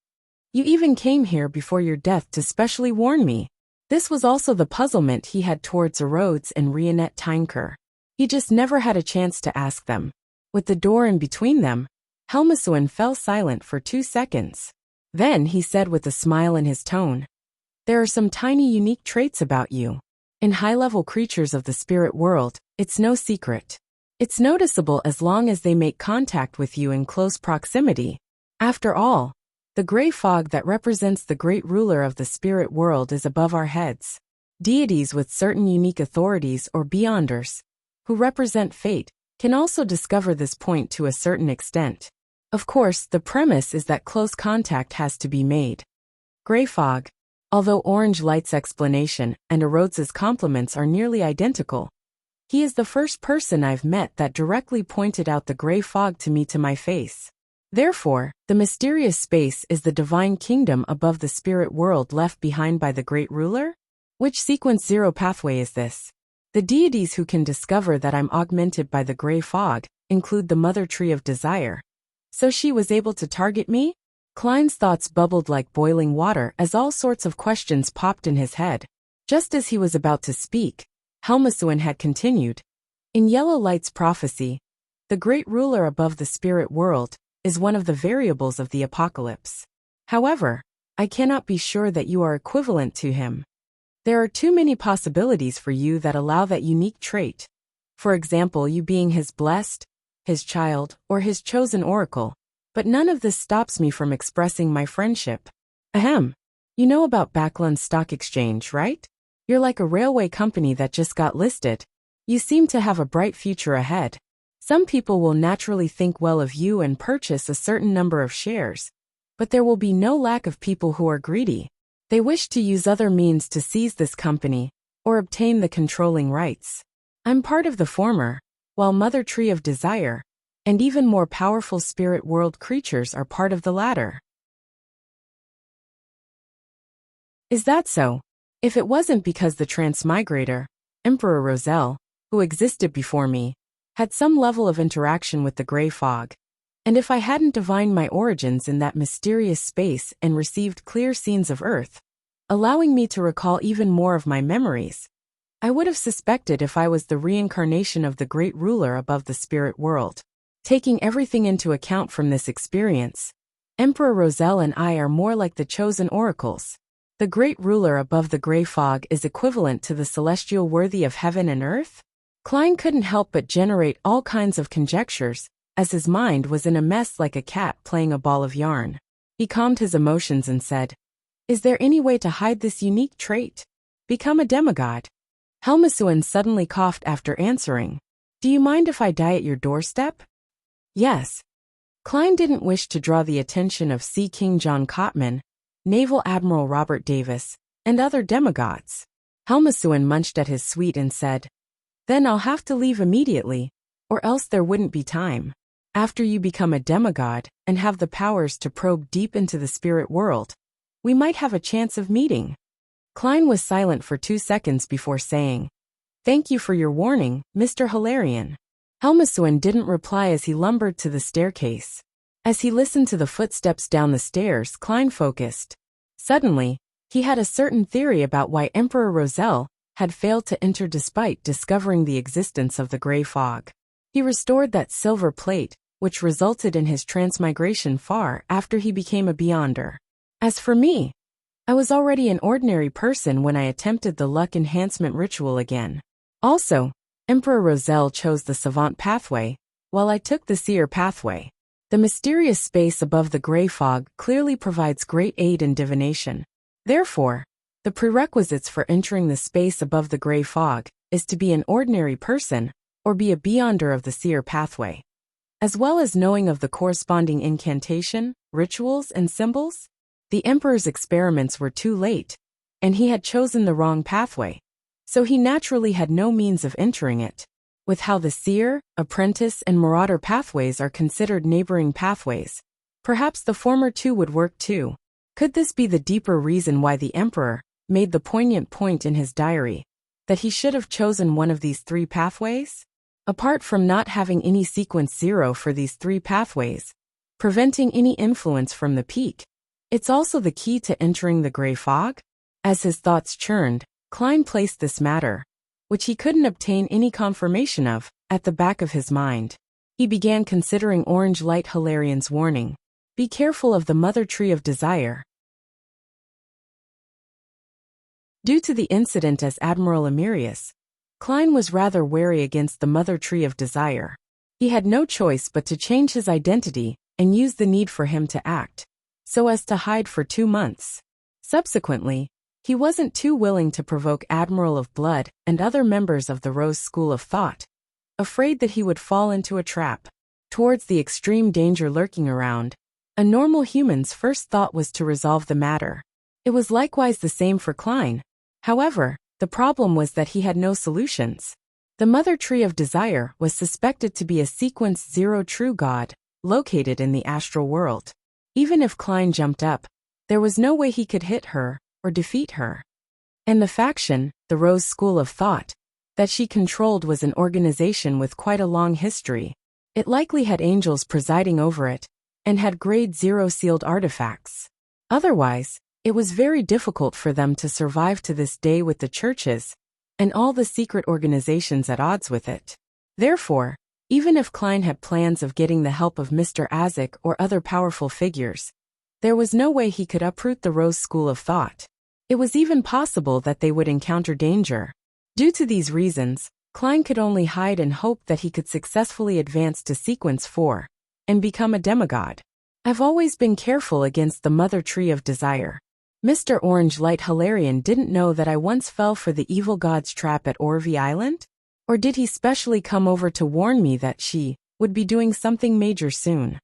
You even came here before your death to specially warn me. This was also the puzzlement he had towards Rhodes and Rionette Tynker. He just never had a chance to ask them. With the door in between them, Helmasuin fell silent for 2 seconds. Then he said with a smile in his tone, There are some tiny unique traits about you. In high-level creatures of the spirit world, it's no secret. It's noticeable as long as they make contact with you in close proximity. After all, the gray fog that represents the great ruler of the spirit world is above our heads. Deities with certain unique authorities or beyonders, who represent fate, can also discover this point to a certain extent. Of course, the premise is that close contact has to be made. Gray fog. Although Orange Light's explanation and Rhodes's compliments are nearly identical, He is the first person I've met that directly pointed out the gray fog to me to my face. Therefore, the mysterious space is the divine kingdom above the spirit world left behind by the great ruler? Which sequence 0 pathway is this? The deities who can discover that I'm augmented by the gray fog include the mother tree of desire. So she was able to target me? Klein's thoughts bubbled like boiling water as all sorts of questions popped in his head. Just as he was about to speak, Helmasuin had continued. In Yellow Light's prophecy, the great ruler above the spirit world is one of the variables of the apocalypse. However, I cannot be sure that you are equivalent to him. There are too many possibilities for you that allow that unique trait. For example, you being his blessed, his child, or his chosen oracle. But none of this stops me from expressing my friendship. Ahem. You know about Backlund Stock Exchange, right? You're like a railway company that just got listed. You seem to have a bright future ahead. Some people will naturally think well of you and purchase a certain number of shares. But there will be no lack of people who are greedy. They wish to use other means to seize this company, or obtain the controlling rights. I'm part of the former, while Mother Tree of Desire, and even more powerful spirit world creatures are part of the latter. Is that so? If it wasn't because the transmigrator, Emperor Roselle, who existed before me, had some level of interaction with the gray fog, and if I hadn't divined my origins in that mysterious space and received clear scenes of Earth, allowing me to recall even more of my memories, I would have suspected if I was the reincarnation of the great ruler above the spirit world. Taking everything into account from this experience, Emperor Roselle and I are more like the chosen oracles. The great ruler above the gray fog is equivalent to the celestial worthy of heaven and earth? Klein couldn't help but generate all kinds of conjectures, as his mind was in a mess like a cat playing a ball of yarn. He calmed his emotions and said, "Is there any way to hide this unique trait? Become a demigod?" Helmasuin suddenly coughed after answering, "Do you mind if I die at your doorstep?" Yes. Klein didn't wish to draw the attention of Sea King John Cotman, Naval Admiral Robert Davis, and other demigods. Helmasuin munched at his sweet and said, "Then I'll have to leave immediately, or else there wouldn't be time. After you become a demigod and have the powers to probe deep into the spirit world, we might have a chance of meeting." Klein was silent for 2 seconds before saying, "Thank you for your warning, Mr. Hilarion." Helmasuin didn't reply as he lumbered to the staircase. As he listened to the footsteps down the stairs, Klein focused. Suddenly, he had a certain theory about why Emperor Roselle had failed to enter despite discovering the existence of the gray fog. He restored that silver plate, which resulted in his transmigration far after he became a Beyonder. As for me, I was already an ordinary person when I attempted the luck enhancement ritual again. Also, Emperor Roselle chose the savant pathway, while I took the seer pathway. The mysterious space above the gray fog clearly provides great aid in divination. Therefore, the prerequisites for entering the space above the gray fog is to be an ordinary person, or be a Beyonder of the seer pathway. As well as knowing of the corresponding incantation, rituals, and symbols, the Emperor's experiments were too late, and he had chosen the wrong pathway. So he naturally had no means of entering it. With how the seer, apprentice, and marauder pathways are considered neighboring pathways, perhaps the former two would work too. Could this be the deeper reason why the Emperor made the poignant point in his diary that he should have chosen one of these 3 pathways? Apart from not having any sequence 0 for these 3 pathways, preventing any influence from the peak, it's also the key to entering the gray fog? As his thoughts churned, Klein placed this matter, which he couldn't obtain any confirmation of, at the back of his mind. He began considering Orange Light Hilarion's warning. Be careful of the Mother Tree of Desire. Due to the incident as Admiral Emerius, Klein was rather wary against the Mother Tree of Desire. He had no choice but to change his identity and use the need for him to act, so as to hide for 2 months. Subsequently, he wasn't too willing to provoke Admiral of Blood and other members of the Rose School of Thought, afraid that he would fall into a trap. Towards the extreme danger lurking around, a normal human's first thought was to resolve the matter. It was likewise the same for Klein. However, the problem was that he had no solutions. The Mother Tree of Desire was suspected to be a sequence 0 true god, located in the astral world. Even if Klein jumped up, there was no way he could hit her or defeat her. And the faction, the Rose School of Thought, that she controlled was an organization with quite a long history. It likely had angels presiding over it, and had grade 0 sealed artifacts. Otherwise, it was very difficult for them to survive to this day with the churches and all the secret organizations at odds with it. Therefore, even if Klein had plans of getting the help of Mr. Azek or other powerful figures, there was no way he could uproot the Rose School of Thought. It was even possible that they would encounter danger. Due to these reasons, Klein could only hide and hope that he could successfully advance to Sequence 4 and become a demigod. I've always been careful against the Mother Tree of Desire. Mr. Orange Light Hilarion didn't know that I once fell for the evil god's trap at Orvie Island? Or did he specially come over to warn me that she would be doing something major soon?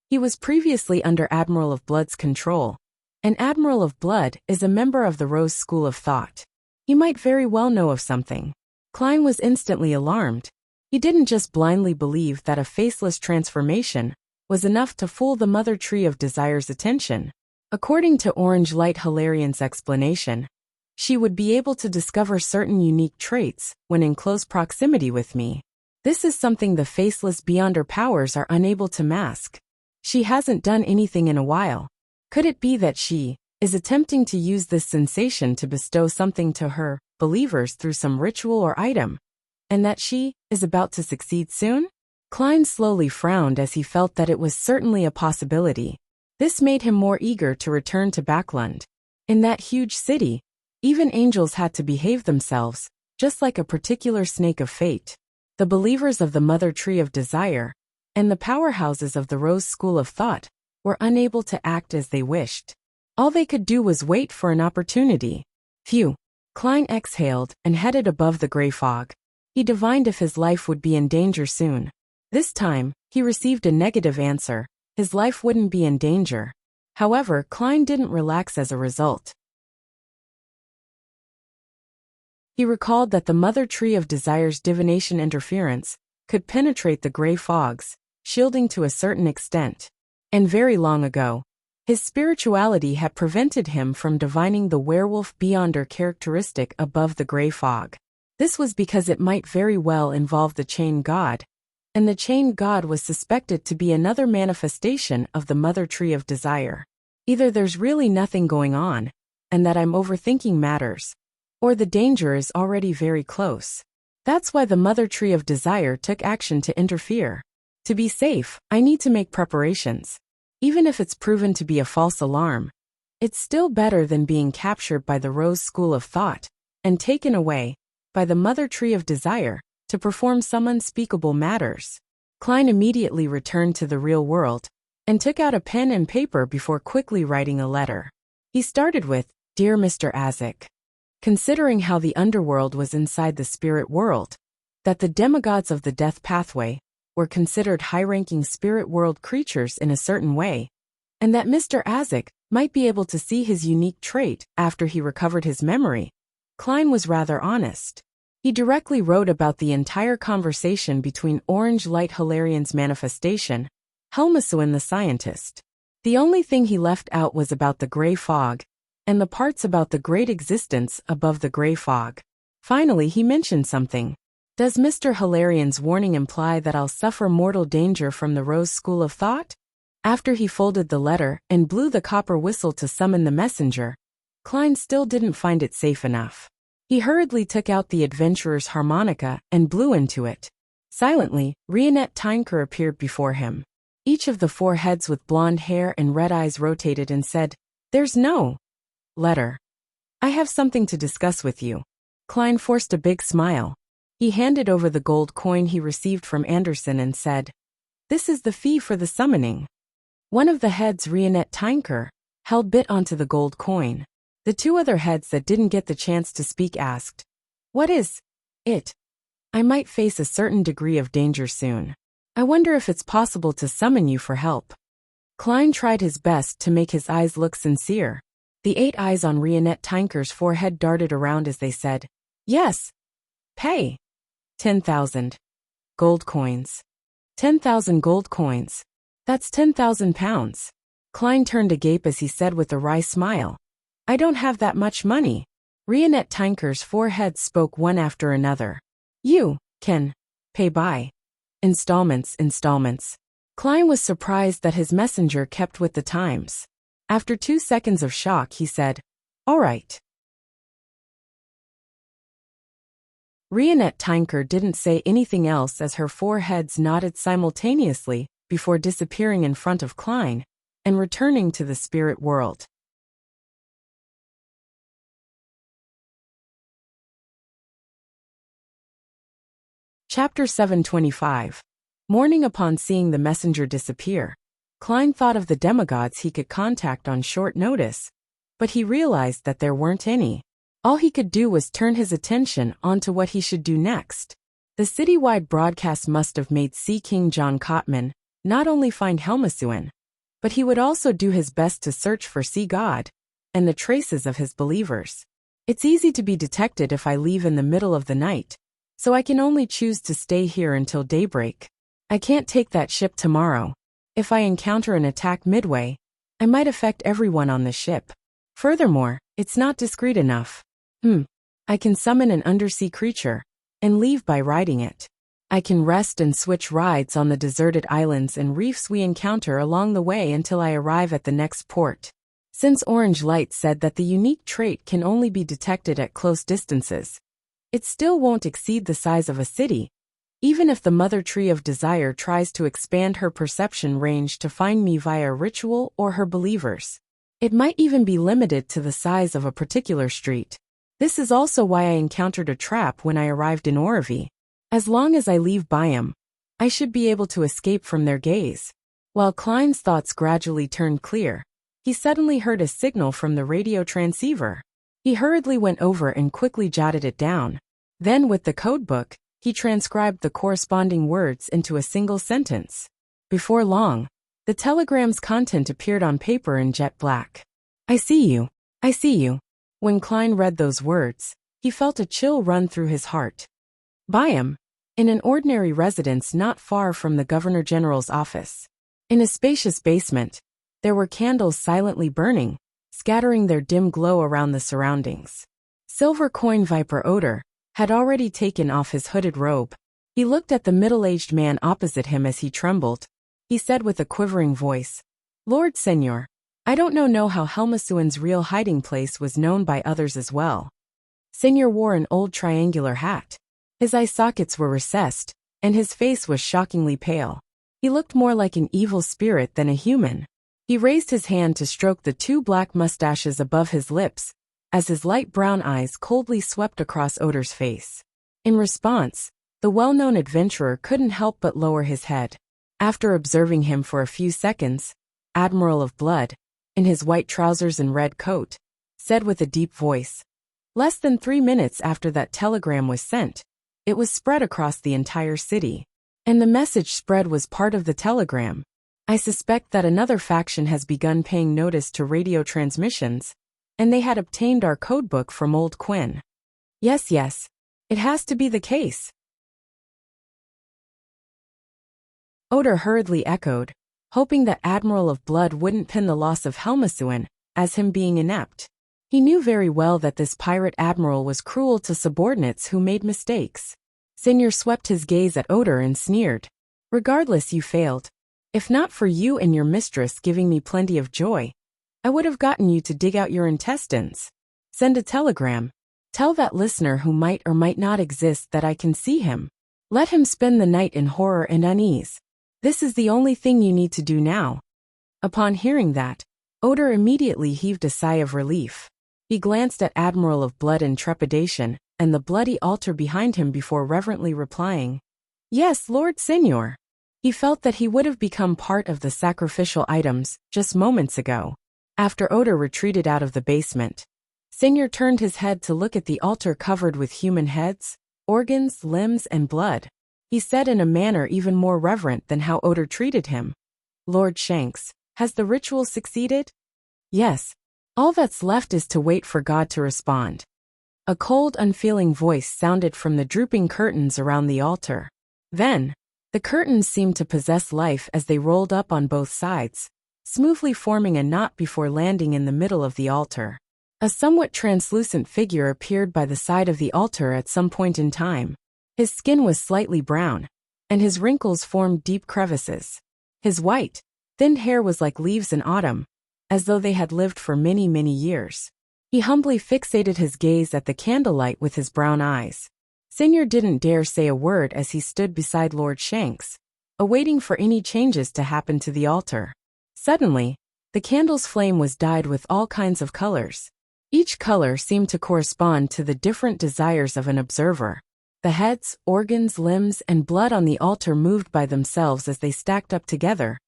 He was previously under Admiral of Blood's control. An Admiral of Blood is a member of the Rose School of Thought. He might very well know of something. Klein was instantly alarmed. He didn't just blindly believe that a faceless transformation was enough to fool the Mother Tree of Desire's attention. According to Orange Light Hilarion's explanation, she would be able to discover certain unique traits when in close proximity with me. This is something the faceless beyond her powers are unable to mask. She hasn't done anything in a while. Could it be that she is attempting to use this sensation to bestow something to her believers through some ritual or item, and that she is about to succeed soon? Klein slowly frowned as he felt that it was certainly a possibility. This made him more eager to return to Backlund. In that huge city, even angels had to behave themselves, just like a particular snake of fate. The believers of the Mother Tree of Desire and the powerhouses of the Rose School of Thought were unable to act as they wished. All they could do was wait for an opportunity. Phew. Klein exhaled and headed above the gray fog. He divined if his life would be in danger soon. This time, he received a negative answer. His life wouldn't be in danger. However, Klein didn't relax as a result. He recalled that the Mother Tree of Desire's divination interference could penetrate the gray fogs, shielding to a certain extent. And very long ago, his spirituality had prevented him from divining the werewolf beyonder characteristic above the gray fog. This was because it might very well involve the Chain God, and the Chain God was suspected to be another manifestation of the Mother Tree of Desire. Either there's really nothing going on, and that I'm overthinking matters, or the danger is already very close. That's why the Mother Tree of Desire took action to interfere. To be safe, I need to make preparations. Even if it's proven to be a false alarm, it's still better than being captured by the Rose School of Thought and taken away by the Mother Tree of Desire to perform some unspeakable matters. Klein immediately returned to the real world and took out a pen and paper before quickly writing a letter. He started with, "Dear Mr. Azek, considering how the underworld was inside the spirit world, that the demigods of the death pathway were considered high-ranking spirit world creatures in a certain way, and that Mr. Azek might be able to see his unique trait after he recovered his memory." Klein was rather honest. He directly wrote about the entire conversation between Orange Light Hilarion's manifestation, Helmasuin the scientist. The only thing he left out was about the gray fog, and the parts about the great existence above the gray fog. Finally, he mentioned something. Does Mr. Hilarion's warning imply that I'll suffer mortal danger from the Rose School of Thought? After he folded the letter and blew the copper whistle to summon the messenger, Klein still didn't find it safe enough. He hurriedly took out the adventurer's harmonica and blew into it. Silently, Rionette Tynker appeared before him. Each of the 4 heads with blonde hair and red eyes rotated and said, "There's no letter. I have something to discuss with you." Klein forced a big smile. He handed over the gold coin he received from Anderson and said, "This is the fee for the summoning." One of the heads, Rionette Tynker, held bit onto the gold coin. The 2 other heads that didn't get the chance to speak asked, "What is it? I might face a certain degree of danger soon. I wonder if it's possible to summon you for help." Klein tried his best to make his eyes look sincere. The 8 eyes on Rionette Tynker's forehead darted around as they said, "Yes. Pay." 10,000 gold coins. 10,000 gold coins. That's 10,000 pounds. Klein turned agape as he said with a wry smile, I don't have that much money. Rionette Tinker's four heads spoke one after another. You can pay by installments. Klein was surprised that his messenger kept with the times. After 2 seconds of shock, he said, all right. Rionette Tinker didn't say anything else as her four heads nodded simultaneously before disappearing in front of Klein and returning to the spirit world. Chapter 725. Morning. Upon seeing the messenger disappear, Klein thought of the demigods he could contact on short notice, but he realized that there weren't any. All he could do was turn his attention onto what he should do next. The citywide broadcast must have made Sea King John Cotman not only find Helmasuin, but he would also do his best to search for Sea God and the traces of his believers. It's easy to be detected if I leave in the middle of the night, so I can only choose to stay here until daybreak. I can't take that ship tomorrow. If I encounter an attack midway, I might affect everyone on the ship. Furthermore, it's not discreet enough. I can summon an undersea creature and leave by riding it. I can rest and switch rides on the deserted islands and reefs we encounter along the way until I arrive at the next port. Since Orange Light said that the unique trait can only be detected at close distances, it still won't exceed the size of a city, even if the Mother Tree of Desire tries to expand her perception range to find me via ritual or her believers. It might even be limited to the size of a particular street. This is also why I encountered a trap when I arrived in Oravi. As long as I leave Byam, I should be able to escape from their gaze. While Klein's thoughts gradually turned clear, he suddenly heard a signal from the radio transceiver. He hurriedly went over and quickly jotted it down. Then, with the codebook, he transcribed the corresponding words into a single sentence. Before long, the telegram's content appeared on paper in jet black. I see you. I see you. When Klein read those words, he felt a chill run through his heart. Byam, in an ordinary residence not far from the Governor General's office. In a spacious basement, there were candles silently burning, scattering their dim glow around the surroundings. Silver Coin Viper Odor had already taken off his hooded robe. He looked at the middle-aged man opposite him as he trembled. He said with a quivering voice, Lord Senor, I don't know how Helmasuin's real hiding place was known by others as well. Senor wore an old triangular hat. His eye sockets were recessed, and his face was shockingly pale. He looked more like an evil spirit than a human. He raised his hand to stroke the two black mustaches above his lips, as his light brown eyes coldly swept across Odor's face. In response, the well-known adventurer couldn't help but lower his head. After observing him for a few seconds, Admiral of Blood, in his white trousers and red coat, said with a deep voice, less than 3 minutes after that telegram was sent, it was spread across the entire city. And the message spread was part of the telegram. I suspect that another faction has begun paying notice to radio transmissions, and they had obtained our codebook from Old Quinn. Yes, it has to be the case. Odor hurriedly echoed, hoping that Admiral of Blood wouldn't pin the loss of Helmasuin as him being inept. He knew very well that this pirate admiral was cruel to subordinates who made mistakes. Senor swept his gaze at Odor and sneered. Regardless, you failed. If not for you and your mistress giving me plenty of joy, I would have gotten you to dig out your intestines. Send a telegram. Tell that listener who might or might not exist that I can see him. Let him spend the night in horror and unease. This is the only thing you need to do now. Upon hearing that, Odor immediately heaved a sigh of relief. He glanced at Admiral of Blood in trepidation and the bloody altar behind him before reverently replying, Yes, Lord Senor. He felt that he would have become part of the sacrificial items just moments ago. After Odor retreated out of the basement, Senor turned his head to look at the altar covered with human heads, organs, limbs, and blood. He said in a manner even more reverent than how Odor treated him, Lord Shanks, has the ritual succeeded? Yes. All that's left is to wait for God to respond. A cold, unfeeling voice sounded from the drooping curtains around the altar. Then, the curtains seemed to possess life as they rolled up on both sides, smoothly forming a knot before landing in the middle of the altar. A somewhat translucent figure appeared by the side of the altar at some point in time. His skin was slightly brown, and his wrinkles formed deep crevices. His white, thin hair was like leaves in autumn, as though they had lived for many, many years. He humbly fixated his gaze at the candlelight with his brown eyes. Senior didn't dare say a word as he stood beside Lord Shanks, awaiting for any changes to happen to the altar. Suddenly, the candle's flame was dyed with all kinds of colors. Each color seemed to correspond to the different desires of an observer. The heads, organs, limbs, and blood on the altar moved by themselves as they stacked up together,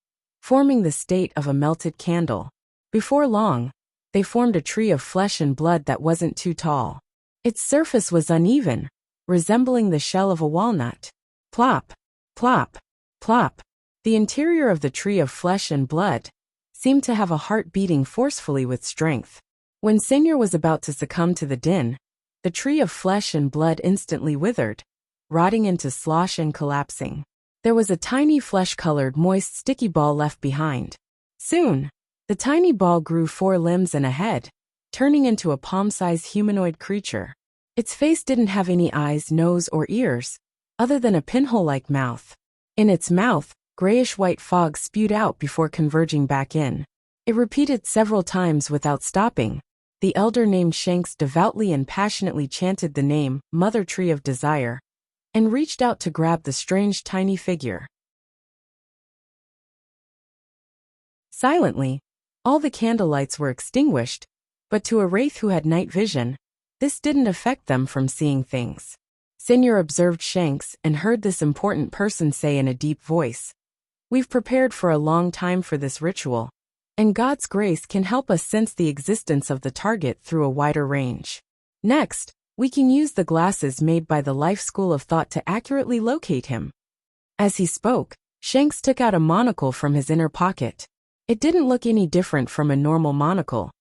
forming the state of a melted candle. Before long, they formed a tree of flesh and blood that wasn't too tall. Its surface was uneven, resembling the shell of a walnut. Plop, plop, plop. The interior of the tree of flesh and blood seemed to have a heart beating forcefully with strength. When Senior was about to succumb to the din, the tree of flesh and blood instantly withered, rotting into slosh and collapsing. There was a tiny flesh-colored, moist, sticky ball left behind. Soon, the tiny ball grew 4 limbs and a head, turning into a palm-sized humanoid creature. Its face didn't have any eyes, nose, or ears, other than a pinhole-like mouth. In its mouth, grayish-white fog spewed out before converging back in. It repeated several times without stopping. The elder named Shanks devoutly and passionately chanted the name, Mother Tree of Desire, and reached out to grab the strange tiny figure. Silently, all the candlelights were extinguished, but to a wraith who had night vision, this didn't affect them from seeing things. Senior observed Shanks and heard this important person say in a deep voice, "We've prepared for a long time for this ritual, and God's grace can help us sense the existence of the target through a wider range. Next, we can use the glasses made by the Life School of Thought to accurately locate him." As he spoke, Shanks took out a monocle from his inner pocket. It didn't look any different from a normal monocle,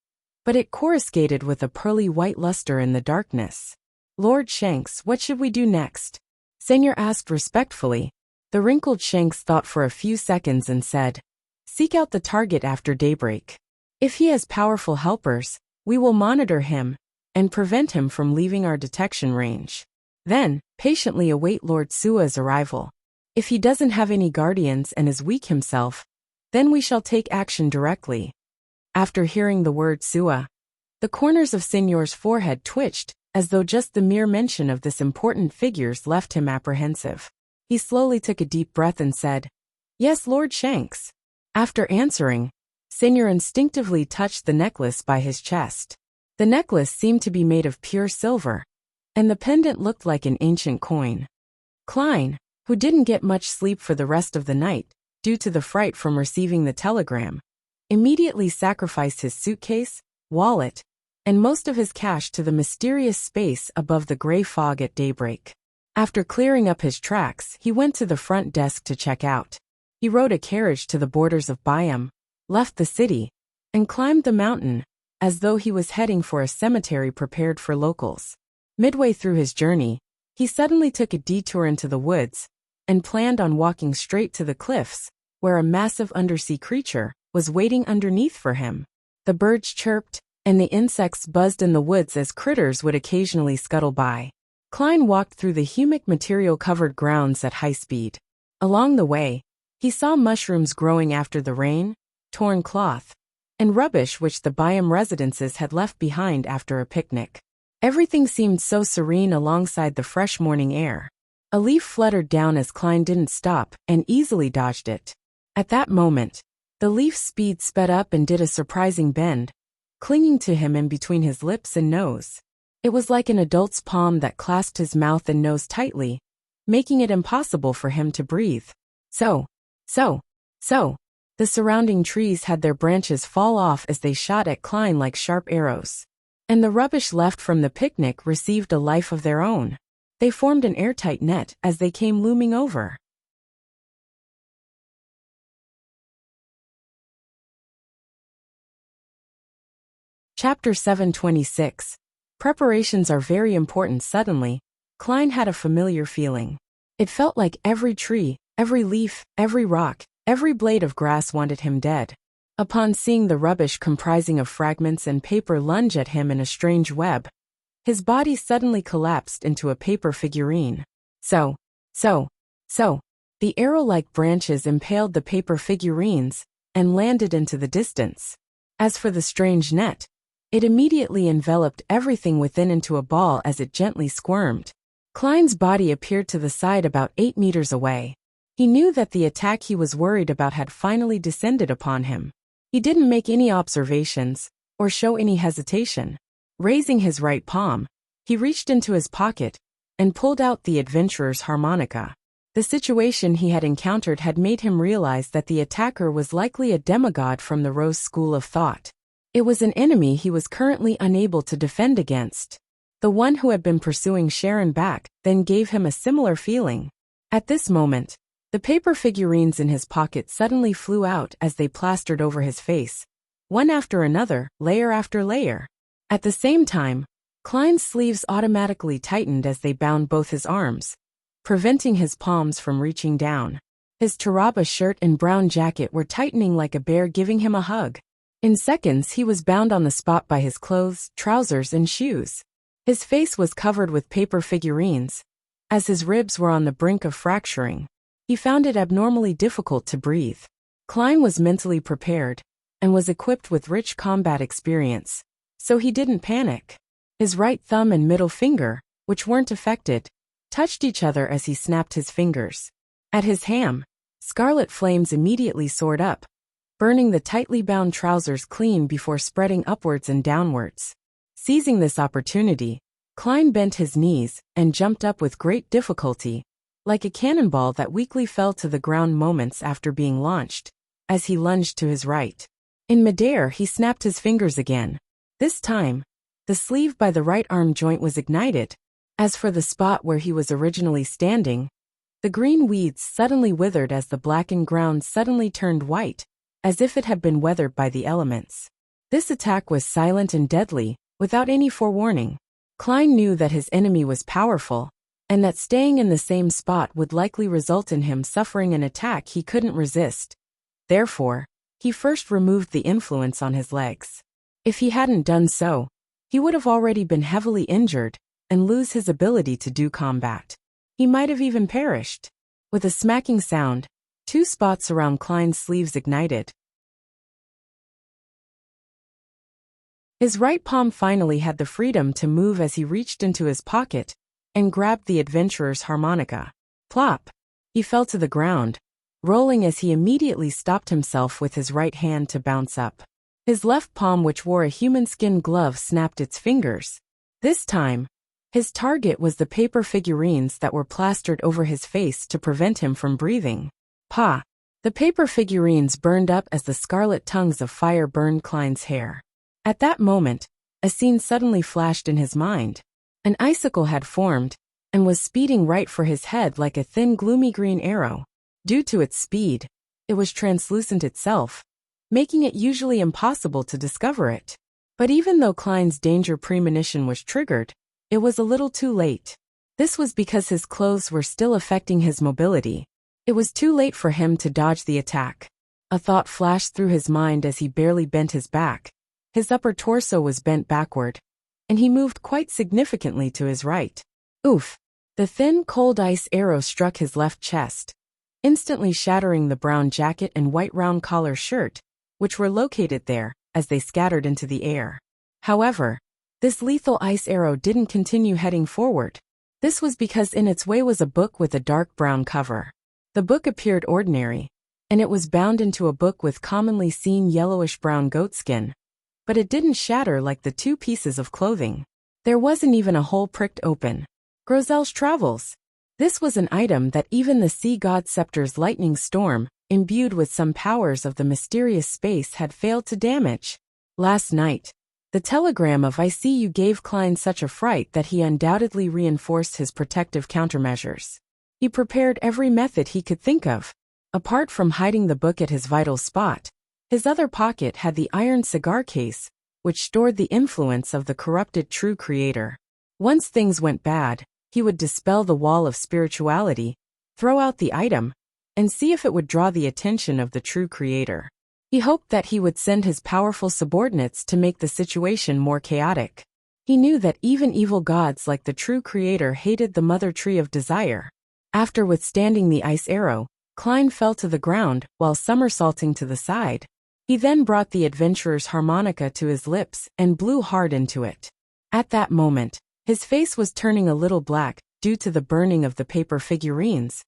but it coruscated with a pearly white luster in the darkness. "Lord Shanks, what should we do next?" Senior asked respectfully. The wrinkled Shanks thought for a few seconds and said, "Seek out the target after daybreak. If he has powerful helpers, we will monitor him and prevent him from leaving our detection range. Then, patiently await Lord Sua's arrival. If he doesn't have any guardians and is weak himself, then we shall take action directly." After hearing the word Sua, the corners of Senior's forehead twitched, as though just the mere mention of this important figure's left him apprehensive. He slowly took a deep breath and said, "Yes, Lord Shanks." After answering, Senior instinctively touched the necklace by his chest. The necklace seemed to be made of pure silver, and the pendant looked like an ancient coin. Klein, who didn't get much sleep for the rest of the night, due to the fright from receiving the telegram, immediately sacrificed his suitcase, wallet, and most of his cash to the mysterious space above the gray fog at daybreak. After clearing up his tracks, he went to the front desk to check out. He rode a carriage to the borders of Byam, left the city, and climbed the mountain, as though he was heading for a cemetery prepared for locals. Midway through his journey, he suddenly took a detour into the woods, and planned on walking straight to the cliffs, where a massive undersea creature was waiting underneath for him. The birds chirped, and the insects buzzed in the woods as critters would occasionally scuttle by. Klein walked through the humic material-covered grounds at high speed. Along the way, he saw mushrooms growing after the rain, torn cloth, and rubbish which the Byam residences had left behind after a picnic. Everything seemed so serene alongside the fresh morning air. A leaf fluttered down as Klein didn't stop and easily dodged it. At that moment, the leaf's speed sped up and did a surprising bend, clinging to him in between his lips and nose. It was like an adult's palm that clasped his mouth and nose tightly, making it impossible for him to breathe. So. The surrounding trees had their branches fall off as they shot at Klein like sharp arrows. And the rubbish left from the picnic received a life of their own. They formed an airtight net as they came looming over. Chapter 726. Preparations are very important. Suddenly, Klein had a familiar feeling. It felt like every tree, every leaf, every rock, every blade of grass wanted him dead. Upon seeing the rubbish comprising of fragments and paper lunge at him in a strange web, his body suddenly collapsed into a paper figurine. So. The arrow-like branches impaled the paper figurines and landed into the distance. As for the strange net, it immediately enveloped everything within into a ball as it gently squirmed. Klein's body appeared to the side about 8 meters away. He knew that the attack he was worried about had finally descended upon him. He didn't make any observations or show any hesitation. Raising his right palm, he reached into his pocket and pulled out the adventurer's harmonica. The situation he had encountered had made him realize that the attacker was likely a demigod from the Rose school of thought. It was an enemy he was currently unable to defend against. The one who had been pursuing Sharon back then gave him a similar feeling. At this moment, the paper figurines in his pocket suddenly flew out as they plastered over his face, one after another, layer after layer. At the same time, Klein's sleeves automatically tightened as they bound both his arms, preventing his palms from reaching down. His Taraba shirt and brown jacket were tightening like a bear giving him a hug. In seconds he was bound on the spot by his clothes, trousers, and shoes. His face was covered with paper figurines. As his ribs were on the brink of fracturing, he found it abnormally difficult to breathe. Klein was mentally prepared and was equipped with rich combat experience, so he didn't panic. His right thumb and middle finger, which weren't affected, touched each other as he snapped his fingers. At his ham, scarlet flames immediately soared up, burning the tightly bound trousers clean before spreading upwards and downwards. Seizing this opportunity, Klein bent his knees and jumped up with great difficulty, like a cannonball that weakly fell to the ground moments after being launched, as he lunged to his right. In midair he snapped his fingers again. This time, the sleeve by the right arm joint was ignited. As for the spot where he was originally standing, the green weeds suddenly withered as the blackened ground suddenly turned white, as if it had been weathered by the elements. This attack was silent and deadly, without any forewarning. Klein knew that his enemy was powerful, and that staying in the same spot would likely result in him suffering an attack he couldn't resist. Therefore, he first removed the influence on his legs. If he hadn't done so, he would have already been heavily injured and lose his ability to do combat. He might have even perished. With a smacking sound, 2 spots around Klein's sleeves ignited. His right palm finally had the freedom to move as he reached into his pocket and grabbed the adventurer's harmonica. Plop! He fell to the ground, rolling as he immediately stopped himself with his right hand to bounce up. His left palm, which wore a human skin glove, snapped its fingers. This time, his target was the paper figurines that were plastered over his face to prevent him from breathing. Pa! The paper figurines burned up as the scarlet tongues of fire burned Klein's hair. At that moment, a scene suddenly flashed in his mind. An icicle had formed and was speeding right for his head like a thin gloomy green arrow. Due to its speed, it was translucent itself, making it usually impossible to discover it. But even though Klein's danger premonition was triggered, it was a little too late. This was because his clothes were still affecting his mobility. It was too late for him to dodge the attack. A thought flashed through his mind as he barely bent his back. His upper torso was bent backward, and he moved quite significantly to his right. Oof! The thin, cold ice arrow struck his left chest, instantly shattering the brown jacket and white round collar shirt, which were located there, as they scattered into the air. However, this lethal ice arrow didn't continue heading forward. This was because in its way was a book with a dark brown cover. The book appeared ordinary, and it was bound into a book with commonly seen yellowish-brown goatskin, but it didn't shatter like the 2 pieces of clothing. There wasn't even a hole pricked open. Grozel's Travels. This was an item that even the sea god Scepter's lightning storm, imbued with some powers of the mysterious space, had failed to damage. Last night, the telegram of "I see you" gave Klein such a fright that he undoubtedly reinforced his protective countermeasures. He prepared every method he could think of. Apart from hiding the book at his vital spot, his other pocket had the iron cigar case, which stored the influence of the corrupted true creator. Once things went bad, he would dispel the wall of spirituality, throw out the item, and see if it would draw the attention of the true creator. He hoped that he would send his powerful subordinates to make the situation more chaotic. He knew that even evil gods like the true creator hated the mother tree of desire. After withstanding the ice arrow, Klein fell to the ground while somersaulting to the side. He then brought the adventurer's harmonica to his lips and blew hard into it. At that moment, his face was turning a little black due to the burning of the paper figurines.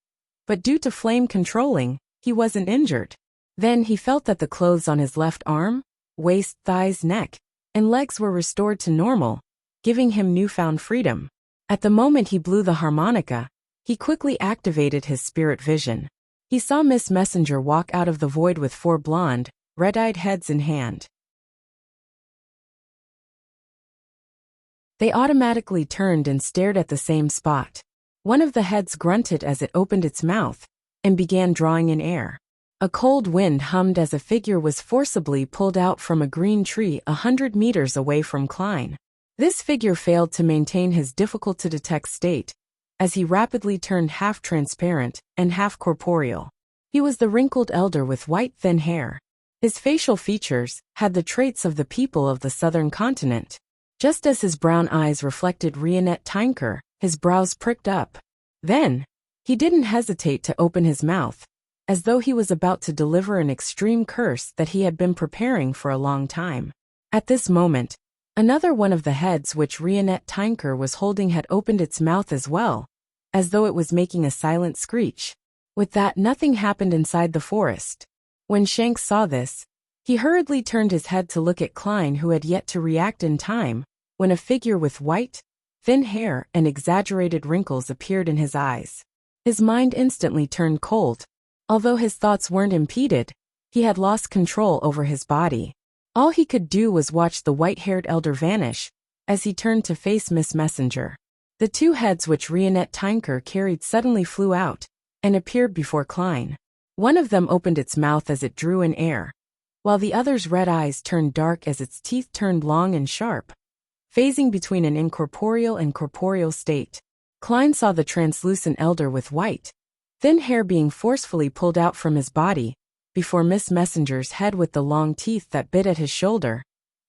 But due to flame controlling, he wasn't injured. Then he felt that the clothes on his left arm, waist, thighs, neck, and legs were restored to normal, giving him newfound freedom. At the moment he blew the harmonica, he quickly activated his spirit vision. He saw Miss Messenger walk out of the void with 4 blonde, red-eyed heads in hand. They automatically turned and stared at the same spot. One of the heads grunted as it opened its mouth and began drawing in air. A cold wind hummed as a figure was forcibly pulled out from a green tree 100 meters away from Klein. This figure failed to maintain his difficult-to-detect state, as he rapidly turned half-transparent and half-corporeal. He was the wrinkled elder with white thin hair. His facial features had the traits of the people of the southern continent. Just as his brown eyes reflected Rionette Tinker, his brows pricked up. Then, he didn't hesitate to open his mouth, as though he was about to deliver an extreme curse that he had been preparing for a long time. At this moment, another one of the heads which Rionette Tinker was holding had opened its mouth as well, as though it was making a silent screech. With that, nothing happened inside the forest. When Shanks saw this, he hurriedly turned his head to look at Klein, who had yet to react in time, when a figure with white, thin hair and exaggerated wrinkles appeared in his eyes. His mind instantly turned cold. Although his thoughts weren't impeded, he had lost control over his body. All he could do was watch the white-haired elder vanish, as he turned to face Miss Messenger. The 2 heads which Rionette Tinker carried suddenly flew out, and appeared before Klein. One of them opened its mouth as it drew in air, while the other's red eyes turned dark as its teeth turned long and sharp, phasing between an incorporeal and corporeal state. Klein saw the translucent elder with white, thin hair being forcefully pulled out from his body, before Miss Messenger's head with the long teeth that bit at his shoulder,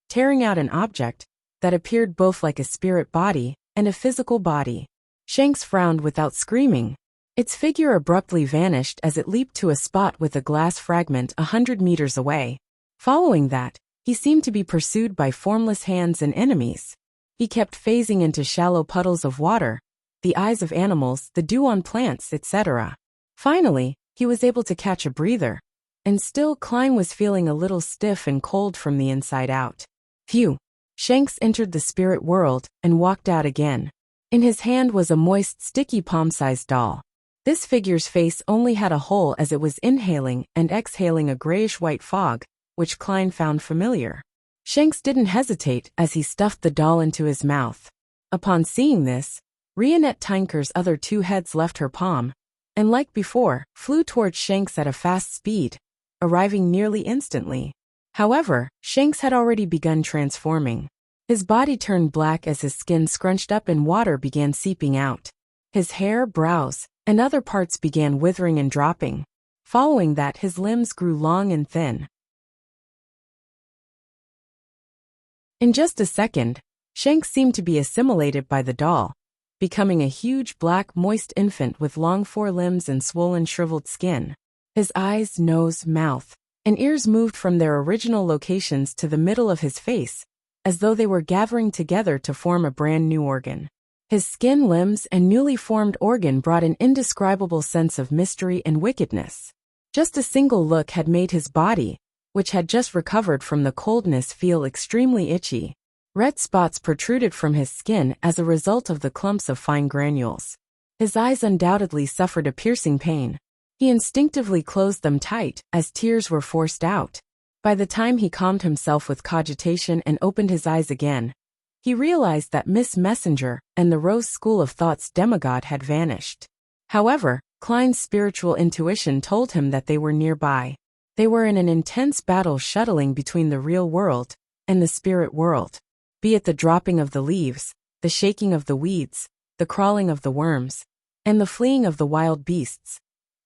tearing out an object that appeared both like a spirit body and a physical body. Shanks frowned without screaming. Its figure abruptly vanished as it leaped to a spot with a glass fragment 100 meters away. Following that, he seemed to be pursued by formless hands and enemies. He kept phasing into shallow puddles of water, the eyes of animals, the dew on plants, etc. Finally, he was able to catch a breather, and still Klein was feeling a little stiff and cold from the inside out. Phew! Shanks entered the spirit world and walked out again. In his hand was a moist, sticky palm-sized doll. This figure's face only had a hole as it was inhaling and exhaling a grayish-white fog, which Klein found familiar. Shanks didn't hesitate as he stuffed the doll into his mouth. Upon seeing this, Rionette Tinker's other 2 heads left her palm, and like before, flew towards Shanks at a fast speed, arriving nearly instantly. However, Shanks had already begun transforming. His body turned black as his skin scrunched up and water began seeping out. His hair, brows, and other parts began withering and dropping. Following that, his limbs grew long and thin. In just a second, Shanks seemed to be assimilated by the doll, becoming a huge black moist infant with long forelimbs and swollen shriveled skin. His eyes, nose, mouth, and ears moved from their original locations to the middle of his face, as though they were gathering together to form a brand new organ. His skin, limbs, and newly formed organ brought an indescribable sense of mystery and wickedness. Just a single look had made his body, which had just recovered from the coldness, feel extremely itchy. Red spots protruded from his skin as a result of the clumps of fine granules. His eyes undoubtedly suffered a piercing pain. He instinctively closed them tight as tears were forced out. By the time he calmed himself with cogitation and opened his eyes again, he realized that Miss Messenger and the Rose School of Thought's demigod had vanished. However, Klein's spiritual intuition told him that they were nearby. They were in an intense battle shuttling between the real world and the spirit world. Be it the dropping of the leaves, the shaking of the weeds, the crawling of the worms, and the fleeing of the wild beasts.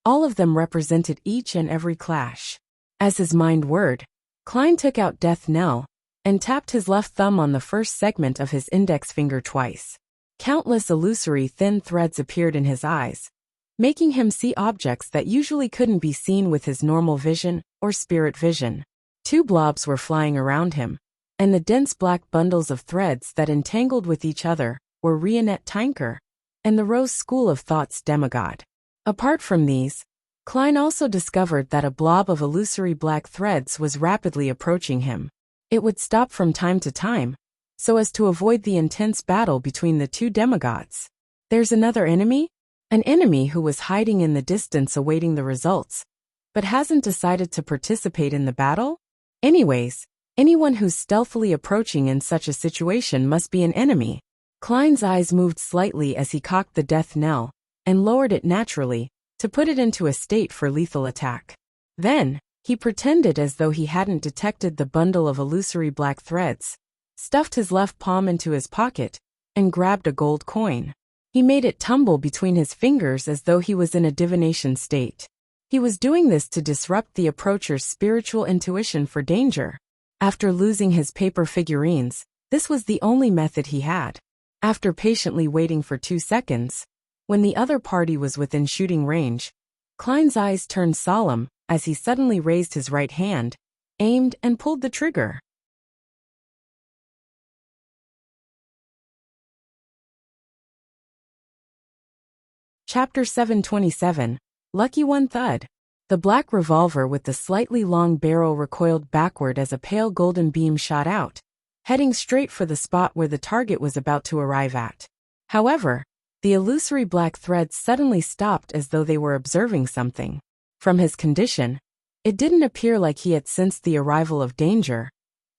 All of them represented each and every clash. As his mind whirred, Klein took out Death Knell and tapped his left thumb on the first segment of his index finger twice. Countless illusory thin threads appeared in his eyes, making him see objects that usually couldn't be seen with his normal vision or spirit vision. 2 blobs were flying around him, and the dense black bundles of threads that entangled with each other were Rionette Tinker and the Rose School of Thought's demigod. Apart from these, Klein also discovered that a blob of illusory black threads was rapidly approaching him. It would stop from time to time, so as to avoid the intense battle between the 2 demigods. There's another enemy? An enemy who was hiding in the distance awaiting the results, but hasn't decided to participate in the battle? Anyways, anyone who's stealthily approaching in such a situation must be an enemy. Klein's eyes moved slightly as he cocked the death knell and lowered it naturally to put it into a state for lethal attack. Then, he pretended as though he hadn't detected the bundle of illusory black threads, stuffed his left palm into his pocket, and grabbed a gold coin. He made it tumble between his fingers as though he was in a divination state. He was doing this to disrupt the approacher's spiritual intuition for danger. After losing his paper figurines, this was the only method he had. After patiently waiting for 2 seconds, when the other party was within shooting range, Klein's eyes turned solemn as he suddenly raised his right hand, aimed and pulled the trigger. Chapter 727, Lucky One Thud. The black revolver with the slightly long barrel recoiled backward as a pale golden beam shot out, heading straight for the spot where the target was about to arrive at. However, the illusory black threads suddenly stopped as though they were observing something. From his condition, it didn't appear like he had sensed the arrival of danger,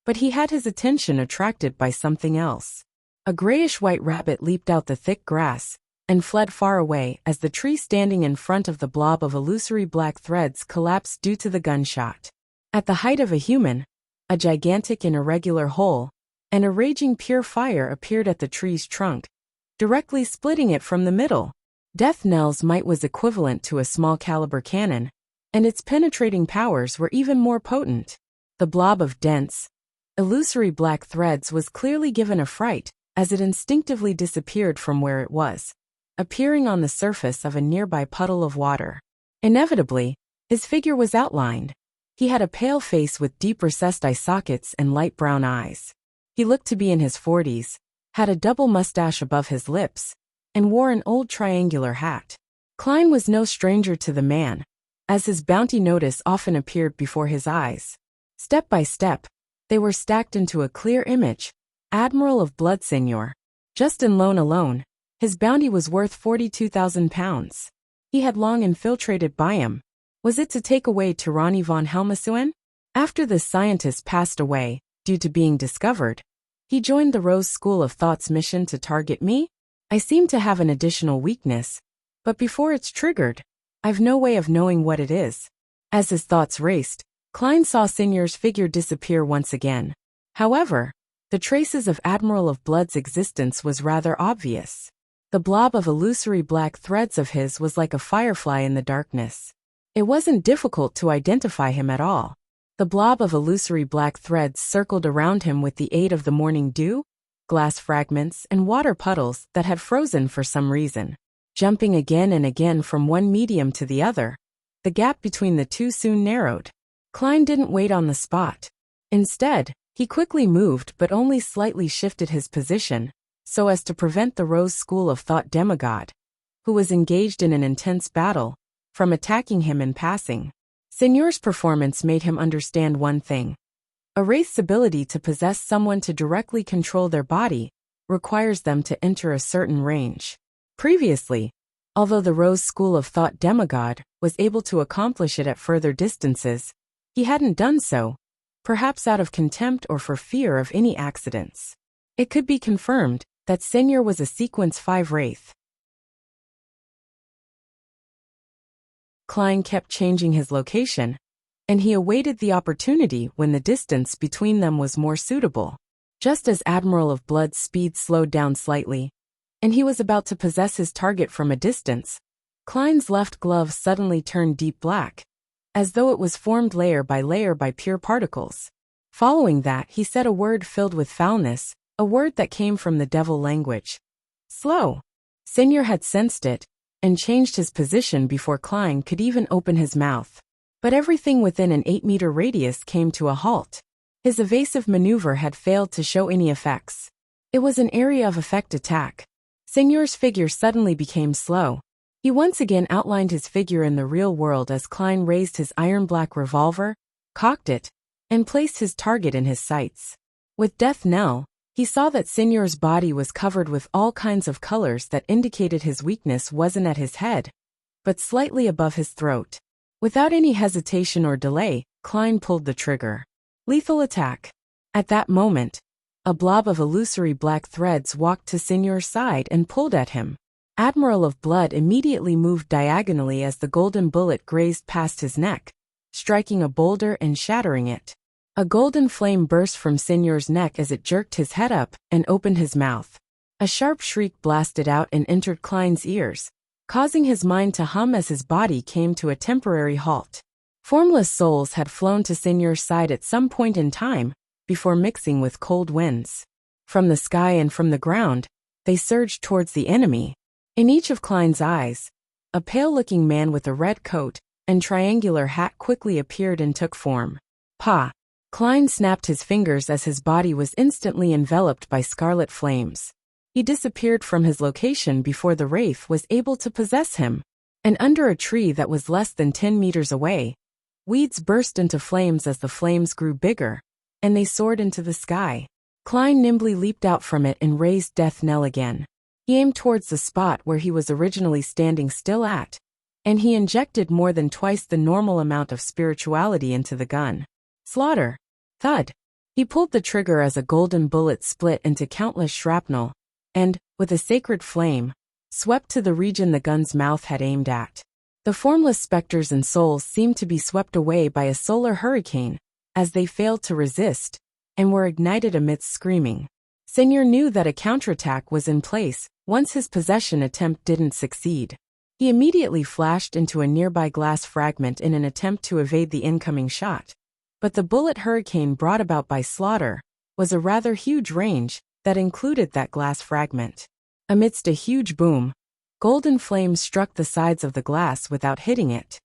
but he had his attention attracted by something else. A grayish-white rabbit leaped out the thick grass and fled far away as the tree standing in front of the blob of illusory black threads collapsed due to the gunshot. At the height of a human, a gigantic and irregular hole and a raging pure fire appeared at the tree's trunk, directly splitting it from the middle. Death Knell's might was equivalent to a small-caliber cannon, and its penetrating powers were even more potent. The blob of dense, illusory black threads was clearly given a fright as it instinctively disappeared from where it was, appearing on the surface of a nearby puddle of water. Inevitably, his figure was outlined. He had a pale face with deep recessed eye sockets and light brown eyes. He looked to be in his 40s, had a double mustache above his lips, and wore an old triangular hat. Klein was no stranger to the man, as his bounty notice often appeared before his eyes. Step by step, they were stacked into a clear image. Admiral of Blood Seigneur. Just in loan alone, his bounty was worth 42,000 pounds. He had long infiltrated Biam. Was it to take away Tyranny von Helmesuen? After the scientist passed away, due to being discovered, he joined the Rose School of Thought's mission to target me? I seem to have an additional weakness, but before it's triggered, I've no way of knowing what it is. As his thoughts raced, Klein saw Seigneur's figure disappear once again. However, the traces of Admiral of Blood's existence was rather obvious. The blob of illusory black threads of his was like a firefly in the darkness. It wasn't difficult to identify him at all. The blob of illusory black threads circled around him with the aid of the morning dew, glass fragments, and water puddles that had frozen for some reason. Jumping again and again from one medium to the other, the gap between the two soon narrowed. Klein didn't wait on the spot. Instead, he quickly moved but only slightly shifted his position, so as to prevent the Rose School of Thought demigod, who was engaged in an intense battle, from attacking him in passing. Seigneur's performance made him understand one thing. A wraith's ability to possess someone to directly control their body requires them to enter a certain range. Previously, although the Rose School of Thought demigod was able to accomplish it at further distances, he hadn't done so, perhaps out of contempt or for fear of any accidents. It could be confirmed that Seigneur was a Sequence 5 wraith. Klein kept changing his location, and he awaited the opportunity when the distance between them was more suitable. Just as Admiral of Blood's speed slowed down slightly, and he was about to possess his target from a distance, Klein's left glove suddenly turned deep black, as though it was formed layer by pure particles. Following that, he said a word filled with foulness, a word that came from the devil language. Slow. Senior had sensed it, and changed his position before Klein could even open his mouth. But everything within an 8-meter radius came to a halt. His evasive maneuver had failed to show any effects. It was an area of effect attack. Senior's figure suddenly became slow. He once again outlined his figure in the real world as Klein raised his iron-black revolver, cocked it, and placed his target in his sights. With death knell, he saw that Senior's body was covered with all kinds of colors that indicated his weakness wasn't at his head, but slightly above his throat. Without any hesitation or delay, Klein pulled the trigger. Lethal attack. At that moment, a blob of illusory black threads walked to Senior's side and pulled at him. Admiral of Blood immediately moved diagonally as the golden bullet grazed past his neck, striking a boulder and shattering it. A golden flame burst from Senior's neck as it jerked his head up and opened his mouth. A sharp shriek blasted out and entered Klein's ears, causing his mind to hum as his body came to a temporary halt. Formless souls had flown to Senior's side at some point in time, before mixing with cold winds. From the sky and from the ground, they surged towards the enemy. In each of Klein's eyes, a pale-looking man with a red coat and triangular hat quickly appeared and took form. Pa! Klein snapped his fingers as his body was instantly enveloped by scarlet flames. He disappeared from his location before the wraith was able to possess him, and under a tree that was less than 10 meters away, weeds burst into flames as the flames grew bigger, and they soared into the sky. Klein nimbly leaped out from it and raised death knell again. He aimed towards the spot where he was originally standing still at, and he injected more than twice the normal amount of spirituality into the gun. Slaughter. Thud. He pulled the trigger as a golden bullet split into countless shrapnel, and, with a sacred flame, swept to the region the gun's mouth had aimed at. The formless specters and souls seemed to be swept away by a solar hurricane, as they failed to resist, and were ignited amidst screaming. Senior knew that a counterattack was in place once his possession attempt didn't succeed. He immediately flashed into a nearby glass fragment in an attempt to evade the incoming shot. But the bullet hurricane brought about by Slaughter was a rather huge range that included that glass fragment. Amidst a huge boom, golden flames struck the sides of the glass without hitting it.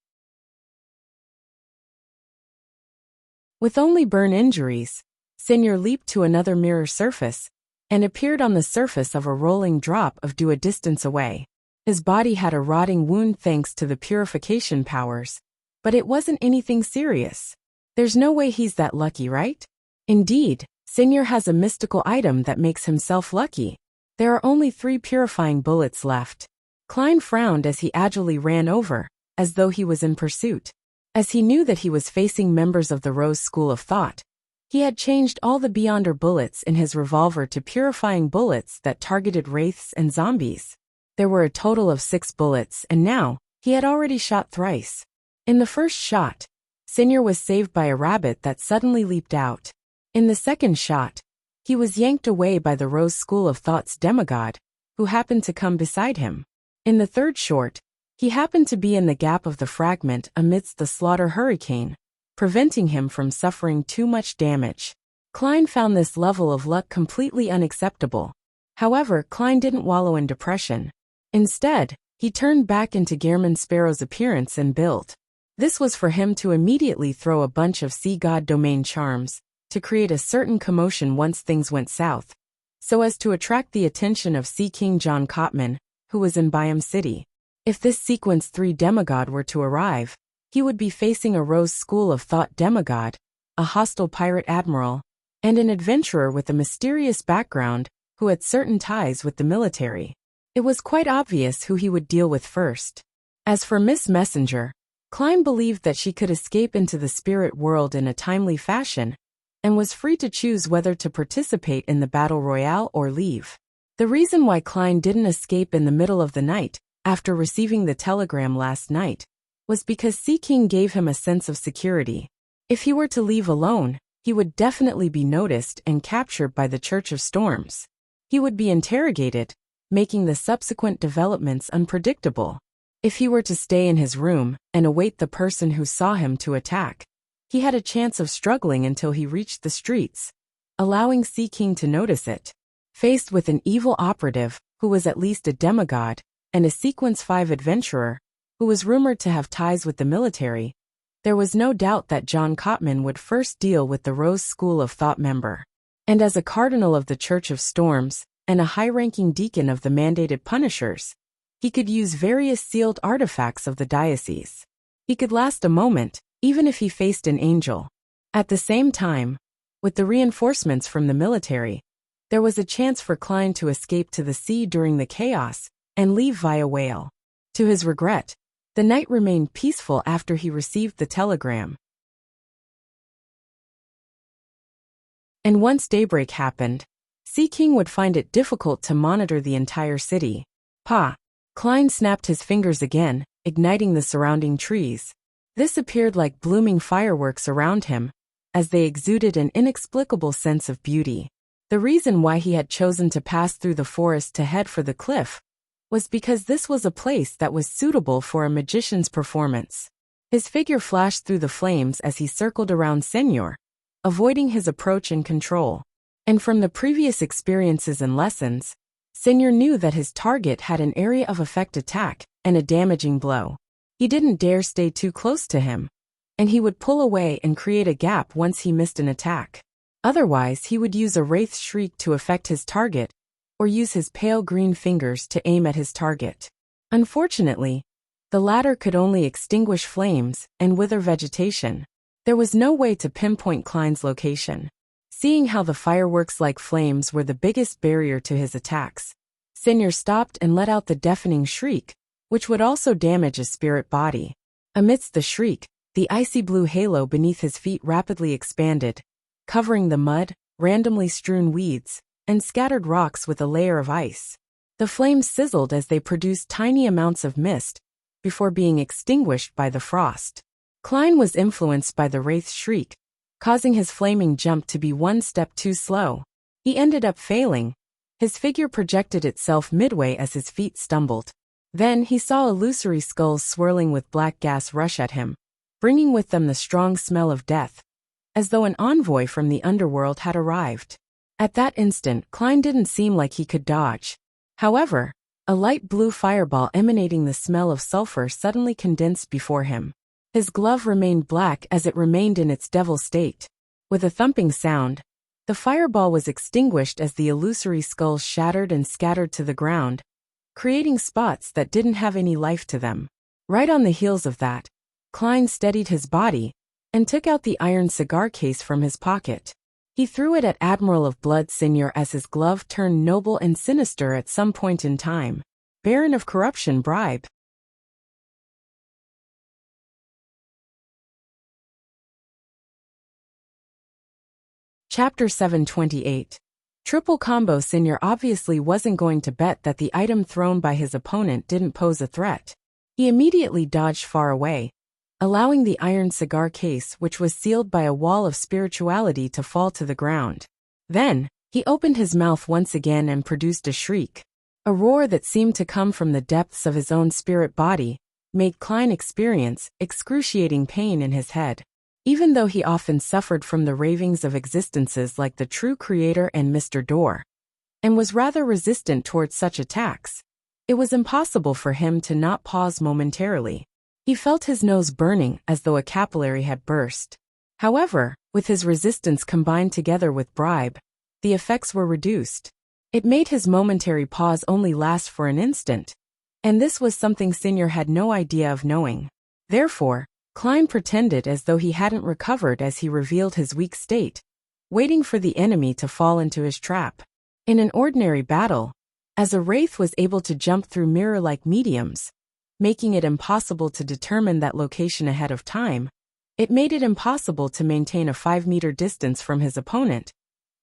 With only burn injuries, Senior leaped to another mirror surface and appeared on the surface of a rolling drop of dew a distance away. His body had a rotting wound thanks to the purification powers, but it wasn't anything serious. There's no way he's that lucky, right? Indeed, Senior has a mystical item that makes himself lucky. There are only 3 purifying bullets left. Klein frowned as he agilely ran over, as though he was in pursuit. As he knew that he was facing members of the Rose School of Thought, he had changed all the Beyonder bullets in his revolver to purifying bullets that targeted wraiths and zombies. There were a total of 6 bullets, and now, he had already shot thrice. In the first shot, Senior was saved by a rabbit that suddenly leaped out. In the second shot, he was yanked away by the Rose School of Thought's demigod, who happened to come beside him. In the third shot, he happened to be in the gap of the fragment amidst the Slaughter hurricane, preventing him from suffering too much damage. Klein found this level of luck completely unacceptable. However, Klein didn't wallow in depression. Instead, he turned back into Gehrman Sparrow's appearance and build. This was for him to immediately throw a bunch of Sea God domain charms, to create a certain commotion once things went south, so as to attract the attention of Sea King John Cotman, who was in Biome City. If this Sequence 3 demigod were to arrive, he would be facing a Rose School of Thought demigod, a hostile pirate admiral, and an adventurer with a mysterious background who had certain ties with the military. It was quite obvious who he would deal with first. As for Miss Messenger, Klein believed that she could escape into the spirit world in a timely fashion, and was free to choose whether to participate in the battle royale or leave. The reason why Klein didn't escape in the middle of the night, after receiving the telegram last night, was because Sea King gave him a sense of security. If he were to leave alone, he would definitely be noticed and captured by the Church of Storms. He would be interrogated, making the subsequent developments unpredictable. If he were to stay in his room and await the person who saw him to attack, he had a chance of struggling until he reached the streets, allowing Sea King to notice it. Faced with an evil operative, who was at least a demigod, and a Sequence 5 adventurer, who was rumored to have ties with the military, there was no doubt that John Cotman would first deal with the Rose School of Thought member. And as a cardinal of the Church of Storms, and a high-ranking deacon of the mandated Punishers, he could use various sealed artifacts of the diocese. He could last a moment, even if he faced an angel. At the same time, with the reinforcements from the military, there was a chance for Klein to escape to the sea during the chaos and leave via whale. To his regret, the night remained peaceful after he received the telegram. And once daybreak happened, Sea King would find it difficult to monitor the entire city. Klein snapped his fingers again, igniting the surrounding trees. This appeared like blooming fireworks around him, as they exuded an inexplicable sense of beauty. The reason why he had chosen to pass through the forest to head for the cliff was because this was a place that was suitable for a magician's performance. His figure flashed through the flames as he circled around Senor, avoiding his approach and control. And from the previous experiences and lessons, Senor knew that his target had an area of effect attack and a damaging blow. He didn't dare stay too close to him, and he would pull away and create a gap once he missed an attack. Otherwise, he would use a Wraith's Shriek to affect his target, or use his pale green fingers to aim at his target. Unfortunately, the latter could only extinguish flames and wither vegetation. There was no way to pinpoint Klein's location. Seeing how the fireworks-like flames were the biggest barrier to his attacks, Senor stopped and let out the deafening shriek, which would also damage his spirit body. Amidst the shriek, the icy blue halo beneath his feet rapidly expanded, covering the mud, randomly strewn weeds, and scattered rocks with a layer of ice. The flames sizzled as they produced tiny amounts of mist, before being extinguished by the frost. Klein was influenced by the Wraith's Shriek, causing his flaming jump to be one step too slow. He ended up failing. His figure projected itself midway as his feet stumbled. Then he saw illusory skulls swirling with black gas rush at him, bringing with them the strong smell of death, as though an envoy from the underworld had arrived. At that instant, Klein didn't seem like he could dodge. However, a light blue fireball emanating the smell of sulfur suddenly condensed before him. His glove remained black as it remained in its devil state. With a thumping sound, the fireball was extinguished as the illusory skulls shattered and scattered to the ground, creating spots that didn't have any life to them. Right on the heels of that, Klein steadied his body and took out the iron cigar case from his pocket. He threw it at Admiral of Blood Senior as his glove turned noble and sinister at some point in time. Baron of Corruption bribe. Chapter 728. Triple Combo Senior obviously wasn't going to bet that the item thrown by his opponent didn't pose a threat. He immediately dodged far away, allowing the iron cigar case, which was sealed by a wall of spirituality, to fall to the ground. Then, he opened his mouth once again and produced a shriek. A roar that seemed to come from the depths of his own spirit body made Klein experience excruciating pain in his head. Even though he often suffered from the ravings of existences like the True Creator and Mr. Door, and was rather resistant towards such attacks, it was impossible for him to not pause momentarily. He felt his nose burning as though a capillary had burst. However, with his resistance combined together with bribe, the effects were reduced. It made his momentary pause only last for an instant, and this was something Senior had no idea of knowing. Therefore, Klein pretended as though he hadn't recovered as he revealed his weak state, waiting for the enemy to fall into his trap. In an ordinary battle, as a wraith was able to jump through mirror-like mediums, making it impossible to determine that location ahead of time, it made it impossible to maintain a 5-meter distance from his opponent,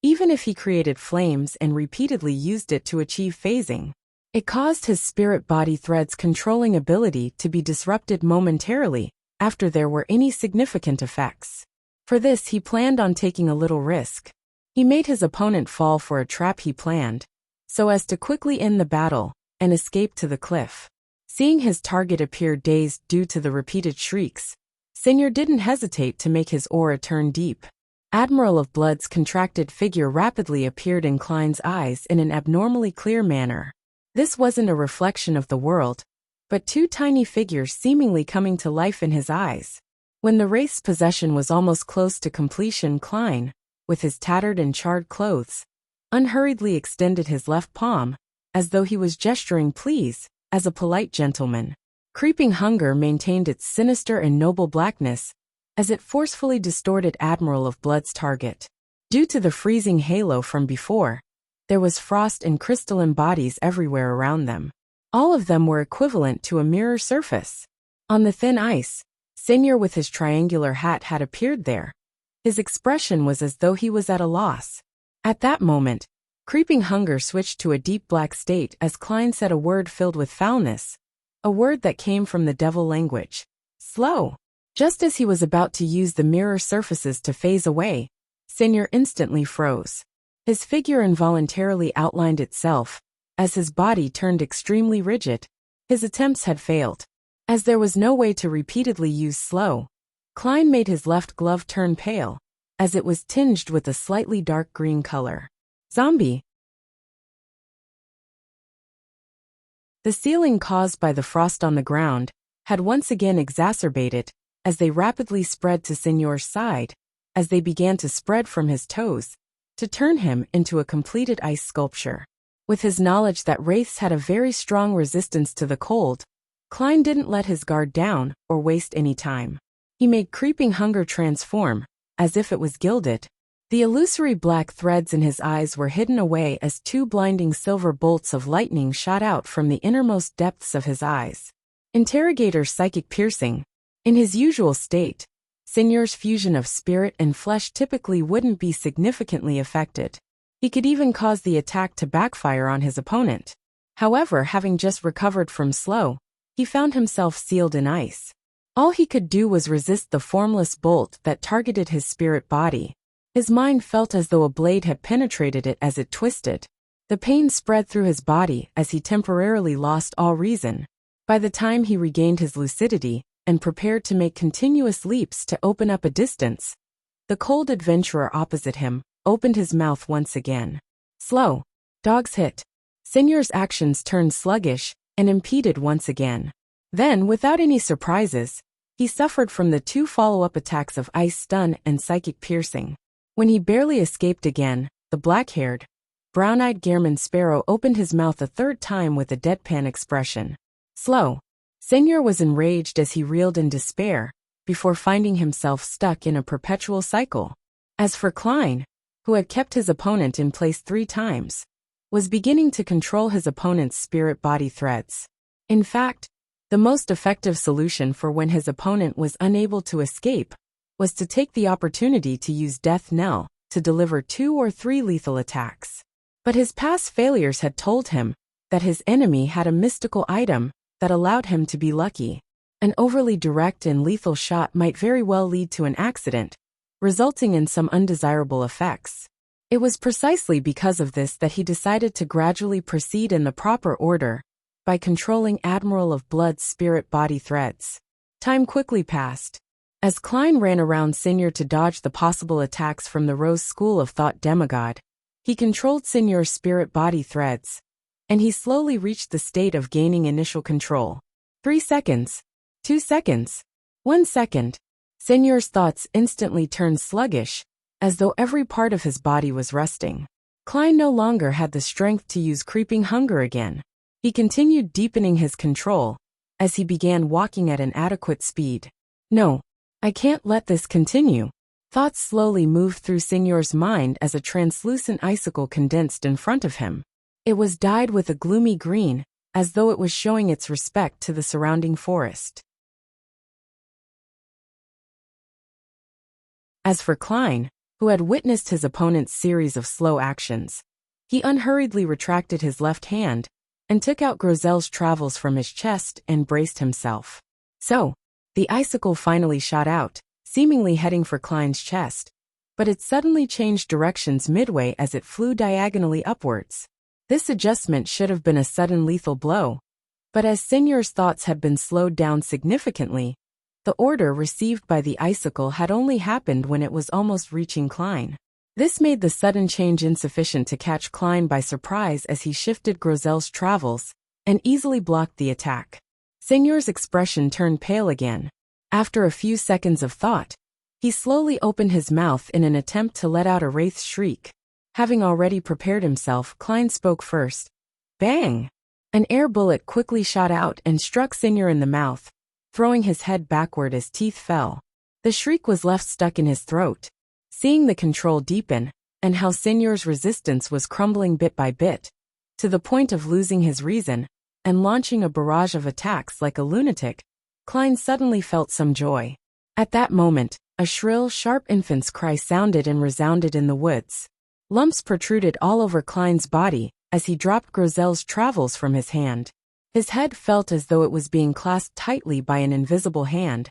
even if he created flames and repeatedly used it to achieve phasing. It caused his spirit body thread's controlling ability to be disrupted momentarily after there were any significant effects. For this, he planned on taking a little risk. He made his opponent fall for a trap he planned, so as to quickly end the battle and escape to the cliff. Seeing his target appear dazed due to the repeated shrieks, Senior didn't hesitate to make his aura turn deep. Admiral of Blood's contracted figure rapidly appeared in Klein's eyes in an abnormally clear manner. This wasn't a reflection of the world, but two tiny figures seemingly coming to life in his eyes. When the wraith's possession was almost close to completion, Klein, with his tattered and charred clothes, unhurriedly extended his left palm, as though he was gesturing please, as a polite gentleman. Creeping hunger maintained its sinister and noble blackness, as it forcefully distorted Admiral of Blood's target. Due to the freezing halo from before, there was frost and crystalline bodies everywhere around them. All of them were equivalent to a mirror surface. On the thin ice, Senior with his triangular hat had appeared there. His expression was as though he was at a loss. At that moment, creeping hunger switched to a deep black state as Klein said a word filled with foulness, a word that came from the devil language. Slow. Just as he was about to use the mirror surfaces to phase away, Senior instantly froze. His figure involuntarily outlined itself, as his body turned extremely rigid. His attempts had failed. As there was no way to repeatedly use slow, Klein made his left glove turn pale, as it was tinged with a slightly dark green color. Zombie. The ceiling caused by the frost on the ground had once again exacerbated as they rapidly spread to Senior's side, as they began to spread from his toes, to turn him into a completed ice sculpture. With his knowledge that wraiths had a very strong resistance to the cold, Klein didn't let his guard down or waste any time. He made creeping hunger transform, as if it was gilded. The illusory black threads in his eyes were hidden away as two blinding silver bolts of lightning shot out from the innermost depths of his eyes. Interrogator psychic piercing. In his usual state, Senior's fusion of spirit and flesh typically wouldn't be significantly affected. He could even cause the attack to backfire on his opponent. However, having just recovered from slow, he found himself sealed in ice. All he could do was resist the formless bolt that targeted his spirit body. His mind felt as though a blade had penetrated it as it twisted. The pain spread through his body as he temporarily lost all reason. By the time he regained his lucidity and prepared to make continuous leaps to open up a distance, the cold adventurer opposite him opened his mouth once again. Slow. Dog's hit. Senior's actions turned sluggish and impeded once again. Then, without any surprises, he suffered from the two follow-up attacks of ice stun and psychic piercing. When he barely escaped again, the black-haired, brown-eyed Gehrman Sparrow opened his mouth a third time with a deadpan expression. Slow. Senior was enraged as he reeled in despair, before finding himself stuck in a perpetual cycle. As for Klein, who had kept his opponent in place 3 times, was beginning to control his opponent's spirit body threads. In fact, the most effective solution for when his opponent was unable to escape was to take the opportunity to use Death Knell to deliver 2 or 3 lethal attacks. But his past failures had told him that his enemy had a mystical item that allowed him to be lucky. An overly direct and lethal shot might very well lead to an accident, resulting in some undesirable effects. It was precisely because of this that he decided to gradually proceed in the proper order, by controlling Admiral of Blood's spirit body threads. Time quickly passed. As Klein ran around Senior to dodge the possible attacks from the Rose School of Thought demigod, he controlled Senior's spirit body threads, and he slowly reached the state of gaining initial control. 3 seconds. 2 seconds. 1 second. Senior's thoughts instantly turned sluggish, as though every part of his body was rusting. Klein no longer had the strength to use creeping hunger again. He continued deepening his control, as he began walking at an adequate speed. No, I can't let this continue. Thoughts slowly moved through Senior's mind as a translucent icicle condensed in front of him. It was dyed with a gloomy green, as though it was showing its respect to the surrounding forest. As for Klein, who had witnessed his opponent's series of slow actions, he unhurriedly retracted his left hand and took out Grozel's travels from his chest and braced himself. So, the icicle finally shot out, seemingly heading for Klein's chest, but it suddenly changed directions midway as it flew diagonally upwards. This adjustment should have been a sudden lethal blow, but as Signor's thoughts had been slowed down significantly, the order received by the icicle had only happened when it was almost reaching Klein. This made the sudden change insufficient to catch Klein by surprise as he shifted Grozel's travels and easily blocked the attack. Signor's expression turned pale again. After a few seconds of thought, he slowly opened his mouth in an attempt to let out a wraith's shriek. Having already prepared himself, Klein spoke first. Bang! An air bullet quickly shot out and struck Signor in the mouth, throwing his head backward as teeth fell. The shriek was left stuck in his throat. Seeing the control deepen, and how Signor's resistance was crumbling bit by bit, to the point of losing his reason, and launching a barrage of attacks like a lunatic, Klein suddenly felt some joy. At that moment, a shrill, sharp infant's cry sounded and resounded in the woods. Lumps protruded all over Klein's body as he dropped Grozel's travels from his hand. His head felt as though it was being clasped tightly by an invisible hand,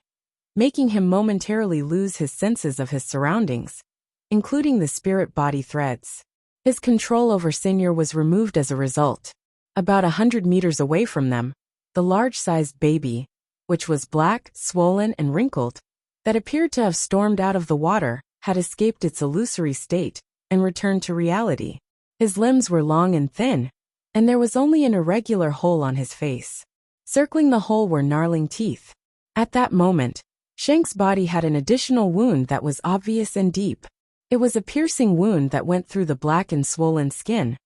making him momentarily lose his senses of his surroundings, including the spirit-body threads. His control over Signor was removed as a result. About 100 meters away from them, the large-sized baby, which was black, swollen, and wrinkled, that appeared to have stormed out of the water, had escaped its illusory state and returned to reality. His limbs were long and thin, and there was only an irregular hole on his face. Circling the hole were gnarling teeth. At that moment, Shank's body had an additional wound that was obvious and deep. It was a piercing wound that went through the black and swollen skin,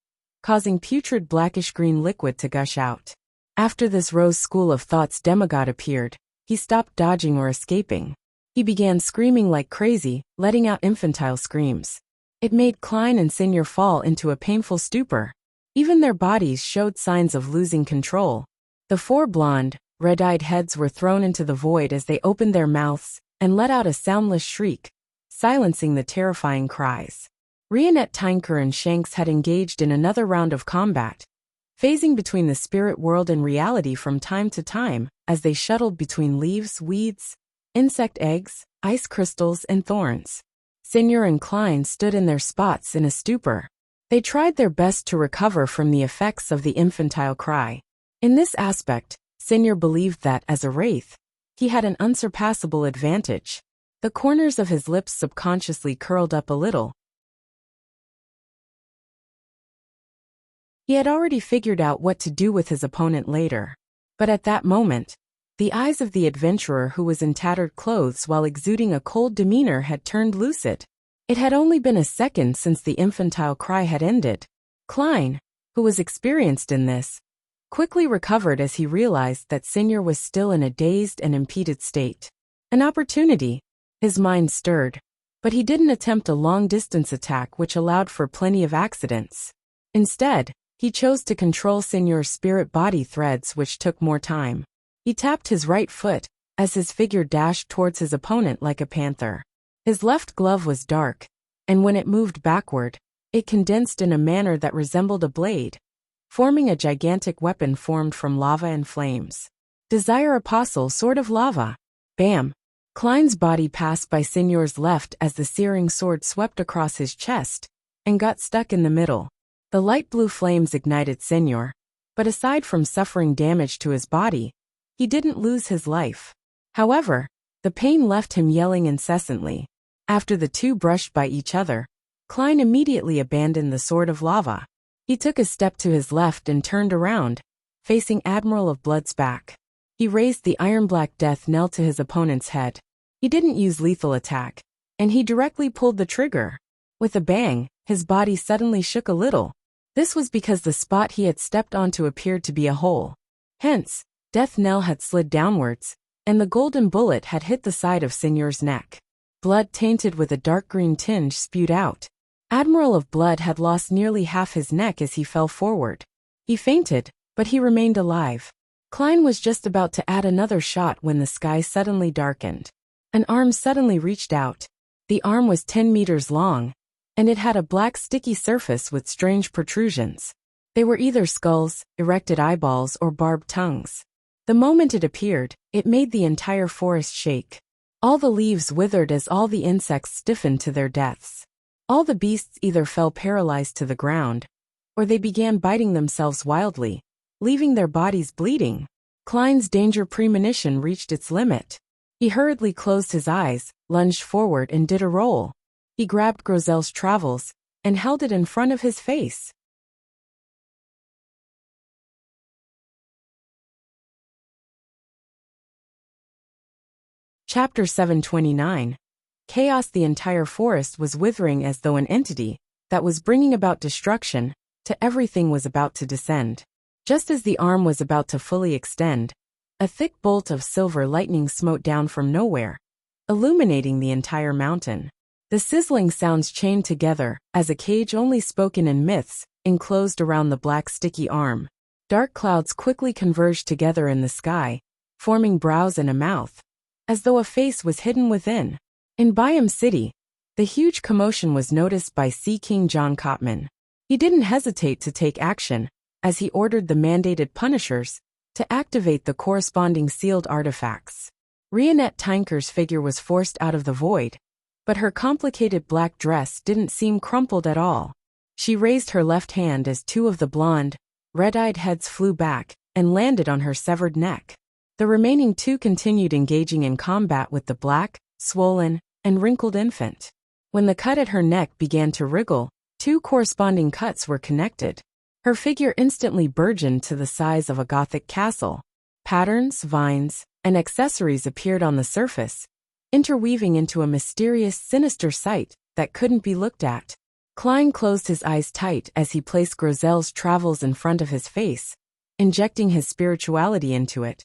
causing putrid blackish-green liquid to gush out. After this Rose School of Thought's demigod appeared, he stopped dodging or escaping. He began screaming like crazy, letting out infantile screams. It made Klein and Signor fall into a painful stupor. Even their bodies showed signs of losing control. The four blonde, red-eyed heads were thrown into the void as they opened their mouths and let out a soundless shriek, silencing the terrifying cries. Rionette Tinker and Shanks had engaged in another round of combat, phasing between the spirit world and reality from time to time as they shuttled between leaves, weeds, insect eggs, ice crystals, and thorns. Signor and Klein stood in their spots in a stupor. They tried their best to recover from the effects of the infantile cry. In this aspect, Signor believed that, as a wraith, he had an unsurpassable advantage. The corners of his lips subconsciously curled up a little. He had already figured out what to do with his opponent later. But at that moment, the eyes of the adventurer who was in tattered clothes while exuding a cold demeanor had turned lucid. It had only been a second since the infantile cry had ended. Klein, who was experienced in this, quickly recovered as he realized that Signor was still in a dazed and impeded state. An opportunity. His mind stirred, but he didn't attempt a long-distance attack which allowed for plenty of accidents. Instead, he chose to control Signor's spirit-body threads, which took more time. He tapped his right foot as his figure dashed towards his opponent like a panther. His left glove was dark, and when it moved backward, it condensed in a manner that resembled a blade, forming a gigantic weapon formed from lava and flames. Desire Apostle, Sword of Lava. Bam! Klein's body passed by Signor's left as the searing sword swept across his chest and got stuck in the middle. The light blue flames ignited Signor, but aside from suffering damage to his body, he didn't lose his life. However, the pain left him yelling incessantly. After the two brushed by each other, Klein immediately abandoned the Sword of Lava. He took a step to his left and turned around, facing Admiral of Blood's back. He raised the iron-black death knell to his opponent's head. He didn't use lethal attack, and he directly pulled the trigger. With a bang, his body suddenly shook a little. This was because the spot he had stepped onto appeared to be a hole. Hence, Death Knell had slid downwards, and the golden bullet had hit the side of Signor's neck. Blood tainted with a dark green tinge spewed out. Admiral of Blood had lost nearly half his neck as he fell forward. He fainted, but he remained alive. Klein was just about to add another shot when the sky suddenly darkened. An arm suddenly reached out. The arm was 10 meters long, and it had a black sticky surface with strange protrusions. They were either skulls, erected eyeballs, or barbed tongues. The moment it appeared, it made the entire forest shake. All the leaves withered as all the insects stiffened to their deaths. All the beasts either fell paralyzed to the ground, or they began biting themselves wildly, leaving their bodies bleeding. Klein's danger premonition reached its limit. He hurriedly closed his eyes, lunged forward and did a roll. He grabbed Grozel's travels and held it in front of his face. Chapter 729. Chaos. The entire forest was withering as though an entity that was bringing about destruction to everything was about to descend. Just as the arm was about to fully extend, a thick bolt of silver lightning smote down from nowhere, illuminating the entire mountain. The sizzling sounds chained together as a cage only spoken in myths enclosed around the black sticky arm. Dark clouds quickly converged together in the sky, forming brows and a mouth, as though a face was hidden within. In Byam City, the huge commotion was noticed by Sea King John Cotman. He didn't hesitate to take action, as he ordered the mandated punishers to activate the corresponding sealed artifacts. Rionette Tinker's figure was forced out of the void, but her complicated black dress didn't seem crumpled at all. She raised her left hand as two of the blonde, red-eyed heads flew back and landed on her severed neck. The remaining two continued engaging in combat with the black, swollen, and wrinkled infant. When the cut at her neck began to wriggle, two corresponding cuts were connected. Her figure instantly burgeoned to the size of a Gothic castle. Patterns, vines, and accessories appeared on the surface, interweaving into a mysterious, sinister sight that couldn't be looked at. Klein closed his eyes tight as he placed Grozel's travels in front of his face, injecting his spirituality into it.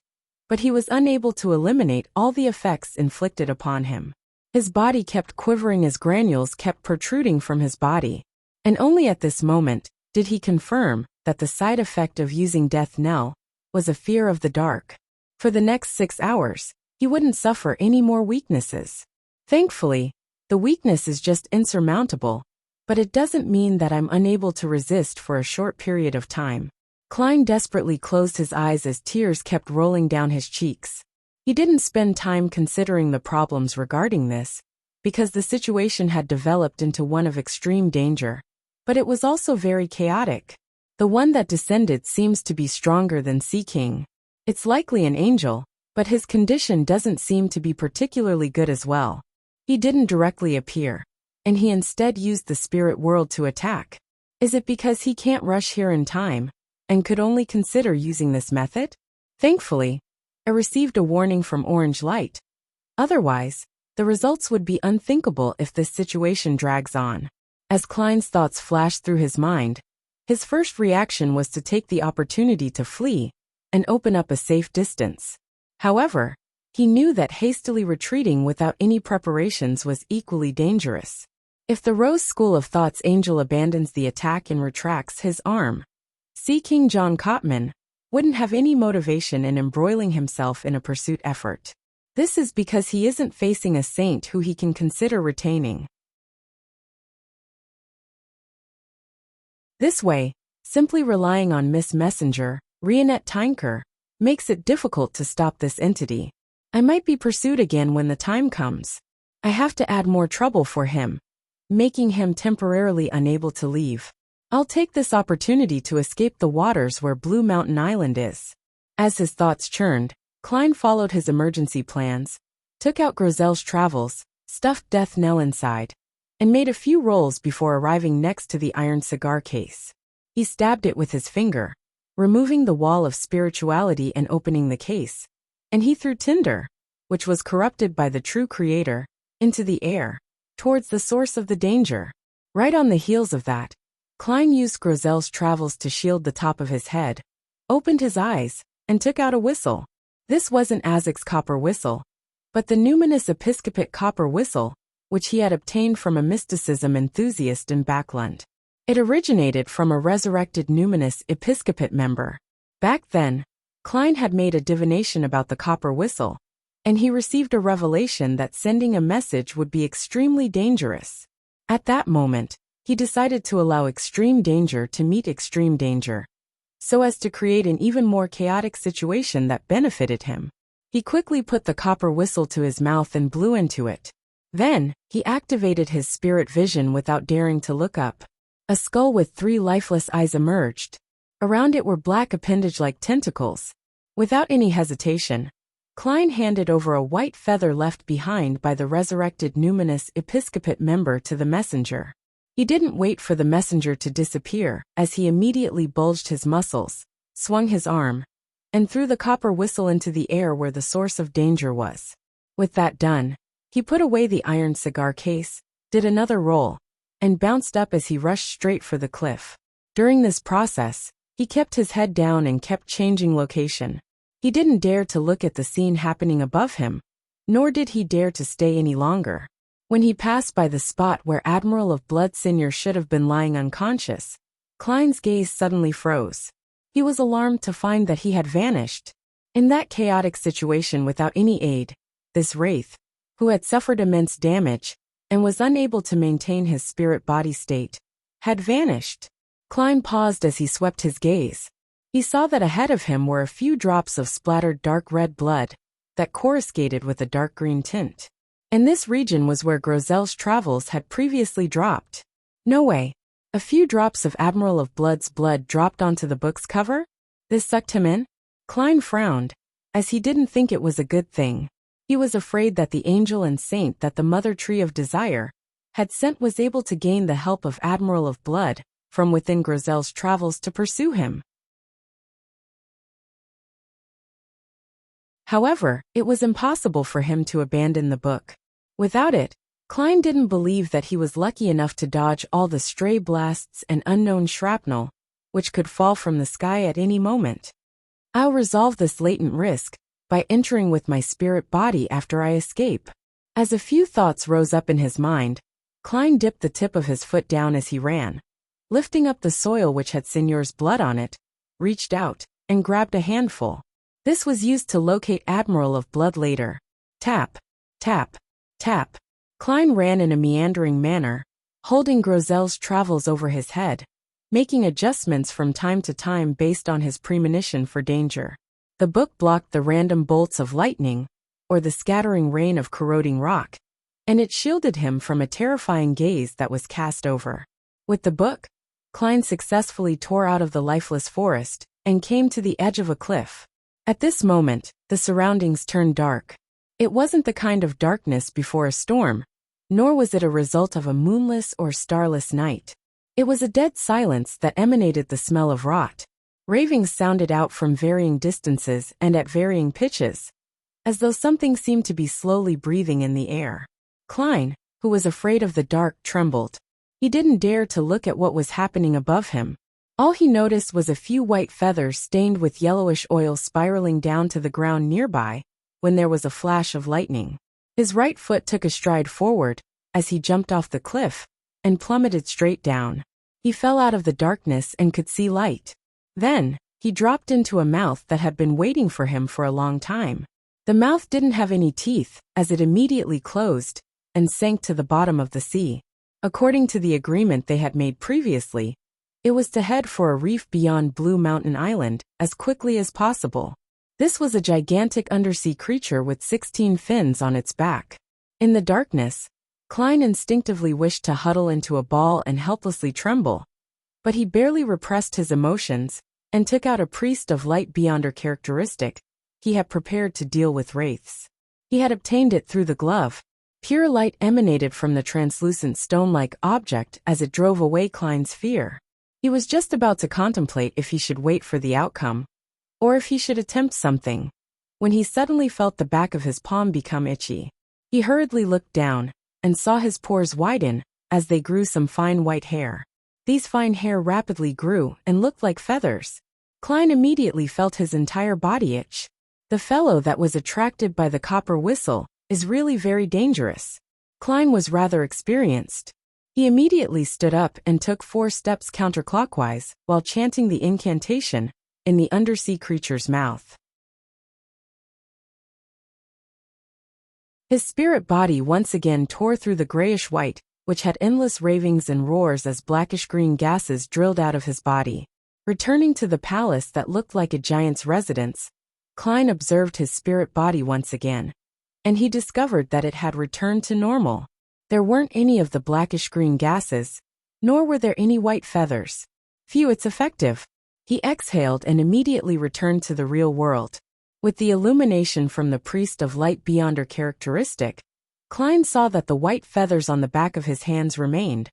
But he was unable to eliminate all the effects inflicted upon him. His body kept quivering as granules kept protruding from his body. And only at this moment did he confirm that the side effect of using Death Knell was a fear of the dark. For the next 6 hours, he wouldn't suffer any more weaknesses. Thankfully, the weakness is just insurmountable, but it doesn't mean that I'm unable to resist for a short period of time. Klein desperately closed his eyes as tears kept rolling down his cheeks. He didn't spend time considering the problems regarding this, because the situation had developed into one of extreme danger. But it was also very chaotic. The one that descended seems to be stronger than Sea King. It's likely an angel, but his condition doesn't seem to be particularly good as well. He didn't directly appear, and he instead used the spirit world to attack. Is it because he can't rush here in time, and could only consider using this method? Thankfully, I received a warning from Orange Light. Otherwise, the results would be unthinkable if this situation drags on. As Klein's thoughts flashed through his mind, his first reaction was to take the opportunity to flee and open up a safe distance. However, he knew that hastily retreating without any preparations was equally dangerous. If the Rose School of Thought's angel abandons the attack and retracts his arm, Sea King John Cotman wouldn't have any motivation in embroiling himself in a pursuit effort. This is because he isn't facing a saint who he can consider retaining. This way, simply relying on Miss Messenger, Rionette Tinker, makes it difficult to stop this entity. I might be pursued again when the time comes. I have to add more trouble for him, making him temporarily unable to leave. I'll take this opportunity to escape the waters where Blue Mountain Island is. As his thoughts churned, Klein followed his emergency plans, took out Grozel's travels, stuffed Death Knell inside, and made a few rolls before arriving next to the iron cigar case. He stabbed it with his finger, removing the wall of spirituality and opening the case, and he threw tinder, which was corrupted by the true creator, into the air, towards the source of the danger. Right on the heels of that, Klein used Grozel's travels to shield the top of his head, opened his eyes, and took out a whistle. This wasn't Azek's copper whistle, but the numinous episcopate copper whistle, which he had obtained from a mysticism enthusiast in Backlund. It originated from a resurrected numinous episcopate member. Back then, Klein had made a divination about the copper whistle, and he received a revelation that sending a message would be extremely dangerous. At that moment, he decided to allow extreme danger to meet extreme danger, so as to create an even more chaotic situation that benefited him. He quickly put the copper whistle to his mouth and blew into it. Then, he activated his spirit vision without daring to look up. A skull with 3 lifeless eyes emerged. Around it were black appendage-like tentacles. Without any hesitation, Klein handed over a white feather left behind by the resurrected numinous episcopate member to the messenger. He didn't wait for the messenger to disappear, as he immediately bulged his muscles, swung his arm, and threw the copper whistle into the air where the source of danger was. With that done, he put away the iron cigar case, did another roll, and bounced up as he rushed straight for the cliff. During this process, he kept his head down and kept changing location. He didn't dare to look at the scene happening above him, nor did he dare to stay any longer. When he passed by the spot where Admiral of Blood Senior should have been lying unconscious, Klein's gaze suddenly froze. He was alarmed to find that he had vanished. In that chaotic situation without any aid, this wraith, who had suffered immense damage, and was unable to maintain his spirit-body state, had vanished. Klein paused as he swept his gaze. He saw that ahead of him were a few drops of splattered dark red blood that coruscated with a dark green tint. And this region was where Grozel's travels had previously dropped. No way. A few drops of Admiral of Blood's blood dropped onto the book's cover? This sucked him in? Klein frowned, as he didn't think it was a good thing. He was afraid that the angel and saint that the Mother Tree of Desire had sent was able to gain the help of Admiral of Blood from within Grozel's travels to pursue him. However, it was impossible for him to abandon the book. Without it, Klein didn't believe that he was lucky enough to dodge all the stray blasts and unknown shrapnel, which could fall from the sky at any moment. I'll resolve this latent risk by entering with my spirit body after I escape. As a few thoughts rose up in his mind, Klein dipped the tip of his foot down as he ran, lifting up the soil which had Signor's blood on it, reached out, and grabbed a handful. This was used to locate Admiral of Blood later. Tap, tap, tap. Klein ran in a meandering manner, holding Grozel's travels over his head, making adjustments from time to time based on his premonition for danger. The book blocked the random bolts of lightning, or the scattering rain of corroding rock, and it shielded him from a terrifying gaze that was cast over. With the book, Klein successfully tore out of the lifeless forest and came to the edge of a cliff. At this moment, the surroundings turned dark. It wasn't the kind of darkness before a storm, nor was it a result of a moonless or starless night. It was a dead silence that emanated the smell of rot. Ravings sounded out from varying distances and at varying pitches, as though something seemed to be slowly breathing in the air. Klein, who was afraid of the dark, trembled. He didn't dare to look at what was happening above him. All he noticed was a few white feathers stained with yellowish oil spiraling down to the ground nearby, when there was a flash of lightning. His right foot took a stride forward, as he jumped off the cliff, and plummeted straight down. He fell out of the darkness and could see light. Then, he dropped into a mouth that had been waiting for him for a long time. The mouth didn't have any teeth, as it immediately closed, and sank to the bottom of the sea. According to the agreement they had made previously, it was to head for a reef beyond Blue Mountain Island as quickly as possible. This was a gigantic undersea creature with 16 fins on its back. In the darkness, Klein instinctively wished to huddle into a ball and helplessly tremble, but he barely repressed his emotions and took out a priest of light beyonder characteristic he had prepared to deal with wraiths. He had obtained it through the glove. Pure light emanated from the translucent stone-like object as it drove away Klein's fear. He was just about to contemplate if he should wait for the outcome, or if he should attempt something, when he suddenly felt the back of his palm become itchy. He hurriedly looked down, and saw his pores widen, as they grew some fine white hair. These fine hair rapidly grew and looked like feathers. Klein immediately felt his entire body itch. The fellow that was attracted by the copper whistle is really very dangerous. Klein was rather experienced. He immediately stood up and took 4 steps counterclockwise while chanting the incantation in the undersea creature's mouth. His spirit body once again tore through the grayish-white, which had endless ravings and roars as blackish-green gases drilled out of his body. Returning to the palace that looked like a giant's residence, Klein observed his spirit body once again, and he discovered that it had returned to normal. There weren't any of the blackish-green gases, nor were there any white feathers. Phew, it's effective. He exhaled and immediately returned to the real world. With the illumination from the priest of light beyonder characteristic, Klein saw that the white feathers on the back of his hands remained,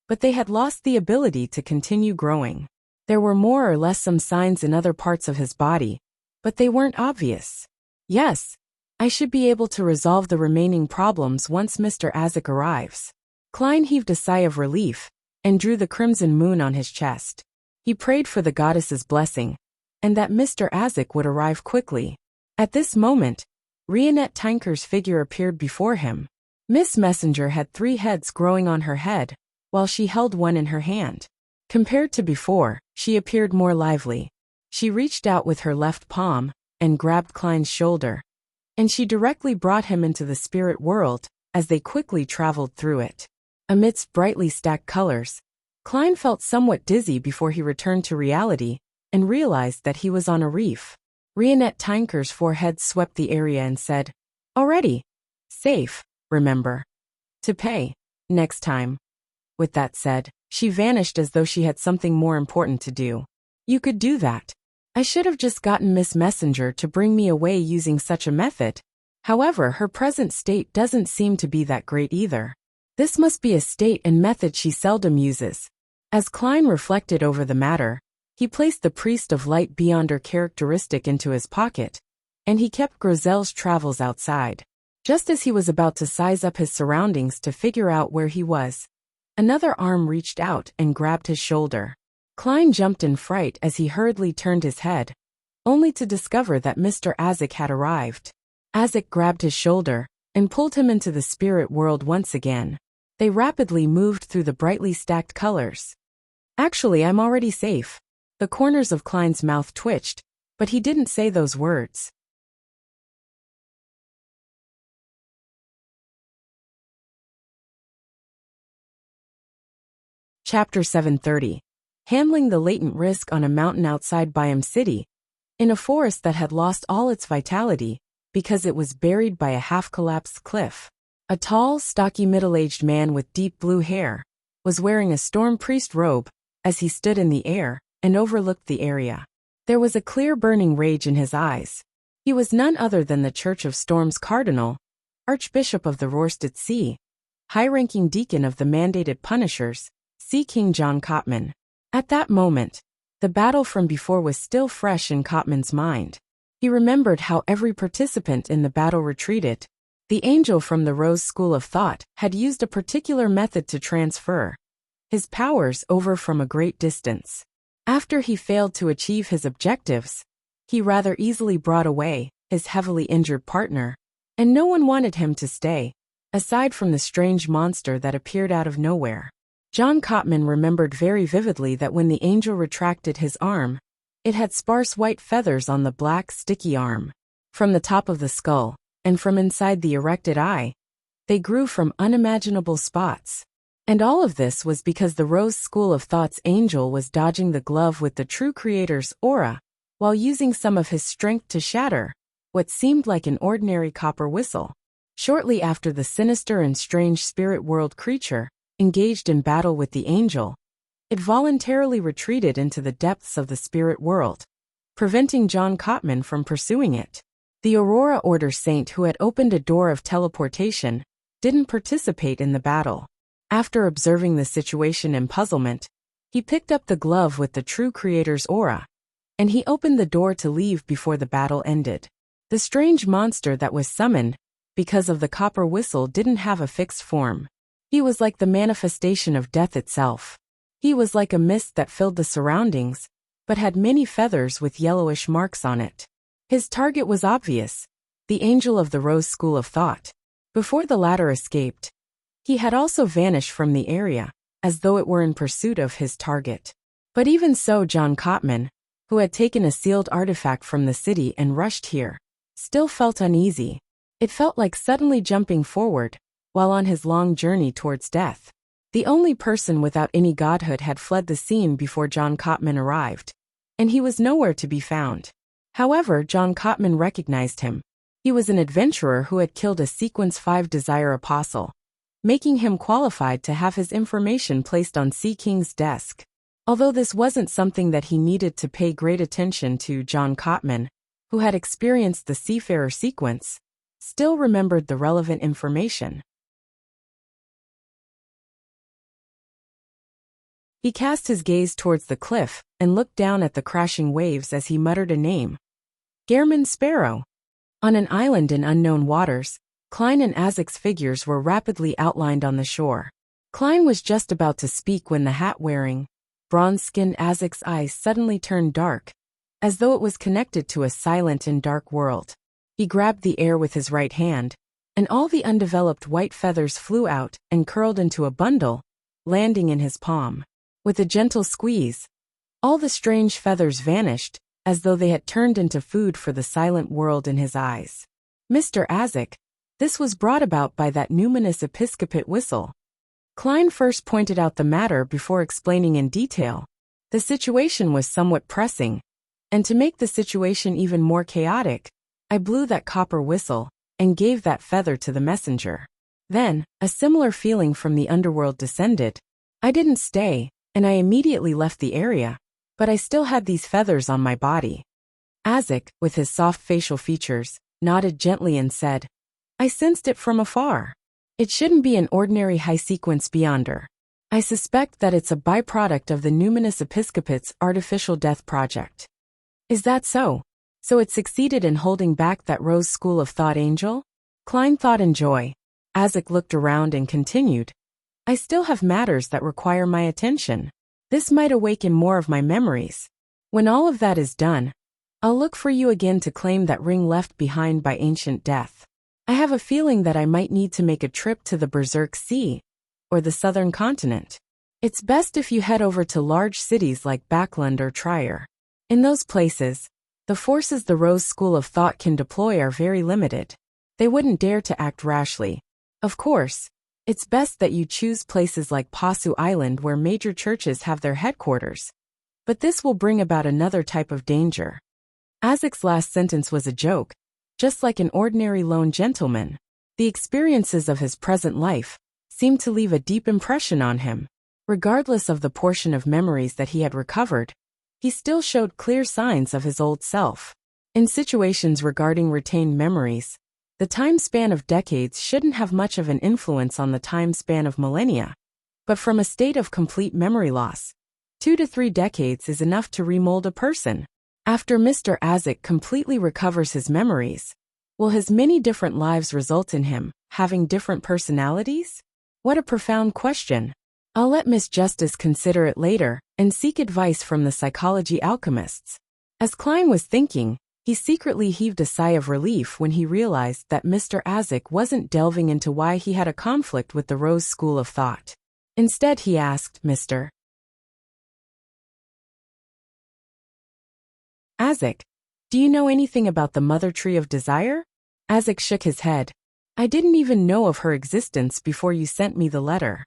but they had lost the ability to continue growing. There were more or less some signs in other parts of his body, but they weren't obvious. Yes, I should be able to resolve the remaining problems once Mr. Azik arrives. Klein heaved a sigh of relief and drew the crimson moon on his chest. He prayed for the goddess's blessing, and that Mr. Azik would arrive quickly. At this moment, Rionette Tinker's figure appeared before him. Miss Messenger had 3 heads growing on her head, while she held one in her hand. Compared to before, she appeared more lively. She reached out with her left palm and grabbed Klein's shoulder, and she directly brought him into the spirit world as they quickly traveled through it. Amidst brightly stacked colors, Klein felt somewhat dizzy before he returned to reality and realized that he was on a reef. Rionette Tinker's 4 heads swept the area and said, "Already. Safe, remember. To pay. Next time." With that said, she vanished as though she had something more important to do. "You could do that. I should have just gotten Miss Messenger to bring me away using such a method. However, her present state doesn't seem to be that great either. This must be a state and method she seldom uses." As Klein reflected over the matter, he placed the priest of light beyonder characteristic into his pocket, and he kept Grizel's travels outside. Just as he was about to size up his surroundings to figure out where he was, another arm reached out and grabbed his shoulder. Klein jumped in fright as he hurriedly turned his head, only to discover that Mr. Azik had arrived. Azik grabbed his shoulder and pulled him into the spirit world once again. They rapidly moved through the brightly stacked colors. "Actually, I'm already safe." The corners of Klein's mouth twitched, but he didn't say those words. Chapter 730. Handling the latent risk on a mountain outside Biome City, in a forest that had lost all its vitality because it was buried by a half-collapsed cliff. A tall, stocky middle-aged man with deep blue hair was wearing a storm priest robe as he stood in the air and overlooked the area. There was a clear burning rage in his eyes. He was none other than the Church of Storm's Cardinal, Archbishop of the Rorsted Sea, high-ranking deacon of the mandated Punishers, Sea King John Cotman. At that moment, the battle from before was still fresh in Cotman's mind. He remembered how every participant in the battle retreated. The angel from the Rose School of Thought had used a particular method to transfer his powers over from a great distance. After he failed to achieve his objectives, he rather easily brought away his heavily injured partner, and no one wanted him to stay, aside from the strange monster that appeared out of nowhere. John Cotman remembered very vividly that when the angel retracted his arm, it had sparse white feathers on the black, sticky arm. From the top of the skull, and from inside the erected eye, they grew from unimaginable spots. And all of this was because the Rose School of Thought's angel was dodging the glove with the true creator's aura, while using some of his strength to shatter what seemed like an ordinary copper whistle. Shortly after the sinister and strange spirit world creature engaged in battle with the angel, it voluntarily retreated into the depths of the spirit world, preventing John Cotman from pursuing it. The Aurora Order Saint who had opened a door of teleportation didn't participate in the battle. After observing the situation in puzzlement, he picked up the glove with the true creator's aura, and he opened the door to leave before the battle ended. The strange monster that was summoned because of the copper whistle didn't have a fixed form. He was like the manifestation of death itself. He was like a mist that filled the surroundings, but had many feathers with yellowish marks on it. His target was obvious, the angel of the Rose School of Thought. Before the latter escaped, he had also vanished from the area, as though it were in pursuit of his target. But even so, John Cotman, who had taken a sealed artifact from the city and rushed here, still felt uneasy. It felt like suddenly jumping forward, while on his long journey towards death. The only person without any godhood had fled the scene before John Cotman arrived, and he was nowhere to be found. However, John Cotman recognized him. He was an adventurer who had killed a Sequence 5 Desire Apostle, making him qualified to have his information placed on Sea King's desk. Although this wasn't something that he needed to pay great attention to, John Cotman, who had experienced the Seafarer sequence, still remembered the relevant information. He cast his gaze towards the cliff and looked down at the crashing waves as he muttered a name. Gehrman Sparrow. On an island in unknown waters, Klein and Azek's figures were rapidly outlined on the shore. Klein was just about to speak when the hat-wearing, bronze-skinned Azek's eyes suddenly turned dark, as though it was connected to a silent and dark world. He grabbed the air with his right hand, and all the undeveloped white feathers flew out and curled into a bundle, landing in his palm. With a gentle squeeze, all the strange feathers vanished, as though they had turned into food for the silent world in his eyes. Mr. Azek, this was brought about by that numinous episcopate whistle. Klein first pointed out the matter before explaining in detail. The situation was somewhat pressing, and to make the situation even more chaotic, I blew that copper whistle and gave that feather to the messenger. Then, a similar feeling from the underworld descended. I didn't stay, and I immediately left the area, but I still had these feathers on my body. Azek, with his soft facial features, nodded gently and said, I sensed it from afar. It shouldn't be an ordinary high-sequence beyonder. I suspect that it's a byproduct of the numinous episcopate's artificial death project. Is that so? So it succeeded in holding back that Rose School of Thought angel? Klein thought in joy. Azek looked around and continued, I still have matters that require my attention. This might awaken more of my memories. When all of that is done, I'll look for you again to claim that ring left behind by ancient death. I have a feeling that I might need to make a trip to the Berserk Sea, or the southern continent. It's best if you head over to large cities like Backland or Trier. In those places, the forces the Rose School of Thought can deploy are very limited. They wouldn't dare to act rashly. Of course, it's best that you choose places like Pasu Island where major churches have their headquarters. But this will bring about another type of danger. Azek's last sentence was a joke, just like an ordinary lone gentleman. The experiences of his present life seemed to leave a deep impression on him. Regardless of the portion of memories that he had recovered, he still showed clear signs of his old self. In situations regarding retained memories, the time span of decades shouldn't have much of an influence on the time span of millennia. But from a state of complete memory loss, 2 to 3 decades is enough to remold a person. After Mr. Azek completely recovers his memories, will his many different lives result in him having different personalities? What a profound question. I'll let Miss Justice consider it later and seek advice from the psychology alchemists. As Klein was thinking, he secretly heaved a sigh of relief when he realized that Mr. Azek wasn't delving into why he had a conflict with the Rose School of Thought. Instead, he asked, Mr. Azek, do you know anything about the Mother Tree of Desire? Azek shook his head. I didn't even know of her existence before you sent me the letter.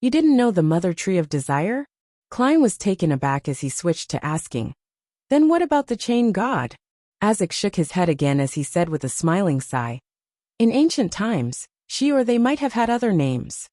You didn't know the Mother Tree of Desire? Klein was taken aback as he switched to asking. Then what about the Chain God? Azek shook his head again as he said with a smiling sigh. In ancient times, she or they might have had other names.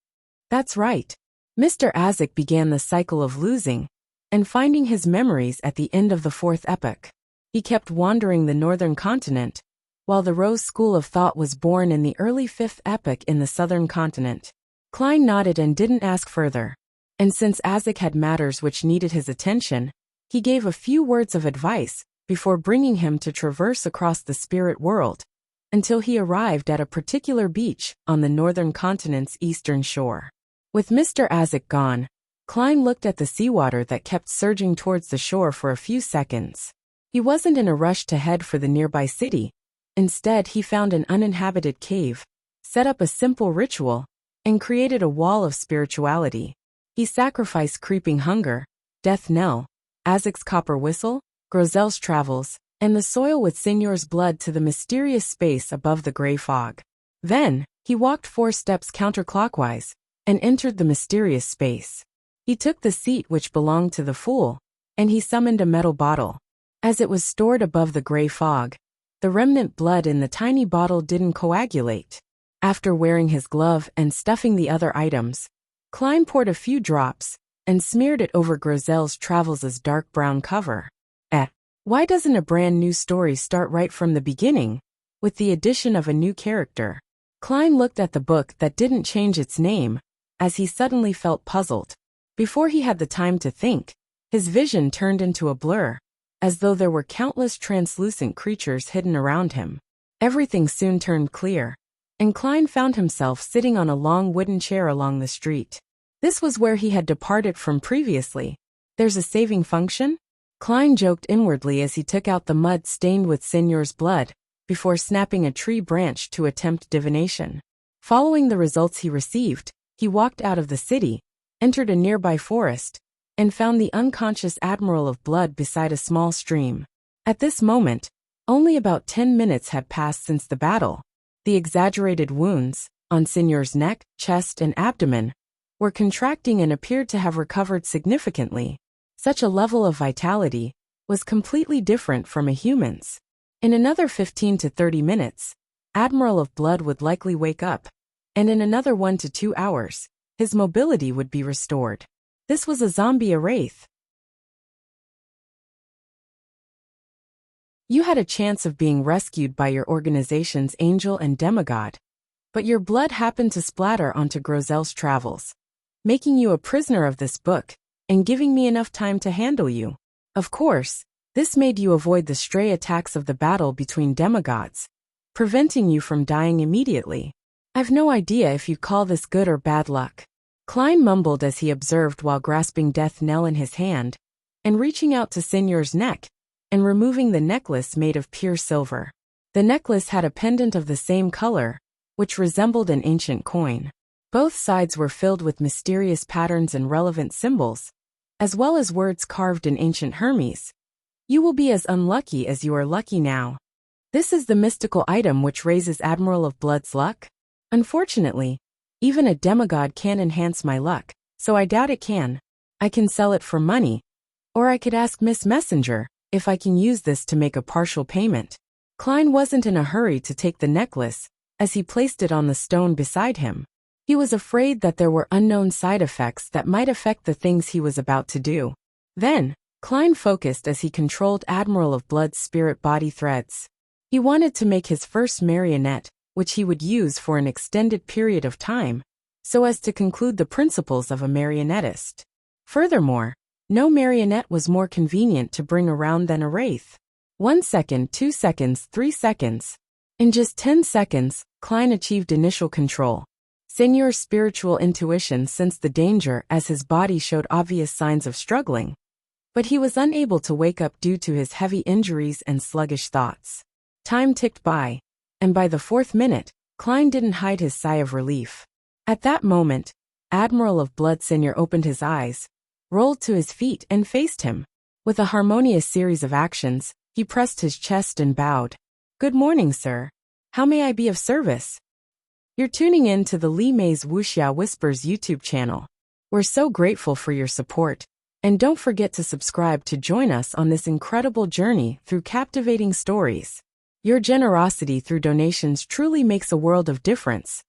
That's right. Mr. Azek began the cycle of losing and finding his memories at the end of the 4th epoch. He kept wandering the northern continent, while the Rose School of Thought was born in the early 5th epoch in the southern continent. Klein nodded and didn't ask further. And since Azek had matters which needed his attention, he gave a few words of advice before bringing him to traverse across the spirit world, until he arrived at a particular beach on the northern continent's eastern shore. With Mr. Azek gone, Klein looked at the seawater that kept surging towards the shore for a few seconds. He wasn't in a rush to head for the nearby city. Instead, he found an uninhabited cave, set up a simple ritual, and created a wall of spirituality. He sacrificed creeping hunger, death knell, Azek's copper whistle, Grozel's travels, and the soil with Signor's blood to the mysterious space above the gray fog. Then, He walked 4 steps counterclockwise and entered the mysterious space. He took the seat which belonged to the fool, and he summoned a metal bottle. As it was stored above the gray fog, the remnant blood in the tiny bottle didn't coagulate. After wearing his glove and stuffing the other items, Klein poured a few drops and smeared it over Grizel's Travels' dark brown cover. Why doesn't a brand new story start right from the beginning, with the addition of a new character? Klein looked at the book that didn't change its name, as he suddenly felt puzzled. Before he had the time to think, his vision turned into a blur, as though there were countless translucent creatures hidden around him. Everything soon turned clear, and Klein found himself sitting on a long wooden chair along the street. This was where he had departed from previously. There's a saving function? Klein joked inwardly as he took out the mud stained with Señor's blood, before snapping a tree branch to attempt divination. Following the results he received, he walked out of the city, entered a nearby forest, and found the unconscious Admiral of Blood beside a small stream. At this moment, only about 10 minutes had passed since the battle. The exaggerated wounds, on Señor's neck, chest, and abdomen, were contracting and appeared to have recovered significantly. Such a level of vitality was completely different from a human's. In another 15 to 30 minutes, Admiral of Blood would likely wake up, and in another 1 to 2 hours, his mobility would be restored. This was a zombie wraith. You had a chance of being rescued by your organization's angel and demigod, but your blood happened to splatter onto Grizel's Travels, making you a prisoner of this book and giving me enough time to handle you. Of course, this made you avoid the stray attacks of the battle between demigods, preventing you from dying immediately. I've no idea if you call this good or bad luck. Klein mumbled as he observed while grasping death knell in his hand and reaching out to Señor's neck and removing the necklace made of pure silver. The necklace had a pendant of the same color, which resembled an ancient coin. Both sides were filled with mysterious patterns and relevant symbols, as well as words carved in ancient Hermes. You will be as unlucky as you are lucky now. This is the mystical item which raises Admiral of Blood's luck? Unfortunately, even a demigod can't enhance my luck, so I doubt it can. I can sell it for money, or I could ask Miss Messenger if I can use this to make a partial payment. Klein wasn't in a hurry to take the necklace, as he placed it on the stone beside him. He was afraid that there were unknown side effects that might affect the things he was about to do. Then, Klein focused as he controlled Admiral of Blood's spirit body threads. He wanted to make his first marionette, which he would use for an extended period of time, so as to conclude the principles of a marionettist. Furthermore, no marionette was more convenient to bring around than a wraith. 1 second, 2 seconds, 3 seconds. In just 10 seconds, Klein achieved initial control. Señor's spiritual intuition sensed the danger as his body showed obvious signs of struggling, but he was unable to wake up due to his heavy injuries and sluggish thoughts. Time ticked by, and by the 4th minute, Klein didn't hide his sigh of relief. At that moment, Admiral of Blood Señor opened his eyes, rolled to his feet and faced him. With a harmonious series of actions, he pressed his chest and bowed. "Good morning, sir. How may I be of service?" You're tuning in to the Li Mei's Wuxia Whispers YouTube channel. We're so grateful for your support, and don't forget to subscribe to join us on this incredible journey through captivating stories. Your generosity through donations truly makes a world of difference,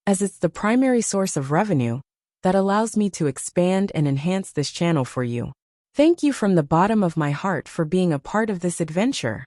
as it's the primary source of revenue that allows me to expand and enhance this channel for you. Thank you from the bottom of my heart for being a part of this adventure.